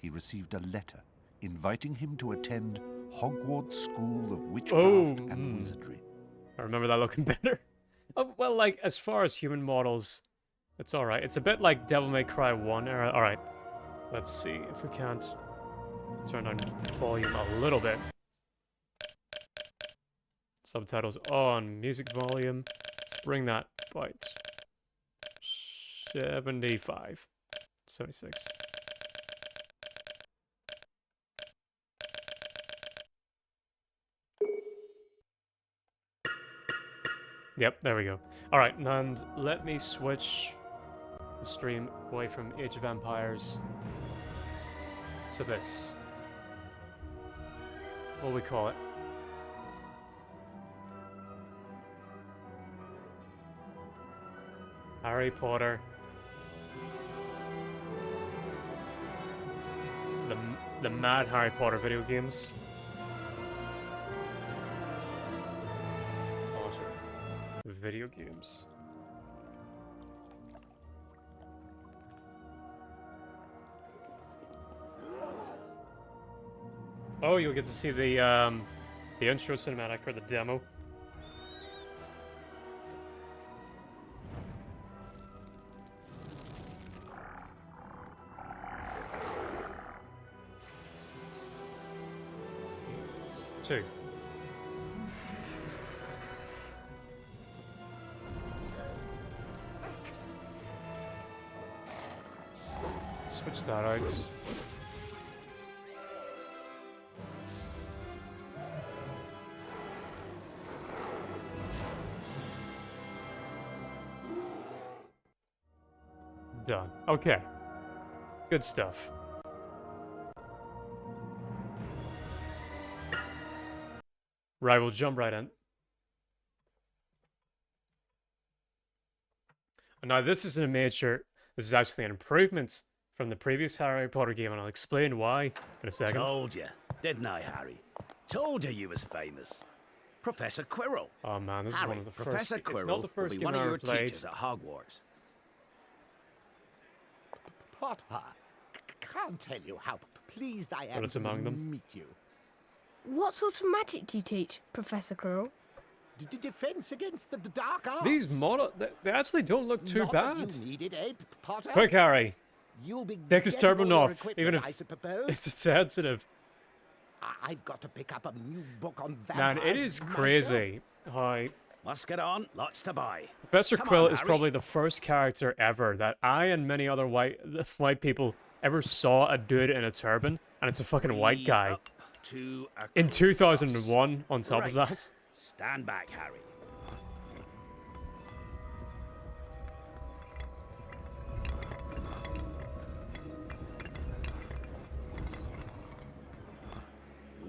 he received a letter inviting him to attend Hogwarts School of Witchcraft and Wizardry. I remember that looking better. Oh, well, like, as far as human models, it's alright. It's a bit like Devil May Cry 1 era. Alright, let's see if we can't turn down volume a little bit. Subtitles on, music volume. Let's bring that by 75. 76. Yep, there we go. Alright, and let me switch the stream away from Age of Empires to this. What do we call it? Harry Potter. The Mad Harry Potter video games. Video games. Oh, you'll get to see the intro cinematic or the demo. Two. Switch that out. Done. Okay. Good stuff. Right, we'll jump right in. Now, this is an immature. This is actually an improvement from the previous Harry Potter game, and I'll explain why in a second. Told you, didn't I, Harry? Told you was famous. Professor Quirrell. Oh man, this Harry, is one of the Professor first. Quirrell It's not the first will be game one I of ever your played. teachers at Hogwarts. Potter, can't tell you how pleased I am But it's to among them. meet you. What sort of magic do you teach, Professor Quirrell? Defense against the dark arts. These model, they actually don't look too Not bad. that you need it, eh, Potter? Quick, Harry. You'll be Take this getting turbo all your off, equipment, even I if suppose. it's sensitive. I've got to pick up a new book on Man, vampires. it is myself. crazy how Must get on, lots to buy. Professor Come Quill on, is Harry. probably the first character ever that I and many other white people ever saw a dude in a turban, and it's a fucking white guy. To a In 2001, on top of Right. that. Stand back, Harry.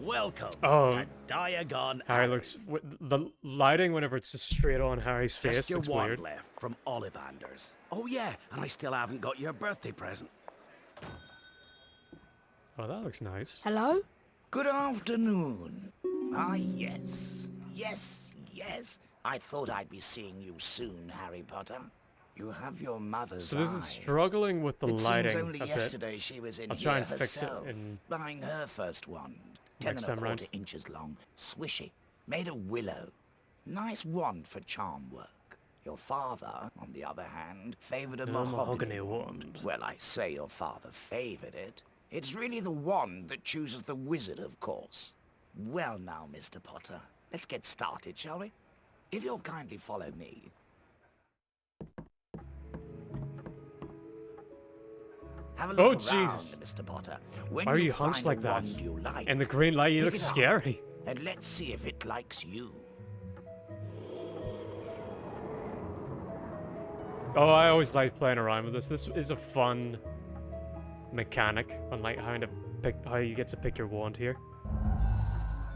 welcome. Oh. to Diagon Harry Alley. looks... The lighting, whenever it's just straight on Harry's face, Just your looks wand weird. left from Ollivanders. Oh yeah, and I still haven't got your birthday present. Oh, that looks nice. Hello? Good afternoon. Ah, yes. Yes. I thought I'd be seeing you soon, Harry Potter. You have your mother's So this is eyes. struggling with the It lighting seems only a bit. yesterday she was in I'll here try and fix it herself, in buying her first wand. next 10 time and a quarter round. inches long, swishy, made of willow. Nice wand for charm work. Your father, on the other hand, favored a mahogany wand. Well, I say your father favored it. It's really the wand that chooses the wizard, of course. Well now, Mr. Potter, let's get started, shall we? If you'll kindly follow me. Have a look Oh, around, Jesus. Mr. Potter. When Why are you find hunched a like that? wand you like, In the green light, you pick look it up, scary. And let's see if it likes you. Oh, I always like playing around with this. This is a fun mechanic, unlike how you get to pick your wand here.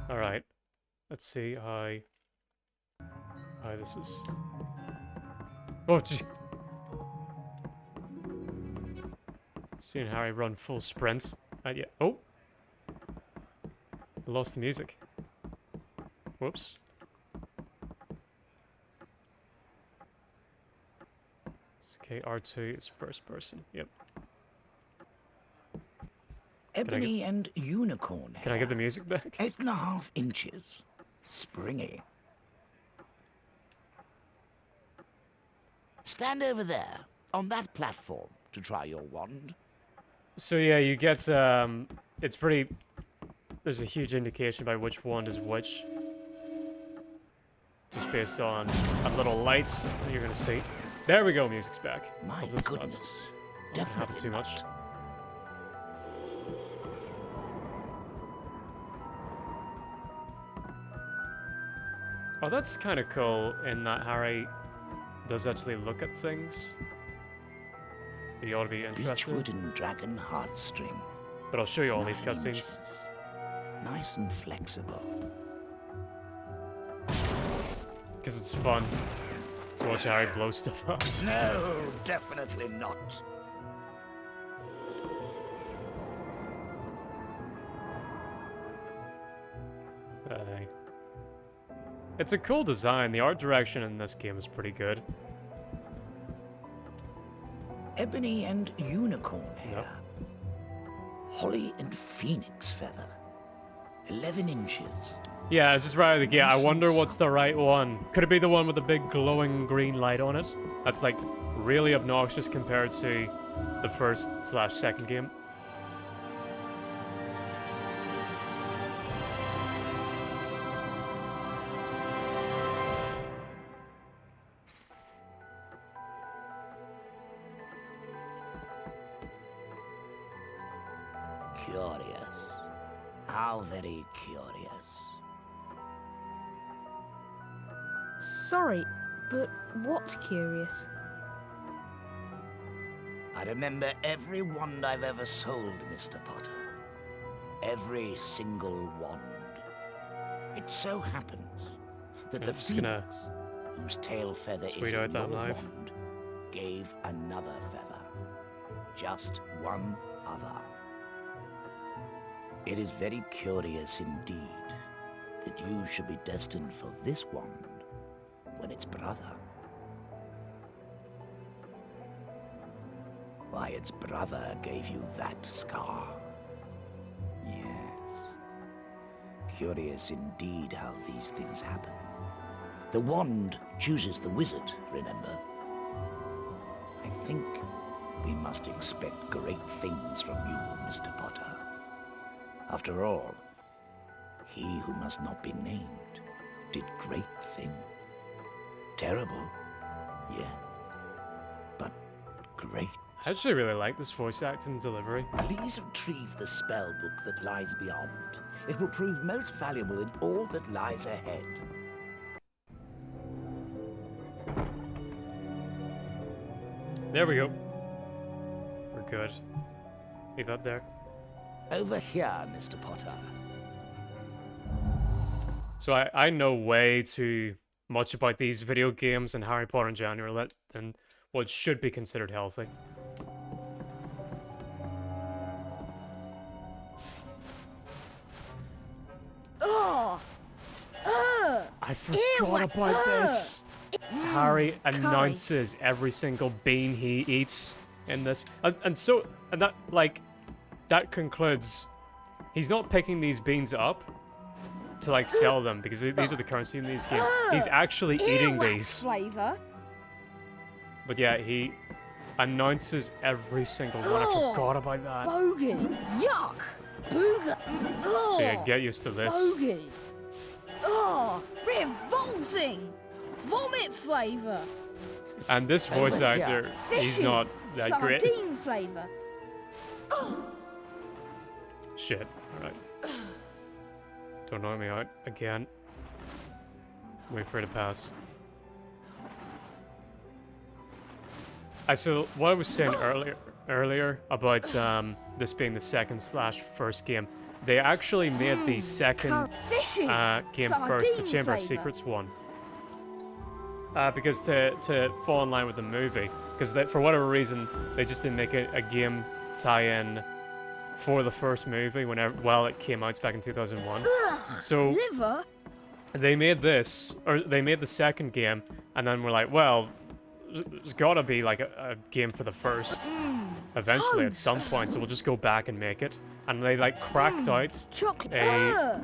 Alright. Let's see how this is. Oh, gee. Seeing Harry run full sprint. And yeah. Oh! I lost the music. Whoops. Okay, R2 is first person. Yep. Ebony and unicorn hair. Can I get the music back? 8.5 inches. Springy. Stand over there, on that platform, to try your wand. So yeah, you get, it's pretty... There's a huge indication by which wand is which. Just based on a little lights that you're gonna see. There we go, music's back. My Hope this goodness. doesn't happen too much. Oh, that's kind of cool in that Harry does actually look at things. You ought to be interested. Beechwood and dragon heartstring. But I'll show you all these 9 cutscenes. inches. Nice and flexible. Because it's fun to watch Harry blow stuff up. No, definitely not. It's a cool design. The art direction in this game is pretty good. Ebony and unicorn hair. Holly and phoenix feather. 11 inches. Yeah, it's just right out of the gate. I wonder what's the right one. Could it be the one with the big glowing green light on it? That's like really obnoxious compared to the first/second game. Curious. How very curious. Sorry, but what's curious? I remember every wand I've ever sold, Mr. Potter. Every single wand. It so happens that I'm the just gonna phoenix, whose tail feather is tweet in out that your knife. wand, gave another feather. Just one other. It is very curious indeed that you should be destined for this wand when its brother. Why, its brother gave you that scar. Yes. Curious indeed how these things happen. The wand chooses the wizard, remember? I think we must expect great things from you, Mr. Potter. After all, he who must not be named did great things. Terrible, yes, but great. I actually really like this voice acting delivery. Please retrieve the spell book that lies beyond. It will prove most valuable in all that lies ahead. There we go. We're good. Leave that there. Over here, Mr. Potter. So I know way too much about these video games and Harry Potter in general than what should be considered healthy. Oh! I forgot about this! Harry announces every single bean he eats in this. And that, like, that concludes... He's not picking these beans up to, like, sell them, because these are the currency in these games. He's actually eating these. Flavor. But yeah, he announces every single one. I forgot about that. Bogey. Yuck. Booger. So yeah, get used to this. Bogey. Oh, revolting. Vomit flavor. And this voice actor, he's not that great. Sardine flavor. Shit. Alright. Don't knock me out again. Wait for it to pass. So what I was saying earlier about this being the second/first game, they actually made the second game first, the Chamber of Secrets one. Because to fall in line with the movie, because for whatever reason they just didn't make a game tie-in for the first movie while it came out back in 2001. So they made this, or they made the second game, and then we're like, well, there's gotta be like a game for the first eventually at some point, so we'll just go back and make it. And they like cracked out a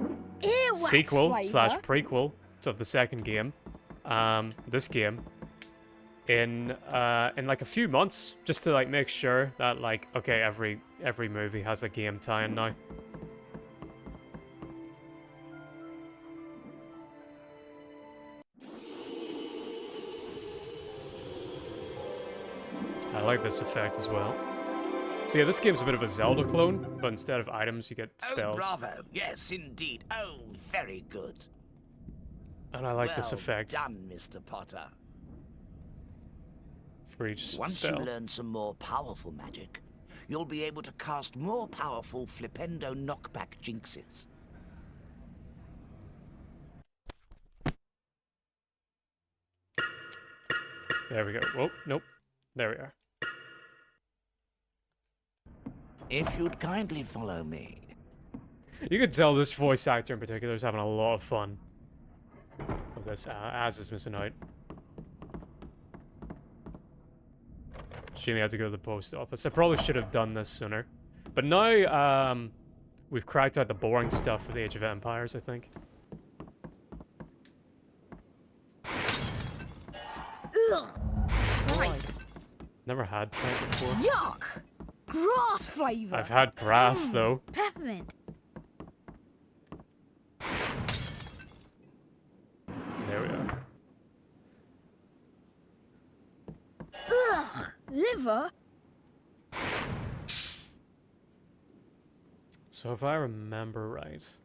sequel/prequel of the second game, this game, in like a few months, just to like make sure that like, okay, every movie has a game tie-in now. I like this effect as well. So yeah, this game's a bit of a Zelda clone, but instead of items, you get spells. Oh, bravo. Yes, indeed. Oh, very good. And I like this effect. Well done, Mr. Potter. For each Once spell. you learn some more powerful magic, you'll be able to cast more powerful flipendo knockback jinxes. There we go. Whoa, nope. There we are. If you'd kindly follow me. You could tell this voice actor in particular is having a lot of fun with this, as is missing out. Shame he had to go to the post office. I probably should have done this sooner. But now, we've cracked out the boring stuff for the Age of Empires, I think. Ugh. Tripe. Never had tripe before. Yuck. Grass flavor. I've had grass, though. Peppermint. There we are. Ugh. Liver. So if I remember right...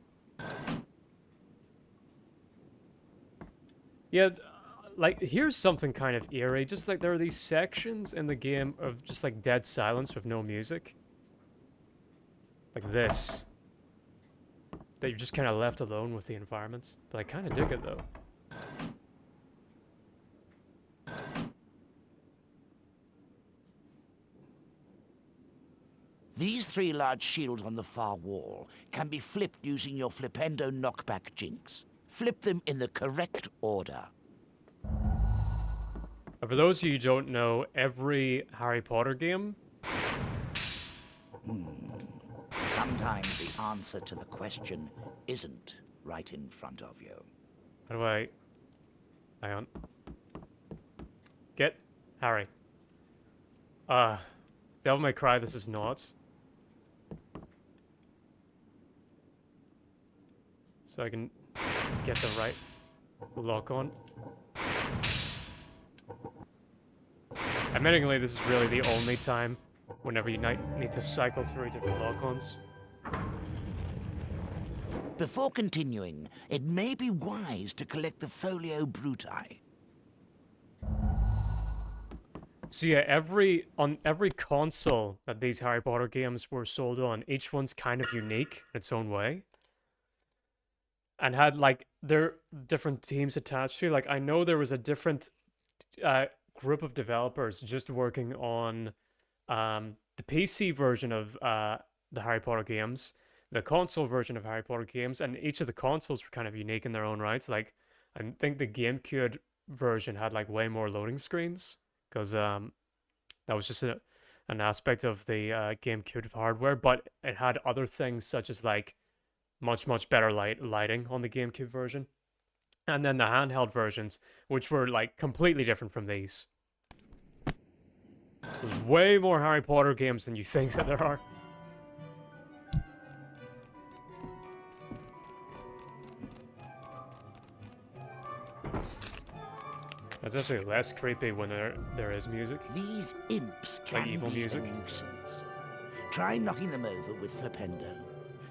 Yeah, like, here's something kind of eerie. Just like there are these sections in the game of just like dead silence with no music. Like this. That you're just kind of left alone with the environments. But I kind of dig it though. These 3 large shields on the far wall can be flipped using your flipendo knockback jinx. Flip them in the correct order. For those of you who don't know, every Harry Potter game... Sometimes the answer to the question isn't right in front of you. How do I... Hang on. Get Harry. Devil May Cry, this is not. So I can get the right lock on. Admittingly, this is really the only time whenever you need to cycle through different lock-ons. Before continuing, it may be wise to collect the Folio Bruti. So yeah, on every console that these Harry Potter games were sold on, each one's kind of unique in its own way. And had, like, there are different teams attached to. Like I know there was a different group of developers just working on the PC version of the Harry Potter games, the console version of Harry Potter games, and each of the consoles were kind of unique in their own rights. Like I think the GameCube version had like way more loading screens because that was just an aspect of the GameCube hardware, but it had other things such as like much better lighting on the GameCube version, and then the handheld versions, which were like completely different from these. So there's way more Harry Potter games than you think that there are. It's actually less creepy when there is music. These imps can like evil be music. a nuisance. Try knocking them over with Flipendo.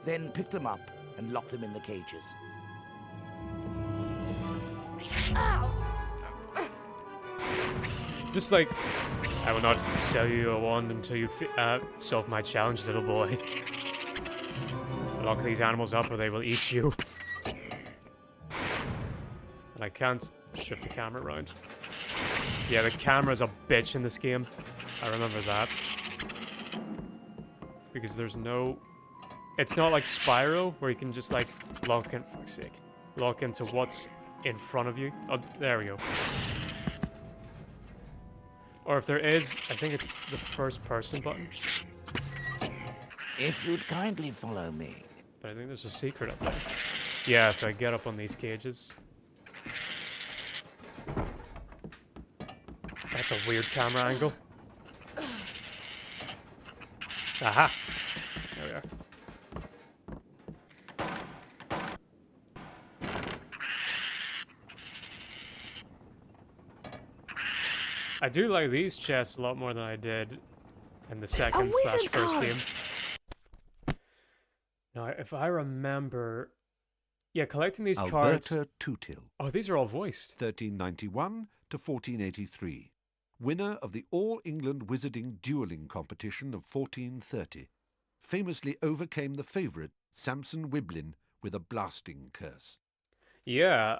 Then pick them up and lock them in the cages. Just like, I will not sell you a wand until you solve my challenge, little boy. Lock these animals up or they will eat you. And I can't shift the camera around. Yeah, the camera's a bitch in this game. I remember that. Because there's no... It's not like Spyro, where you can just like lock in, for fuck's sake, lock into what's in front of you. Oh, there we go. Or if there is, I think it's the first person button. If you'd kindly follow me. But I think there's a secret up there. Yeah, if I get up on these cages. That's a weird camera angle. Aha! There we are. I do like these chests a lot more than I did in the second/first game. Now, if I remember... Yeah, collecting these cards... Alberta Tootil. Oh, these are all voiced. 1391 to 1483. Winner of the All England Wizarding Duelling Competition of 1430. Famously overcame the favourite, Samson Wiblin, with a blasting curse. Yeah,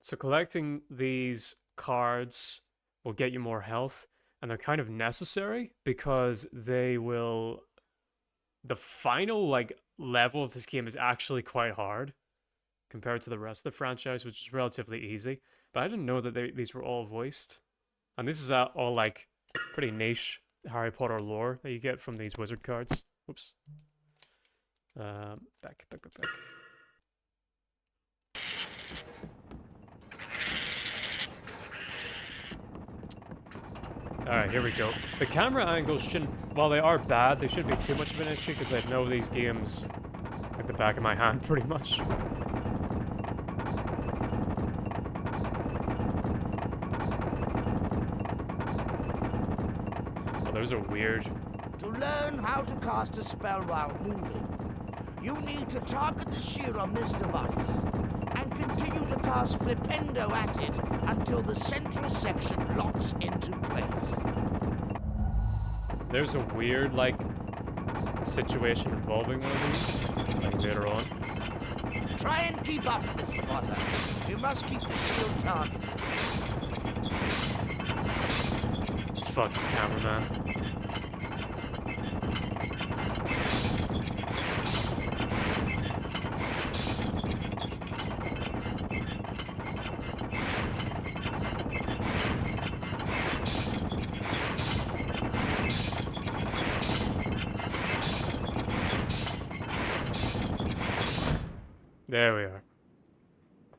so collecting these cards will get you more health, and they're kind of necessary because they will... The final, like, level of this game is actually quite hard compared to the rest of the franchise, which is relatively easy. But I didn't know that these were all voiced. And this is all, like, pretty niche Harry Potter lore that you get from these wizard cards. Oops. Back. Alright, here we go. The camera angles shouldn't... While they are bad, they shouldn't be too much of an issue, because I know these games like the back of my hand, pretty much. Oh, those are weird. To learn how to cast a spell while moving, you need to target the shield on this device and continue to cast Flipendo at it until the central section locks into place. There's a weird, like, situation involving one of these, like, later on. Try and keep up, Mr. Potter. You must keep the shield targeted. This fucking cameraman. There we are.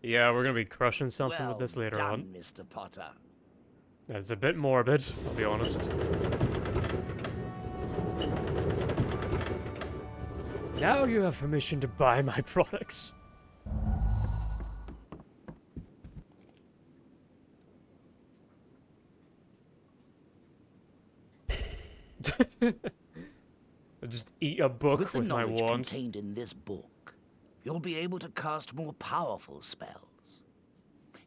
Yeah, we're gonna be crushing something with this later on. Mr. Potter. It's a bit morbid, I'll be honest. Now you have permission to buy my products. I'll just eat a book with my wand. Contained in this book, you'll be able to cast more powerful spells.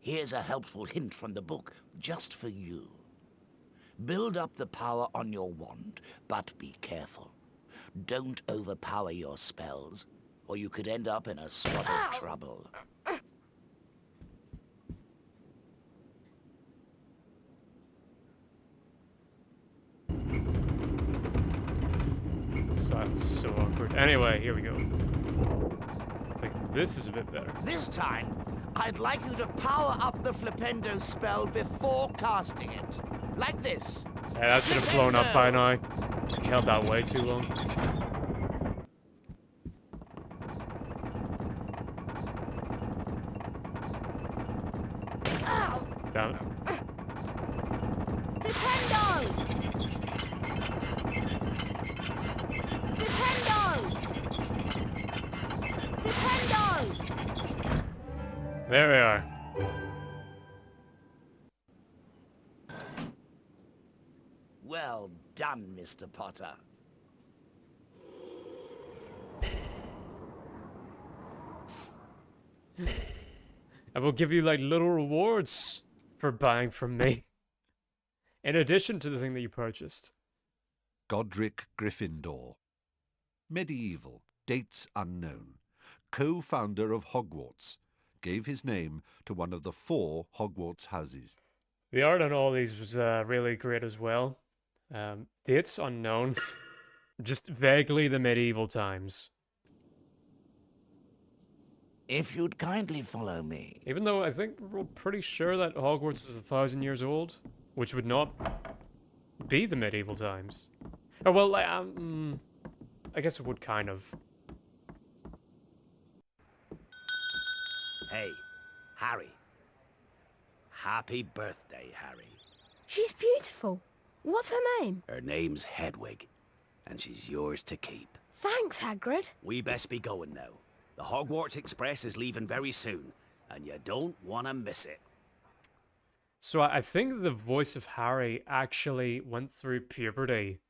Here's a helpful hint from the book, just for you. Build up the power on your wand, but be careful. Don't overpower your spells, or you could end up in a spot of trouble. Silence is so awkward. Anyway, here we go. I think this is a bit better. This time, I'd like you to power up the Flipendo spell before casting it. Like this. Yeah, that should have blown up by now. Held that way too long. Damn it. Flipendo! Flipendo! There we are. Well done, Mr. Potter. I will give you like little rewards for buying from me. In addition to the thing that you purchased. Godric Gryffindor. Medieval, dates unknown. Co-founder of Hogwarts. Gave his name to one of the 4 Hogwarts houses. The art on all these was really great as well. Dates unknown. Just vaguely the medieval times. If you'd kindly follow me. Even though I think we're pretty sure that Hogwarts is 1,000 years old, which would not be the medieval times. Oh well, I guess it would kind of. Hey, Harry. Happy birthday, Harry. She's beautiful. What's her name? Her name's Hedwig, and she's yours to keep. Thanks, Hagrid. We best be going now. The Hogwarts Express is leaving very soon, and you don't want to miss it. So I think the voice of Harry actually went through puberty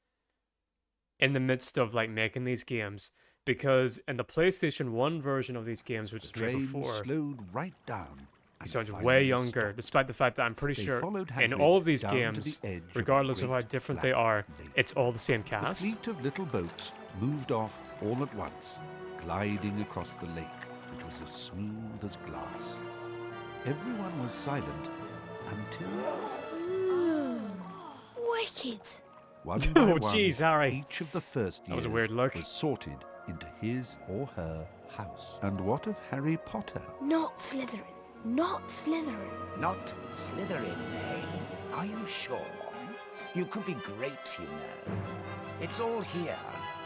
in the midst of like making these games, because in the PlayStation 1 version of these games, which was made before, slowed right down. He sounds way younger, despite the fact that I'm pretty sure in all of these games, regardless of how different they are, it's all the same cast. The fleet of little boats moved off all at once, gliding across the lake, which was as smooth as glass. Everyone was silent until... Wicked. One by Oh, one, jeez, Harry. each of the first years That was a weird look. was sorted into his or her house. And what of Harry Potter? Not Slytherin. Not Slytherin. Not Slytherin, eh? Are you sure? You could be great, you know. It's all here,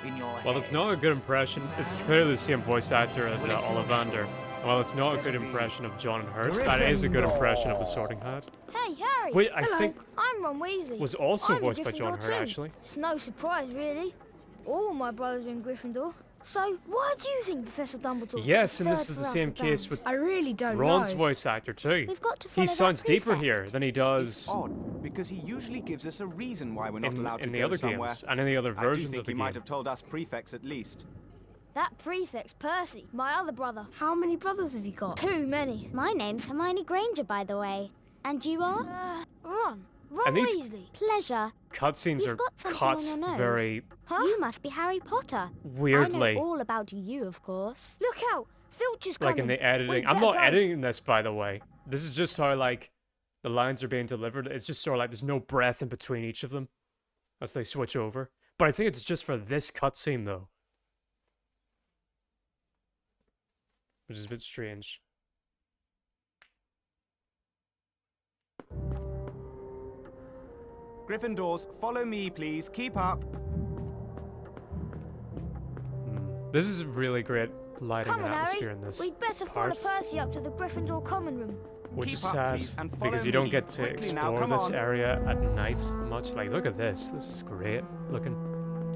in your Well, it's not a good impression. It's clearly the same voice actor as Ollivander. Well, it's not a good impression of John and Hurt. That is a good impression of the Sorting Hat. Hey, Harry! Wait, I Hello, think I'm Ron Weasley. was also I'm voiced by Gryffindor John Hurt, too. actually. It's no surprise, really. All my brothers are in Gryffindor. So, why do you think Professor Dumbledore... Yes, and third this is the for us same at case Downs? with I really don't Ron's know. voice actor too. We've got to He follow that sounds deeper prefect. here than he does Odd, because he usually gives us a reason why we're not allowed to in the go other somewhere. games and in the other I do versions think of the he game. might have told us prefects at least. That prefect's Percy, my other brother. How many brothers have you got? Too many. My name's Hermione Granger, by the way. And you are? Ron And these- Weasley. Pleasure. Cutscenes You've are got something cut on your nose. very You must be Harry Potter. weirdly. I know all about you, of course. Look out! Filch's coming. Like in the editing. We I'm better not go. editing this, by the way. This is just how like the lines are being delivered. It's just sort of like there's no breath in between each of them as they switch over. But I think it's just for this cutscene though, which is a bit strange. Gryffindors, follow me, please. Keep up. This is really great lighting Come and on, atmosphere Harry. in this We'd better part, follow Percy up to the Gryffindor common room. which is Keep up, sad please, and follow because you don't me. get to Quickly now, explore come this on. area at night much. Like, look at this. This is great looking.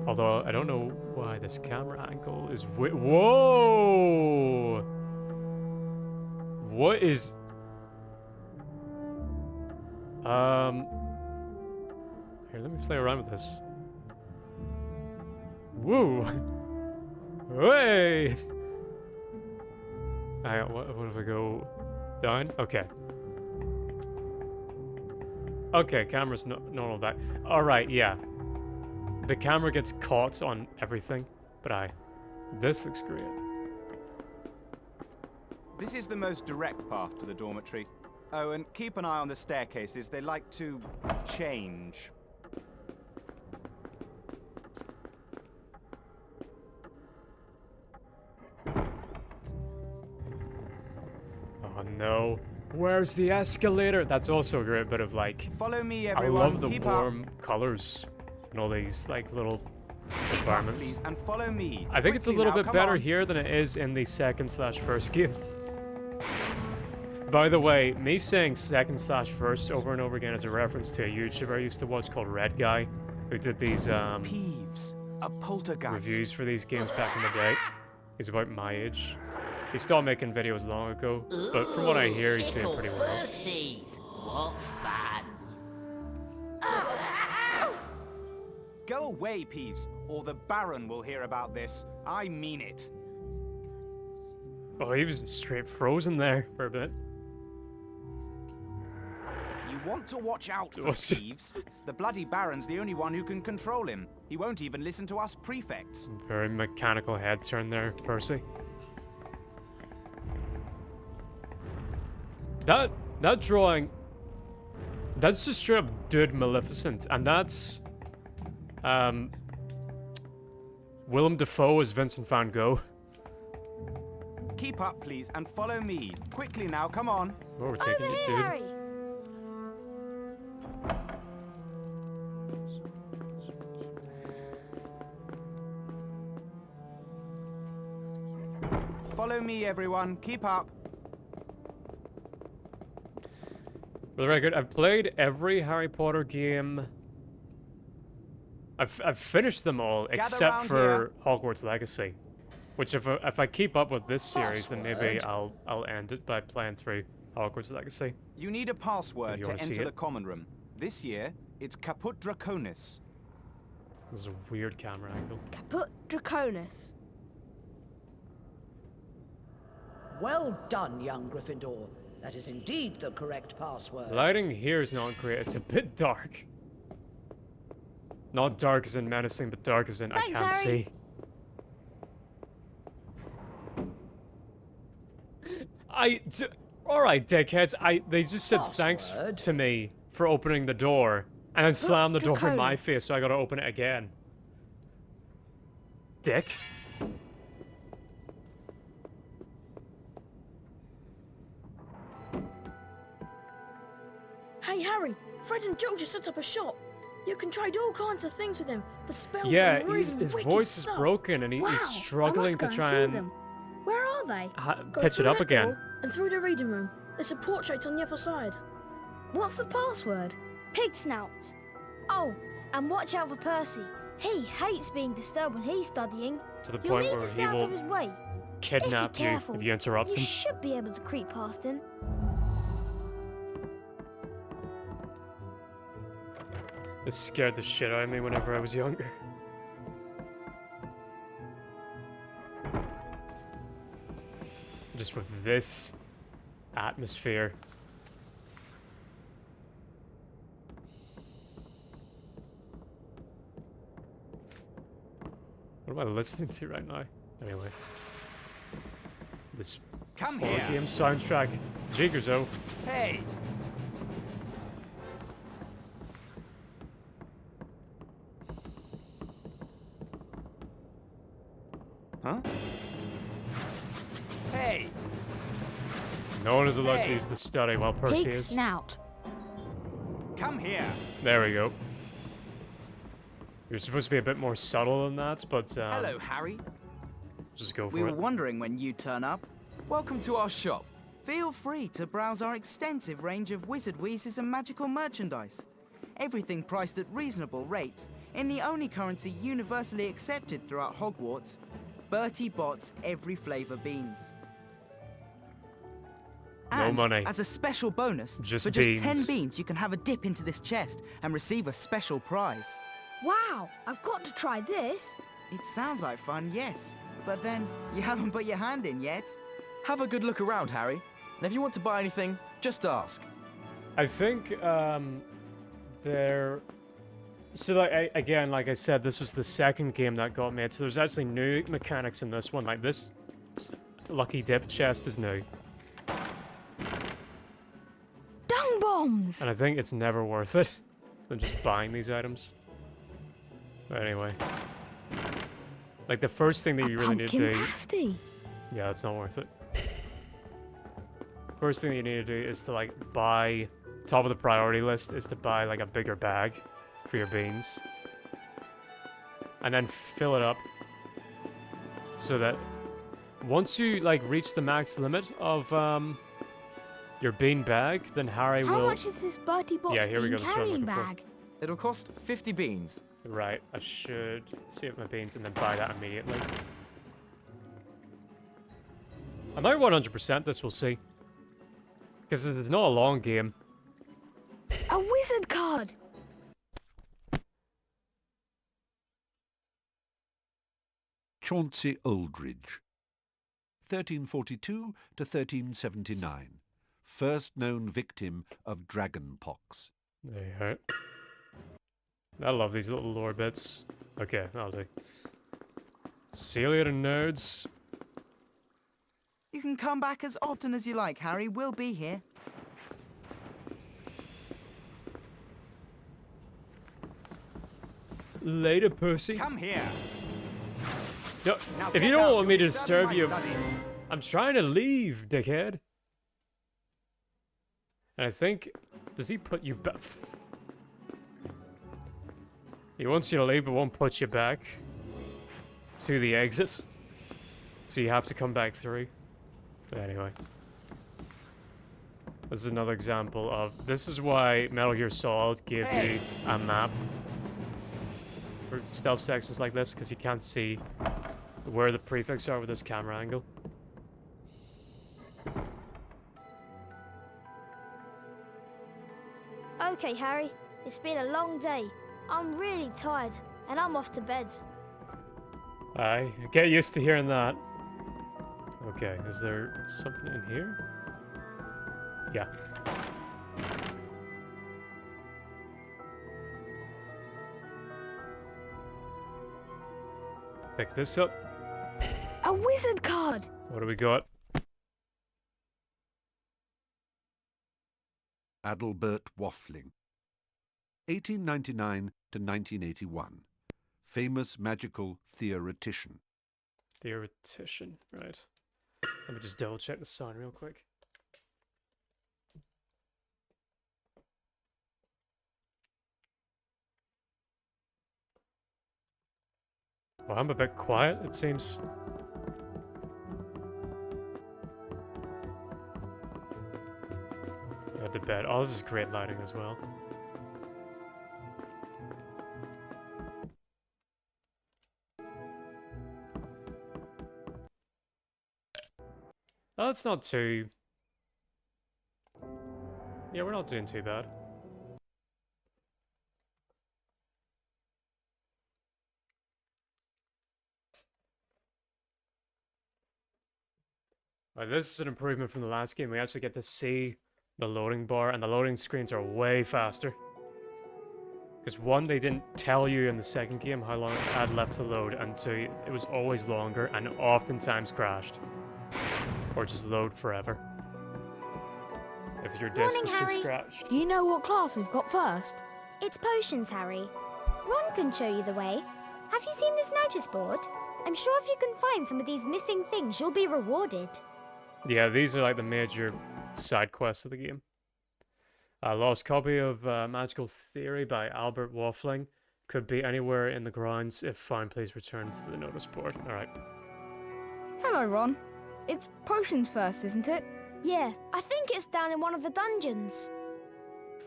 Although I don't know why this camera angle is. Whoa! What is? Here, let me play around with this. Woo! Hey! Hang on, what if I go down? Okay. Okay, camera's normal back. Alright, yeah. The camera gets caught on everything, but this looks great. This is the most direct path to the dormitory. Oh, and keep an eye on the staircases. They like to change. no. Where's the escalator? That's also a great bit of like... Follow me, I everyone. love the Keep warm colors and all these like little environments. And follow me. I think it's a Quickly little now, bit come better on. here than it is in the second/first game. By the way, me saying second/first over and over again is a reference to a YouTuber I used to watch called Red Guy, who did these Peeves, a poltergeist. reviews for these games back in the day. He's about my age. He stopped making videos long ago, but from what I hear, he's doing pretty well. Firsties. What fun. Go away, Peeves, or the Baron will hear about this. I mean it. Oh, he was straight frozen there for a bit. You want to watch out for What's- Peeves. The bloody Baron's the only one who can control him. He won't even listen to us prefects. Very mechanical head turn there, Percy. That drawing, that's just straight up Dude Maleficent, and that's Willem Dafoe as Vincent van Gogh. Keep up, please, and follow me. Quickly now, come on. Oh, we're taking it, dude. Harry. Follow me, everyone. Keep up. For the record, I've played every Harry Potter game. I've finished them all except around for Hogwarts Legacy, which if I keep up with this series, then maybe I'll end it by playing through Hogwarts Legacy. You need a password you to wanna see enter it. the common room. This year, it's Caput Draconis. This is a weird camera angle. Caput Draconis. Well done, young Gryffindor. That is indeed the correct password. Lighting here is not great. It's a bit dark. Not dark as in menacing, but dark as in I can't see. Alright, dickheads. They just said thanks to me for opening the door, and then slammed the door in my face, so I gotta open it again. Dick. Hey Harry, Fred and Joe just set up a shop. You can trade all kinds of things with him for spells Yeah, and really his wicked voice stuff. is broken, and Wow, he's I struggling must to go try see and them. Where are they? Go pitch it through up that again. door and through the reading room. There's a portrait on the other side. What's the password? Pig snout. Oh, and watch out for Percy. He hates being disturbed when he's studying. To the You'll point need where to he stay out will of his way. kidnap you Careful. if you interrupt You him. should be able to creep past him. It scared the shit out of me whenever I was younger. Just with this atmosphere. What am I listening to right now? Anyway. This Come horror here. game soundtrack. Jiggerzo. Hey! Huh? Hey! No one is allowed to Hey. use the study while Percy Pig is. snout. Come here! There we go. You're supposed to be a bit more subtle than that, but Hello, Harry. just go for We were it. wondering when you'd turn up. Welcome to our shop. Feel free to browse our extensive range of wizard wheezes and magical merchandise. Everything priced at reasonable rates in the only currency universally accepted throughout Hogwarts, Bertie Bott's every flavor beans. No And money. as a special bonus, Just for just beans. 10 beans, you can have a dip into this chest and receive a special prize. Wow, I've got to try this. It sounds like fun, yes. But then, you haven't put your hand in yet. Have a good look around, Harry. And if you want to buy anything, just ask. I think there. So like again, like I said, this was the second game that got made. So there's actually new mechanics in this one. Like this lucky dip chest is new, Dung bombs. and I think it's never worth it than just buying these items. But anyway, like the first thing that you really need to Pumpkin do. pasty. Yeah, it's not worth it. first thing that you need to do is to like buy, top of the priority list is to buy like a bigger bag for your beans. And then fill it up so that once you like reach the max limit of your bean bag, then Harry How will... much is this Bertie Bott's Yeah, here we go, bean that's what I'm carrying looking for. bag? It'll cost 50 beans. Right, I should save my beans and then buy that immediately. I might 100% this, we'll see. Because this is not a long game. A wizard card! Chauncey Oldridge, 1342 to 1379, first known victim of dragon pox. There you go. I love these little lore bits. Okay, that'll do. See you later, nerds. You can come back as often as you like, Harry. We'll be here. Later, Percy. Come here. No, Now if you get don't out, want me to you'll be disturbing disturb my you, studies. I'm trying to leave, dickhead. And I think... Does he put you back? He wants you to leave, but won't put you back to the exit. So you have to come back through. But anyway. This is another example of... This is why Metal Gear Solid gave you a map for stealth sections like this, because you can't see where the prefix are with this camera angle. Okay, Harry. It's been a long day. I'm really tired, and I'm off to bed. Aye, get used to hearing that. Okay, is there something in here? Yeah. Pick this up. A wizard card! What do we got? Adalbert Waffling, 1899 to 1981, famous magical theoretician. Theoretician, right. Let me just double check the sign real quick. Well, I'm a bit quiet, it seems. At the bed. Oh, this is great lighting as well. Oh, that's not too... Yeah, we're not doing too bad. This is an improvement from the last game. We actually get to see the loading bar, and the loading screens are way faster. Because one, they didn't tell you in the second game how long it had left to load, and two, it was always longer and oftentimes crashed. Or just load forever. If your disc was too scratched. Do you know what class we've got first? It's potions, Harry. Ron can show you the way. Have you seen this notice board? I'm sure if you can find some of these missing things, you'll be rewarded. Yeah, these are like the major side quests of the game. A lost copy of Magical Theory by Albert Waffling. Could be anywhere in the grounds. If found, please return to the notice board. Alright. Hello, Ron. It's potions first, isn't it? Yeah, I think it's down in one of the dungeons.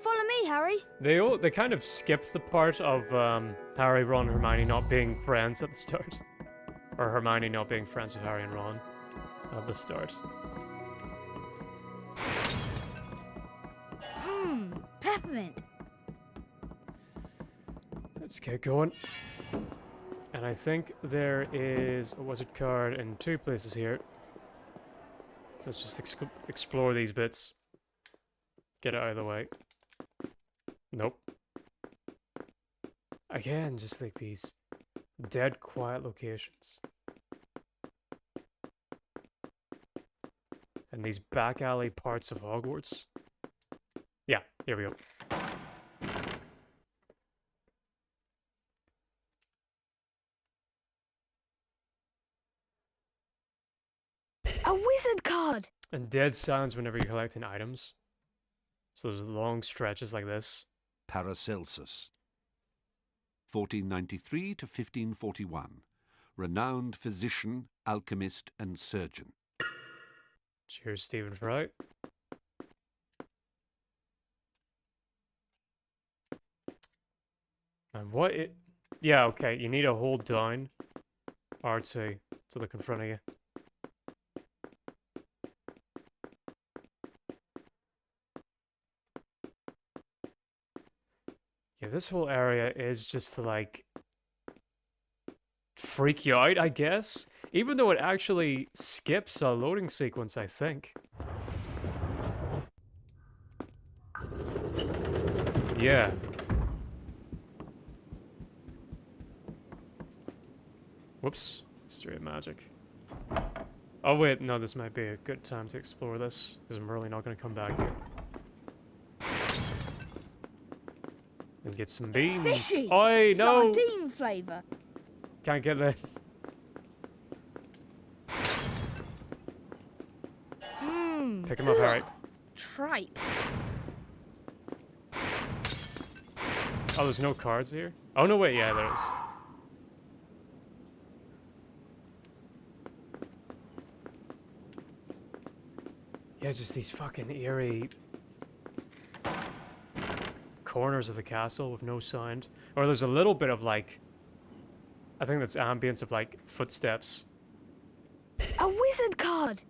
Follow me, Harry. They kind of skipped the part of Harry, Ron, Hermione not being friends at the start. Or Hermione not being friends with Harry and Ron at the start. Peppermint. Let's get going. And I think there is a wizard card in two places here. Let's just explore these bits. Get it out of the way. Nope. Again, just like these dead quiet locations. And these back alley parts of Hogwarts. Yeah, here we go. A wizard card! And dead silence whenever you're collecting items. So there's long stretches like this. Paracelsus. 1493 to 1541. Renowned physician, alchemist, and surgeon. Cheers, Stephen Fry. And what it... Yeah, okay, you need to hold down R2 to look in front of you. Yeah, this whole area is just to, like, freak you out, I guess. Even though it actually skips a loading sequence, I think. Yeah. Whoops. History of magic. Oh wait, no, this might be a good time to explore this, because I'm really not going to come back here. And get some beans. Fishy! Oi, no! Sardine flavour. Can't get that. Mmm. Pick him up, Harry. Tripe. Oh, there's no cards here? Oh, no, wait, yeah, there is. Yeah, just these fucking eerie corners of the castle with no sound. Or there's a little bit of, like, I think that's ambience of, like, footsteps. A wizard card!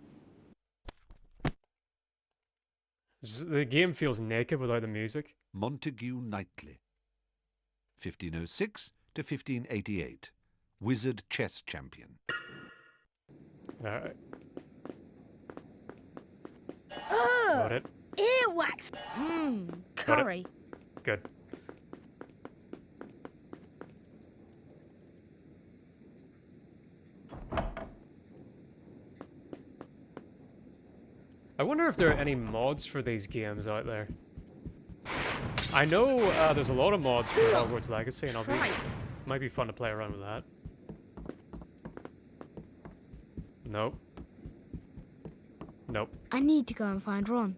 Just, the game feels naked without the music. Montague Knightley. 1506 to 1588. Wizard chess champion. Alright. Ugh! Got it. Earwax! Mmm. Got it. Curry. Good. I wonder if there are any mods for these games out there. I know there's a lot of mods for Hogwarts Legacy, and might be fun to play around with that. Nope. Nope. I need to go and find Ron.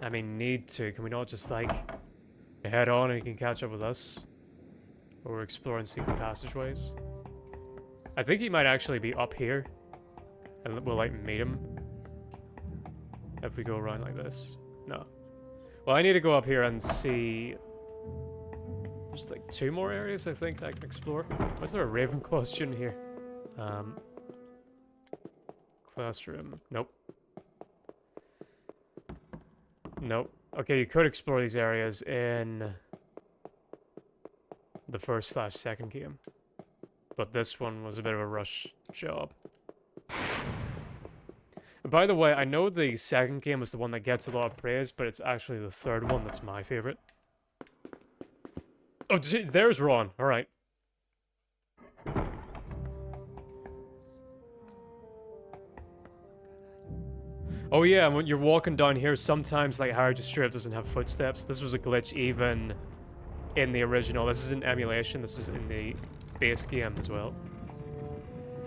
I mean, need to. Can we not just, like, head on and he can catch up with us? Or we're exploring secret passageways? I think he might actually be up here. And we'll, like, meet him. If we go around like this. No. Well, I need to go up here and see... There's, like, 2 more areas, I think, that I can explore. Why is there a Ravenclaw student here? Classroom. Nope. Nope. Okay, you could explore these areas in the first/second game. But this one was a bit of a rush job. And by the way, I know the second game was the one that gets a lot of praise, but it's actually the third one that's my favorite. Oh, there's Ron. Alright. Oh yeah, when you're walking down here, sometimes like Harry just straight up doesn't have footsteps. This was a glitch even in the original. This is an emulation. This is in the base game as well.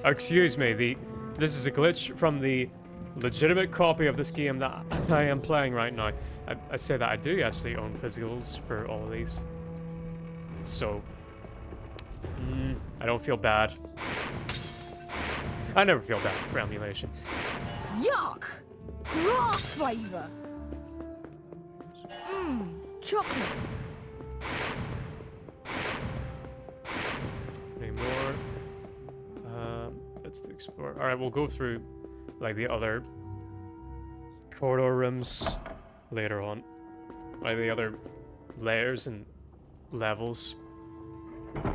Excuse me, this is a glitch from the legitimate copy of this game that I am playing right now. I say that I do actually own physicals for all of these. So, I don't feel bad. I never feel bad for emulation. Yuck! Grass flavour! Mmm. Chocolate. Any more? Bits to explore. Alright, we'll go through like the other corridor rooms later on. Like the other layers and levels. Because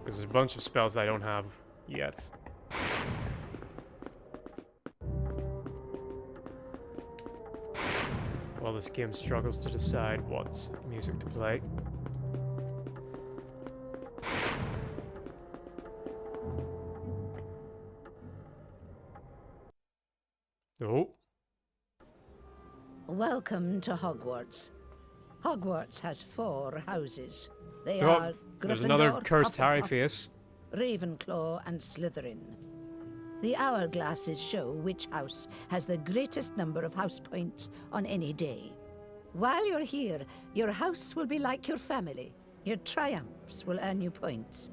there's a bunch of spells that I don't have yet. While this game struggles to decide what music to play. Oh. Welcome to Hogwarts. Hogwarts has 4 houses. They Oh, are there's another Gryffindor, cursed Harry Hufflepuff, face. Ravenclaw and Slytherin. The hourglasses show which house has the greatest number of house points on any day. While you're here, your house will be like your family. Your triumphs will earn you points.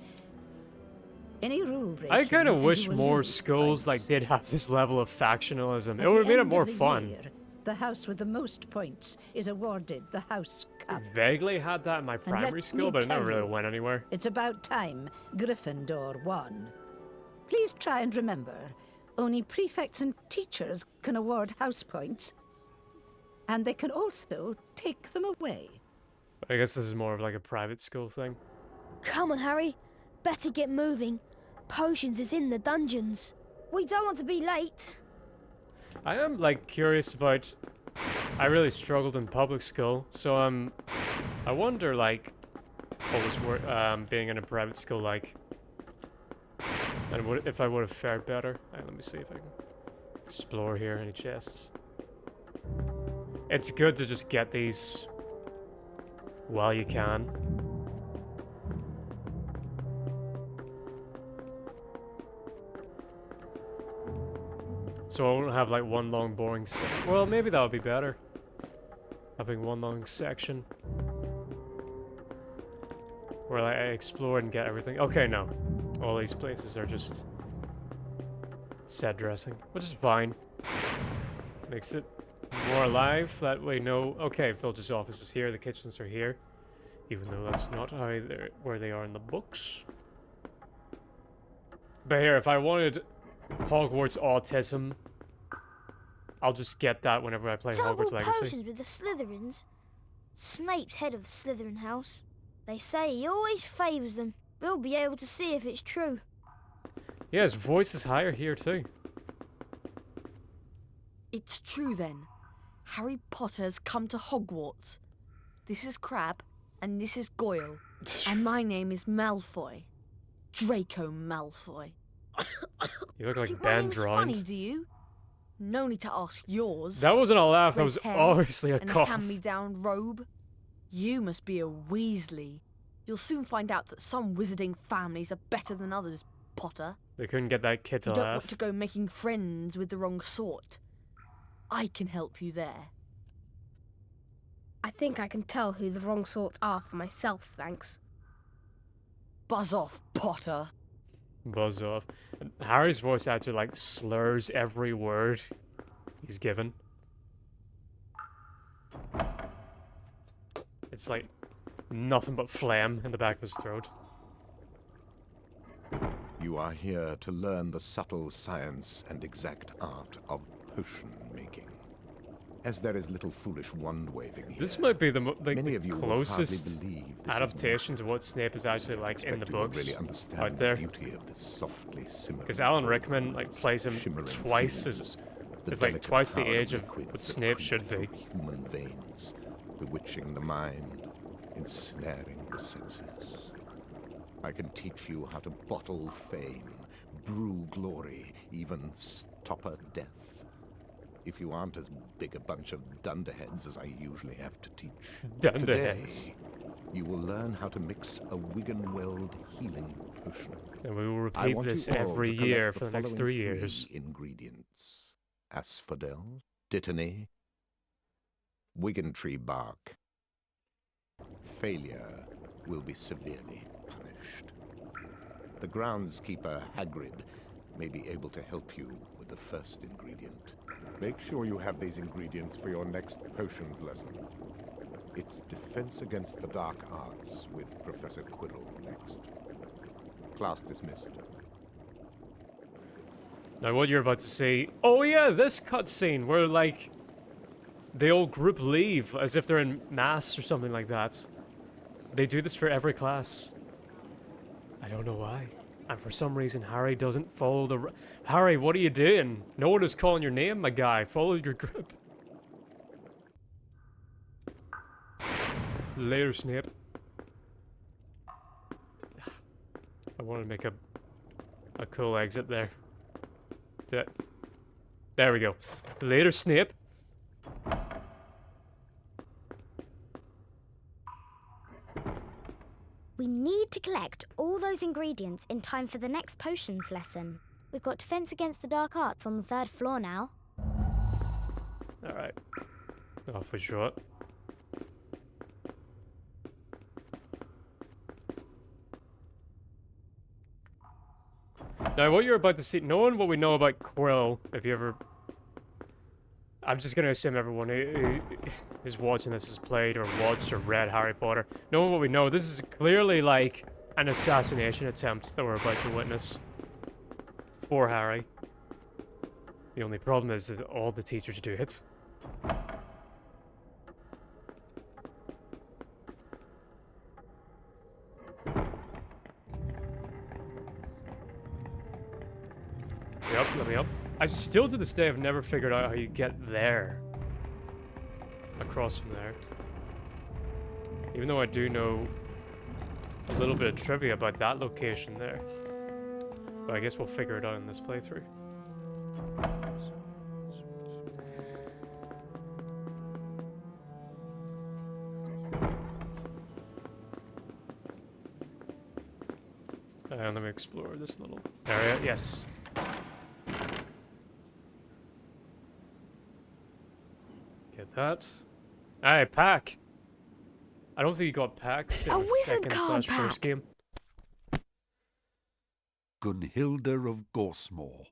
Any rule breaking, I kind of and wish you will more lose schools points. like did have this level of factionalism. At It would have the made it end more of the fun. year, the house with the most points is awarded the House Cup. Vaguely had that in my And primary let school, me but it never tell really you, went anywhere. It's about time Gryffindor won. Please try and remember, only prefects and teachers can award house points. And they can also take them away. I guess this is more of like a private school thing. Come on, Harry. Better get moving. Potions is in the dungeons. We don't want to be late. I am like curious about. I really struggled in public school, so I wonder like what was being in a private school like, and if I would have fared better. Let me see if I can explore here. Any chests? It's good to just get these while you can. So I won't have like one long boring well, maybe that would be better. Having one long section. Where like, I explore and get everything. Okay, no. All these places are just set dressing, which is fine. Makes it more alive. That way, no. Okay, Filch's office is here. The kitchens are here. Even though that's not how where they are in the books. But here, if I wanted Hogwarts autism, I'll just get that whenever I play Hogwarts Legacy. Potions with the Slytherins. Snape's head of the Slytherin house. They say he always favours them. We'll be able to see if it's true. Yeah, his voice is higher here too. It's true then. Harry Potter's come to Hogwarts. This is Crabbe, and this is Goyle. And my name is Malfoy. Draco Malfoy. You look like Think Ben my name's funny, Drowned. do you? No need to ask yours. That wasn't a laugh, that Red was hair obviously a and cough. a hand-me-down robe. You must be a Weasley. You'll soon find out that some wizarding families are better than others, Potter. They couldn't get that kid to You don't laugh. want to go making friends with the wrong sort. I can help you there. I think I can tell who the wrong sort are for myself, thanks. Buzz off, Potter. Buzz off. And Harry's voice actor like slurs every word he's given. It's like nothing but phlegm in the back of his throat. You are here to learn the subtle science and exact art of potion making. As there is little foolish wand-waving here, This might be the many of you will closest hardly believe this is adaptation to what Snape is actually like in the Expect you will books really understand out the there. beauty of this softly simmering Because Alan Rickman like plays him shimmering twice fumes, as the is like delicate twice the power age of liquids what that Snape creep should be. through human veins, bewitching the mind, ensnaring the senses. I can teach you how to bottle fame, brew glory, even stopper death. If you aren't as big a bunch of dunderheads as I usually have to teach. Dunderheads. Today, you will learn how to mix a Wiggenweld healing potion. And we will I repeat want this you all every to collect year for the next following 3 years. Ingredients: asphodel, dittany, Wiggentree bark. Failure will be severely punished. The groundskeeper, Hagrid, may be able to help you with the first ingredient. Make sure you have these ingredients for your next potions lesson. It's Defense Against the Dark Arts with Professor Quirrell next. Class dismissed. Now what you're about to see... Oh yeah, this cutscene where like... the old group leave as if they're in mass or something like that. They do this for every class. I don't know why. And for some reason, Harry doesn't follow the... Harry, what are you doing? No one is calling your name, my guy. Follow your group. Later, Snape. I want to make a cool exit there. There we go. Later, Snape. We need to collect all those ingredients in time for the next potions lesson. We've got Defense Against the Dark Arts on the 3rd floor now. Alright. Off we short. Now, what you're about to see, knowing what we know about Quill, if you ever... I'm just gonna assume everyone who is watching this has played or watched or read Harry Potter. Knowing what we know, this is clearly like an assassination attempt that we're about to witness for Harry. The only problem is that all the teachers do it. Yep, let me up. I still to this day have never figured out how you get there. Across from there. Even though I do know a little bit of trivia about that location there. But I guess we'll figure it out in this playthrough. And let me explore this little area. Yes. Get that. Hey, pack! I don't think you got packs in the second/first game. Gunhilda of Gorsmore.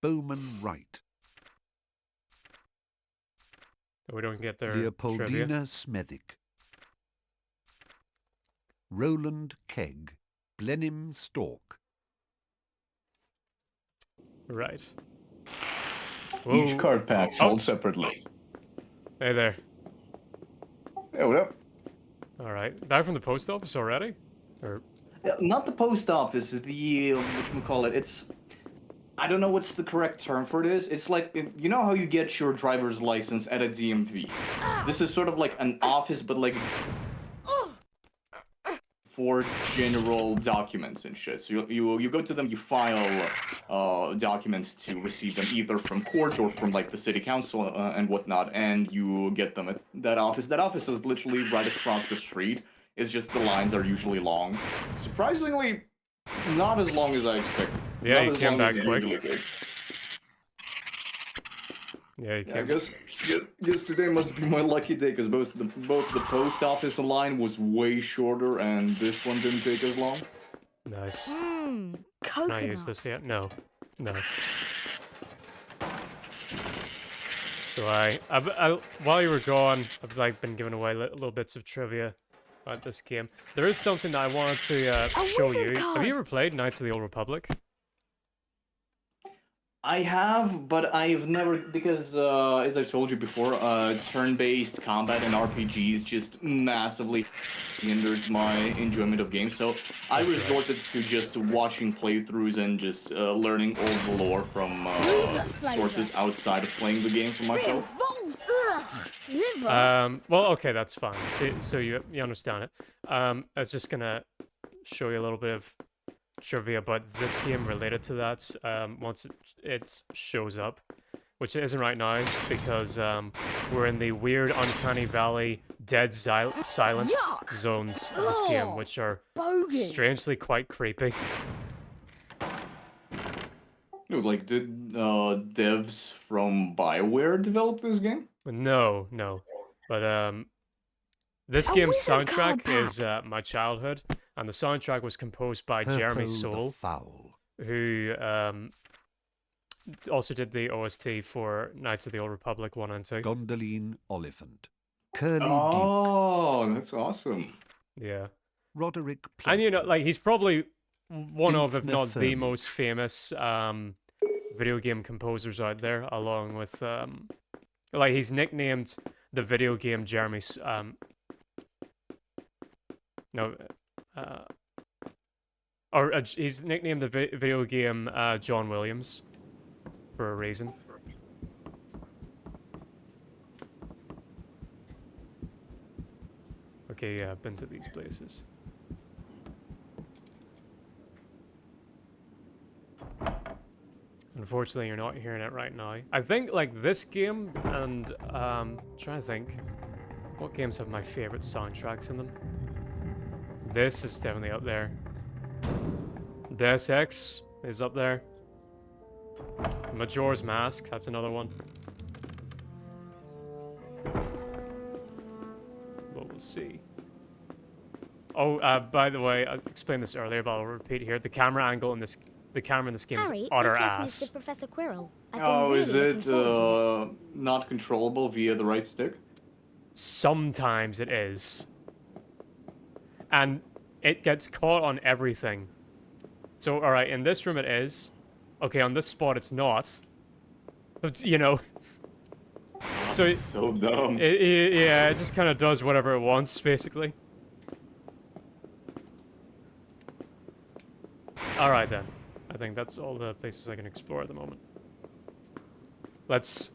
Bowman Wright. We don't get their Leopoldina trivia. Smethwick. Roland Kegg. Blenheim Stork. Right. Each Whoa. card pack sold separately. Hey there. Hey, what up? Alright. Back from the post office already? Or... Not the post office, the, whatchamacallit, it's... I don't know what's the correct term for this. It's like, you know how you get your driver's license at a DMV? This is sort of like an office, but like... for general documents and shit. So you go to them, you file documents to receive them either from court or from like the city council and whatnot, and you get them at that office. That office is literally right across the street. It's just the lines are usually long. Surprisingly, not as long as I expected. Yeah, not you as came long back as they quick. usually take. Yeah, you I came guess today must be my lucky day because both the post office line was way shorter and this one didn't take as long. Nice. Mmm, Can I use coconut. this yet? No. No. So I while you were gone, I've like been giving away little bits of trivia about this game. There is something that I wanted to show you. Have you ever played Knights of the Old Republic? I have, but I've never, because as I've told you before, turn-based combat and RPGs just massively hinders my enjoyment of games, so I That's resorted to just watching playthroughs and just learning all the lore from sources outside of playing the game for myself. Well, okay, that's fine. So you understand it. I was just gonna show you a little bit of trivia about this game related to that once it shows up, which it isn't right now because we're in the weird uncanny valley dead silent zones of this game, which are strangely quite creepy. Dude, like, did devs from BioWare develop this game? No, but this game's soundtrack is my childhood, and the soundtrack was composed by Jeremy Herpo the Soule, Foul. who also did the OST for Knights of the Old Republic 1 and 2. Gondoline Oliphant. Curly Oh, that's awesome. Yeah. Roderick And you know, like, he's probably one of, if Dinkner not the Fermi. most famous video game composers out there, along with, like, he's nicknamed the video game Jeremy, he's nicknamed the video game John Williams for a reason. Okay, yeah, I've been to these places. Unfortunately, you're not hearing it right now. I think, like, this game and, trying to think. What games have my favorite soundtracks in them? This is definitely up there. Deus Ex is up there. Majora's Mask, that's another one. But we'll see. Oh, by the way, I explained this earlier, but I'll repeat here. The camera angle in this, the camera in this game is Harry, utter this lesson ass. is to Professor Quirrell. I've been Oh, really is looking it forward to it. not controllable via the right stick? Sometimes it is. And it gets caught on everything. So, alright, in this room it is. Okay, on this spot it's not. But, you know. So, it's so dumb. Yeah, it just kind of does whatever it wants, basically. Alright then. I think that's all the places I can explore at the moment. Let's...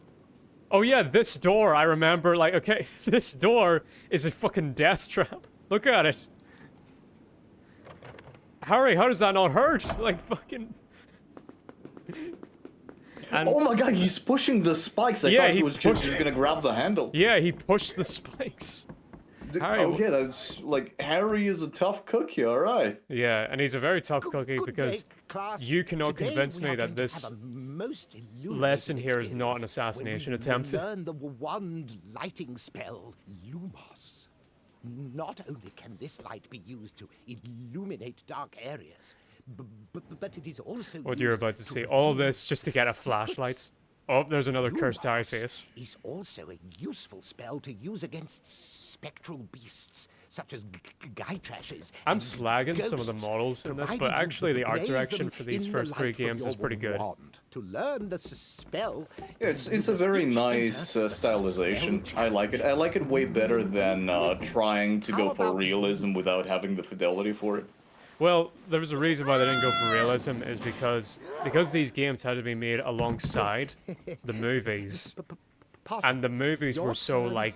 Oh yeah, this door, I remember, like, okay, this door is a fucking death trap. Look at it. Harry, how does that not hurt? Like, fucking... And oh my god, he's pushing the spikes. I thought he was just gonna grab the handle. Yeah, he pushed the spikes. Harry, okay, that's like Harry is a tough cookie, all right. Yeah, and he's a very tough cookie because you cannot convince me that this lesson here is not an assassination attempt. Learn the wand lighting spell, Lumos. Not only can this light be used to illuminate dark areas, but it is also what you're about to see. All this just to get a flashlight. Oh, there's another cursed Harry face. Is also a useful spell to use against spectral beasts, such as guy trashes. I'm slagging some of the models in this, but actually the art direction for these first three games is pretty good. To learn the spell, yeah, it's a very nice stylization. I like it. I like it way better than trying to go for realism without having the fidelity for it. Well, there was a reason why they didn't go for realism, is because these games had to be made alongside the movies, and the movies were so like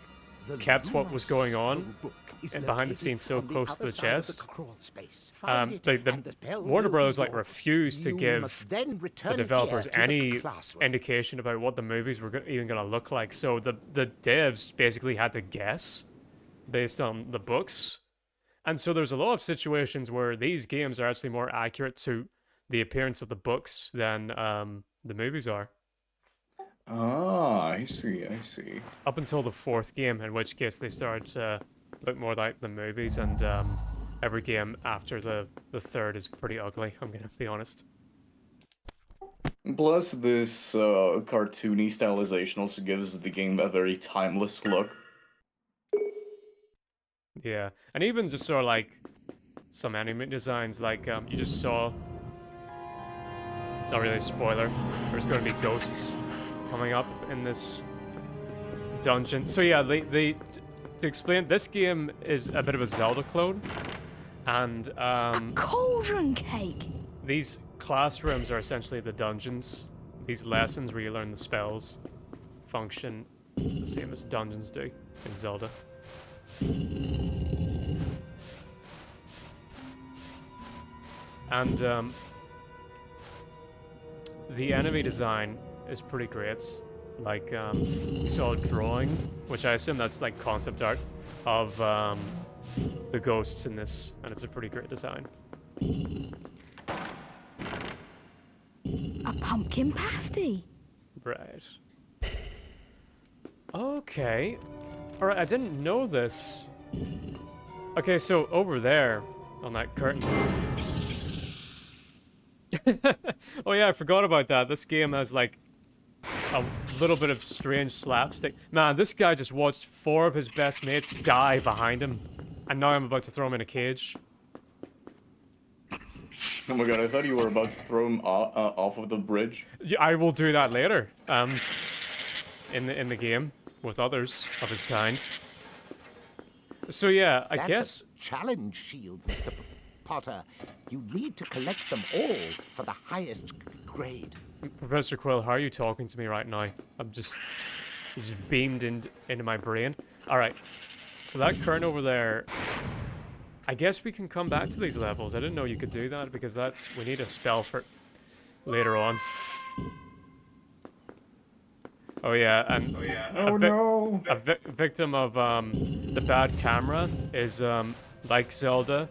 kept what was going on and behind the scenes so close to the chest. Warner Bros. Like refused to give the developers any indication about what the movies were even going to look like, so the devs basically had to guess based on the books. And so there's a lot of situations where these games are actually more accurate to the appearance of the books than the movies are. Ah, I see, I see. Up until the fourth game, in which case they started to look more like the movies, and every game after the third is pretty ugly, I'm gonna be honest. Plus, this cartoony stylization also gives the game a very timeless look. Yeah, and even just sort of like some anime designs, like you just saw, not really a spoiler, there's going to be ghosts coming up in this dungeon. So yeah, to explain, this game is a bit of a Zelda clone, and a cauldron cake. These classrooms are essentially the dungeons. These lessons where you learn the spells function the same as dungeons do in Zelda. And the enemy design is pretty great. Like you saw a drawing, which I assume that's like concept art of the ghosts in this, and it's a pretty great design. A pumpkin pasty. Right. Okay. Alright, I didn't know this. Okay, so over there, on that curtain... Oh yeah, I forgot about that. This game has, like, a little bit of strange slapstick. Man, this guy just watched 4 of his best mates die behind him. And now I'm about to throw him in a cage. Oh my god, I thought you were about to throw him off of the bridge. Yeah, I will do that later. In the game. With others of his kind. So yeah, I guess... That's a challenge shield, Mr. Potter. You need to collect them all for the highest grade. Professor Quill, how are you talking to me right now? I'm just beamed into my brain. Alright, so that curtain over there... I guess we can come back to these levels. I didn't know you could do that, because we need a spell for later on. Oh yeah, and Oh no! a victim of the bad camera is like Zelda.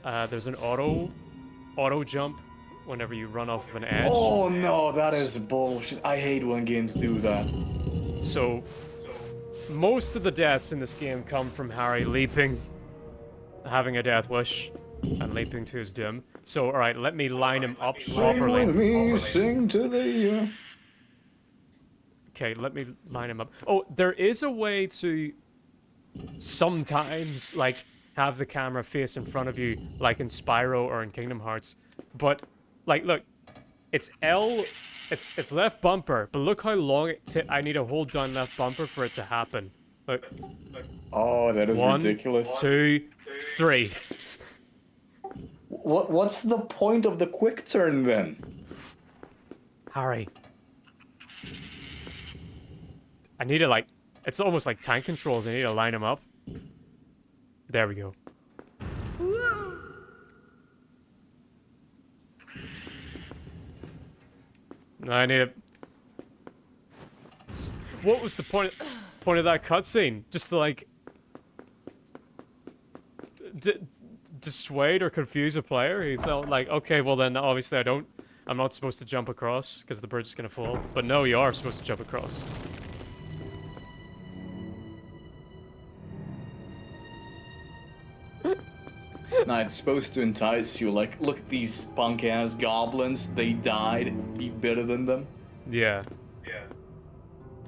There's an auto jump whenever you run off of an edge. Oh no, that is bullshit. I hate when games do that. So most of the deaths in this game come from Harry leaping, having a death wish, and leaping to his doom. So alright, let me line him up properly. Sing with me, sing to the... Okay, let me line him up. Oh, there is a way to sometimes, like, have the camera face in front of you, like in Spyro or in Kingdom Hearts. But, like, look, it's it's left bumper, but look how long I need to hold down left bumper for it to happen. Look. Oh, that is ridiculous. 1, 2, 3. What's the point of the quick turn then? Harry. I need to, like, it's almost like tank controls. I need to line them up. There we go. No, I need to... What was the point of that cutscene? Just to, like... dissuade or confuse a player? He felt like, okay, well then, obviously I'm not supposed to jump across, because the bird's gonna fall. But no, you are supposed to jump across. Nah, it's supposed to entice you, like, look at these punk-ass goblins, they died, be better than them. Yeah. Yeah.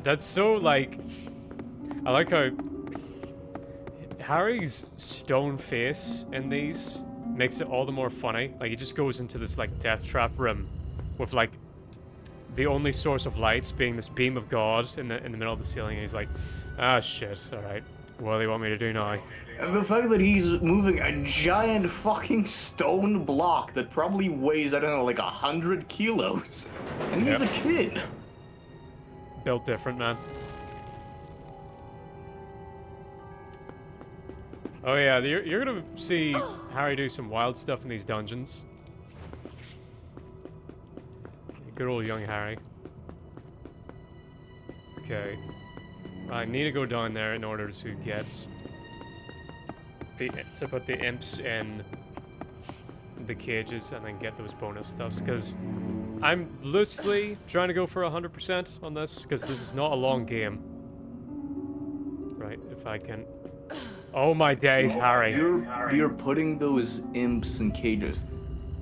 That's so, like... I like how... Harry's stone face in these makes it all the more funny. Like, he just goes into this, like, death trap room with, like, the only source of lights being this beam of God in the middle of the ceiling, and he's like, ah, shit, alright. What do they want me to do now? And the fact that he's moving a giant fucking stone block that probably weighs, I don't know, like 100 kilos. And he's a kid. Built different, man. Oh yeah, you're gonna see Harry do some wild stuff in these dungeons. Good old young Harry. Okay. I need to go down there in order to get... to put the imps in the cages and then get those bonus stuffs, because I'm loosely trying to go for 100% on this, because this is not a long game. Right, if I can... Oh my days, So Harry. You're putting those imps in cages.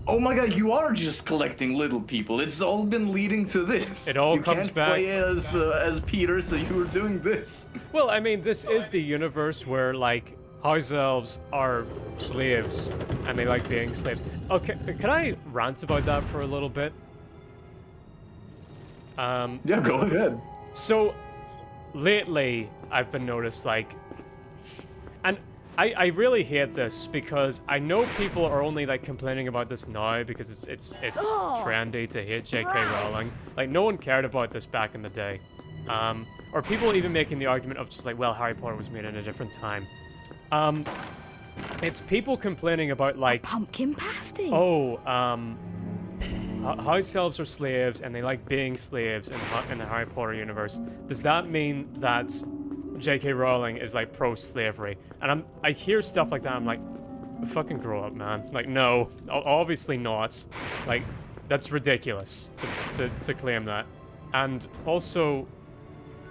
Oh my god, you are just collecting little people. It's all been leading to this. It all you comes can't back. play as Peter, so you were doing this. Well, I mean, this is the universe where, like, house elves are slaves, and they like being slaves. Okay, can I rant about that for a little bit? Yeah, go ahead. So, lately, I've been noticed, like... And I really hate this, because I know people are only, like, complaining about this now because it's trendy to hate J.K. Rowling. Like, no one cared about this back in the day. Or people even making the argument of just like, well, Harry Potter was made in a different time. It's people complaining about, like... Pumpkin pasty! Oh, house elves are slaves, and they like being slaves in the Harry Potter universe. Does that mean that J.K. Rowling is, like, pro-slavery? And I hear stuff like that, I'm like, fucking grow up, man. Like, no, obviously not. Like, that's ridiculous to claim that. And also,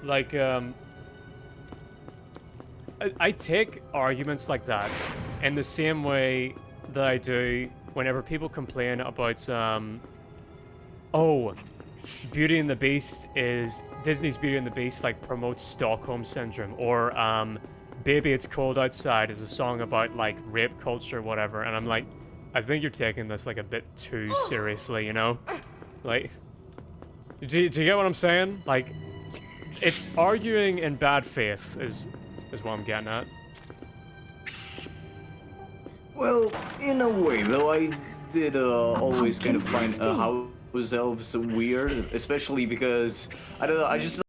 like, I take arguments like that in the same way that I do whenever people complain about, oh, Beauty and the Beast is... Disney's Beauty and the Beast, like, promotes Stockholm Syndrome, or, Baby It's Cold Outside is a song about, like, rape culture, whatever, and I'm like, I think you're taking this, like, a bit too seriously, you know? Like, do you get what I'm saying? Like, it's arguing in bad faith is what I'm getting at. Well, in a way, though, I did always kind of find house elves weird, especially because, I don't know, I just